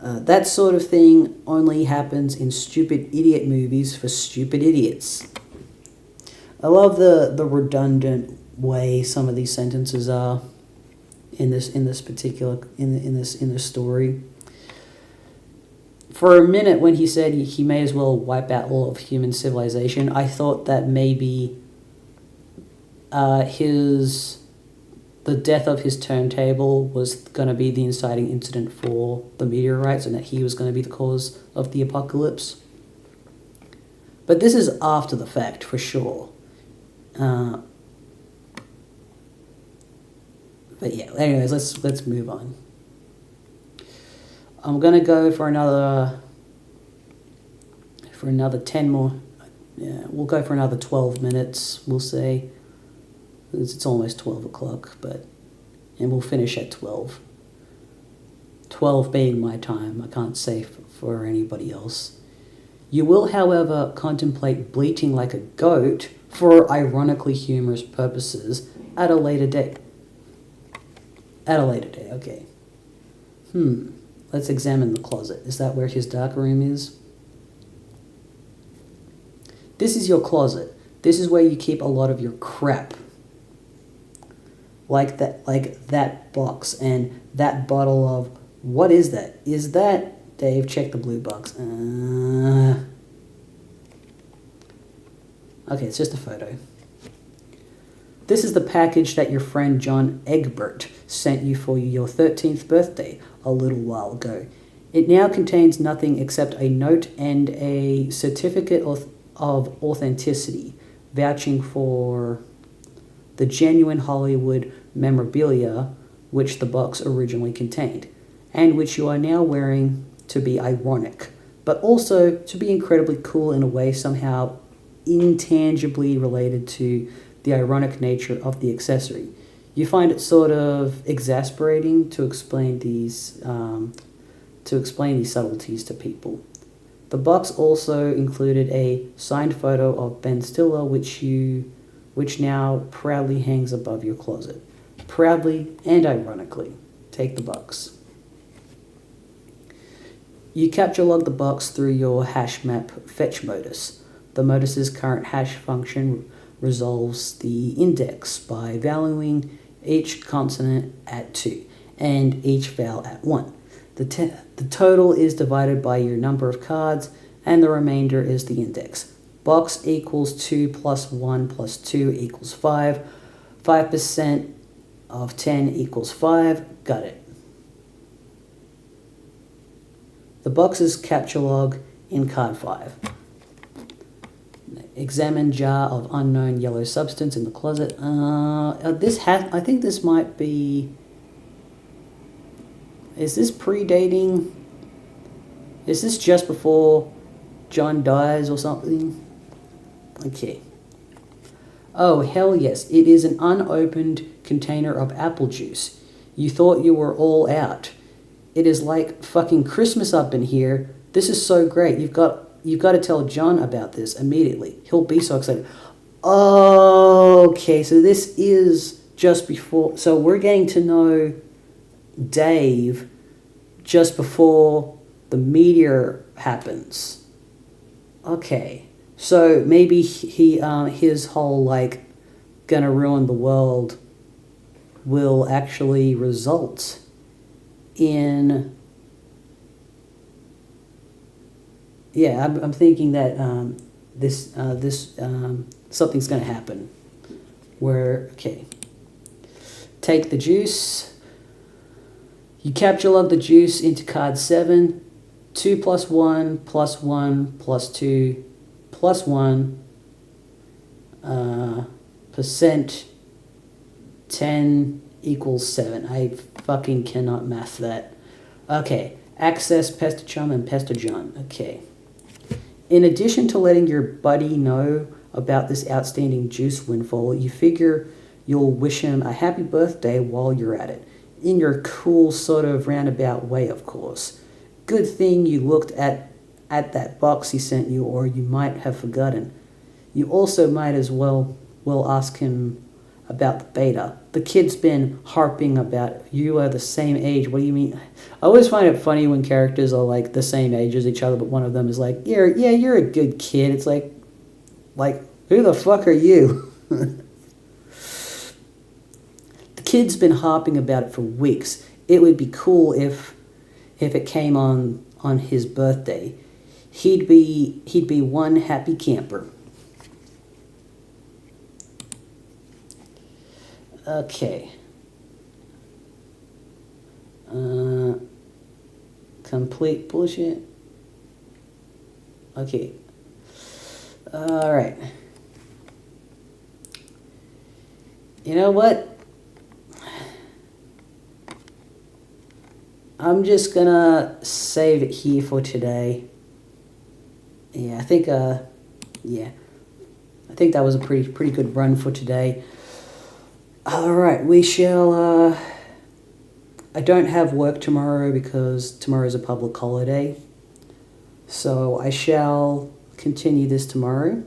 That sort of thing only happens in stupid idiot movies for stupid idiots. I love the redundant way some of these sentences are in this story. For a minute, when he said he may as well wipe out all of human civilization, I thought that maybe the death of his turntable was going to be the inciting incident for the meteorites, and that he was going to be the cause of the apocalypse. But this is after the fact, for sure. But yeah, anyways, let's move on. I'm gonna go for another 10 more. Yeah, we'll go for another 12 minutes. We'll say it's almost 12 o'clock, and we'll finish at 12. 12 being my time. I can't say for anybody else. You will, however, contemplate bleating like a goat for ironically humorous purposes at a later date. At a later date, okay. Let's examine the closet. Is that where his dark room is? This is your closet. This is where you keep a lot of your crap. Like that box and that bottle of... What is that? Is that... Dave, check the blue box. Okay, it's just a photo. This is the package that your friend John Egbert sent you for your 13th birthday a little while ago. It now contains nothing except a note and a certificate of authenticity, vouching for the genuine Hollywood memorabilia which the box originally contained, and which you are now wearing to be ironic, but also to be incredibly cool in a way somehow intangibly related to the ironic nature of the accessory. You find it sort of exasperating to explain these subtleties to people. The box also included a signed photo of Ben Stiller, which now proudly hangs above your closet. Proudly and ironically. Take the box. You capture log the box through your hash map fetch modus. The modus's current hash function resolves the index by valuing each consonant at 2 and each vowel at 1. The total is divided by your number of cards, and the remainder is the index. Box equals 2 plus 1 plus 2 equals 5. 5% of 10 equals 5. Got it. The box's capture log in card 5. Examine jar of unknown yellow substance in the closet. I think this might be... Is this predating? Is this just before John dies or something? Okay. Oh, hell yes. It is an unopened container of apple juice. You thought you were all out. It is like fucking Christmas up in here. This is so great. You've got to tell John about this immediately. He'll be so excited. Okay, so this is just before... So we're getting to know Dave just before the meteor happens. Okay, so maybe his whole like gonna ruin the world will actually result in... Yeah, I'm thinking that this something's gonna happen. Where, okay, take the juice. You capture log the juice into card 7. 2 plus 1 plus 1 plus 2 plus 1 percent 10 equals 7. I fucking cannot math that. Okay, access Pester Chum and Pester John. Okay. In addition to letting your buddy know about this outstanding juice windfall, you figure you'll wish him a happy birthday while you're at it. In your cool sort of roundabout way, of course. Good thing you looked at that box he sent you, or you might have forgotten. You also might as well ask him about the beta. The kid's been harping about it. You are the same age. What do you mean? I always find it funny when characters are like the same age as each other, but one of them is like, you're a good kid. It's like who the fuck are you? The kid's been harping about it for weeks. It would be cool if it came on his birthday. He'd be one happy camper. Okay. Complete bullshit. Okay. All right. You know what? I'm just gonna save it here for today. Yeah, I think I think that was a pretty good run for today. All right, we shall. I don't have work tomorrow because tomorrow is a public holiday, so I shall continue this tomorrow.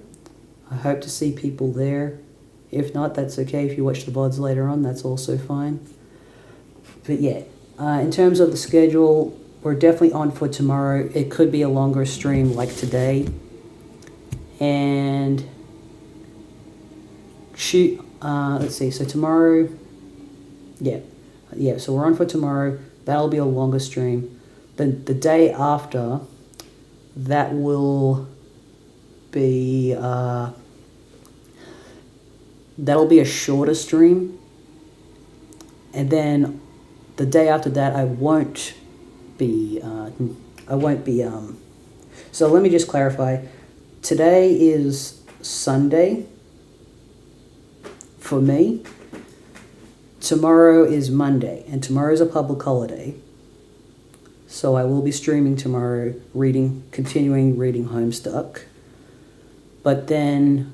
I hope to see people there. If not, that's okay. If you watch the VODs later on, that's also fine. But yeah, in terms of the schedule, we're definitely on for tomorrow. It could be a longer stream like today. And let's see, so tomorrow, so we're on for tomorrow. That'll be a longer stream. Then the day after, that will be, that'll be a shorter stream. And then the day after that, I won't be, so let me just clarify. Today is Sunday for me. Tomorrow is Monday, and tomorrow is a public holiday. So I will be streaming tomorrow, continuing reading Homestuck. But then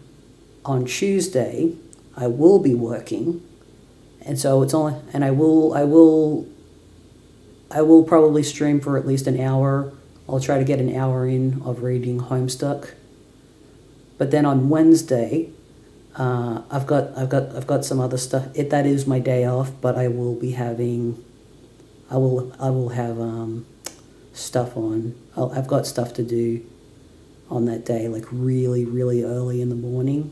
on Tuesday, I will be working, and so it's only, and I will probably stream for at least an hour. I'll try to get an hour in of reading Homestuck. But then on Wednesday, I've got some other stuff. That is my day off, but I will be having, I will have stuff on. I've got stuff to do on that day, like really early in the morning,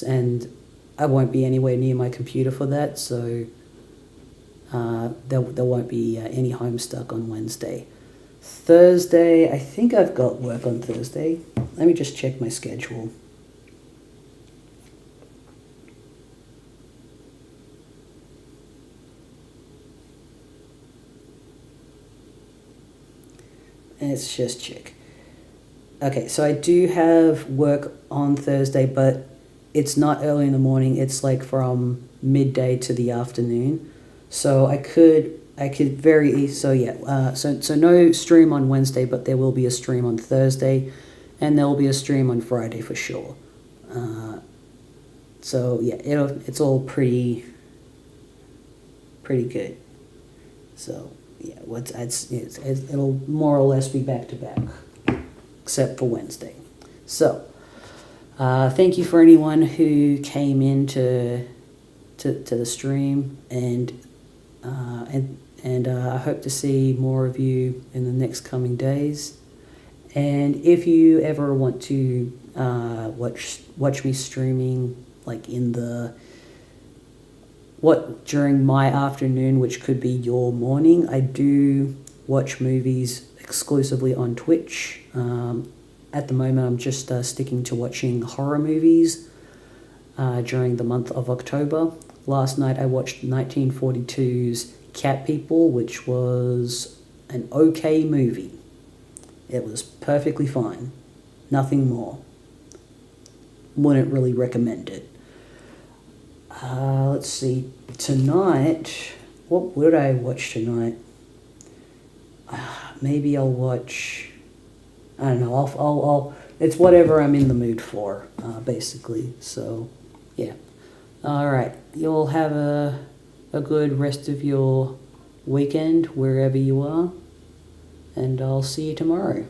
and I won't be anywhere near my computer for that. So there won't be any Homestuck on Wednesday. Thursday, I think I've got work on Thursday. Let me just check my schedule. Let's just check. Okay, so I do have work on Thursday, but it's not early in the morning. It's like from midday to the afternoon. So I could so no stream on Wednesday, but there will be a stream on Thursday, and there will be a stream on Friday for sure. So yeah, it's all pretty good. So yeah, it'll more or less be back to back, except for Wednesday. So thank you for anyone who came in to the stream, and I hope to see more of you in the next coming days. And if you ever want to watch me streaming, like during my afternoon, which could be your morning, I do watch movies exclusively on Twitch. At the moment, I'm just sticking to watching horror movies during the month of October. Last night I watched 1942's Cat People, which was an okay movie. It was perfectly fine. Nothing more. Wouldn't really recommend it. Let's see. Tonight, what would I watch tonight? Maybe I'll watch, I don't know, I'll it's whatever I'm in the mood for, basically. So, yeah. All right. You'll have a good rest of your weekend wherever you are, and I'll see you tomorrow.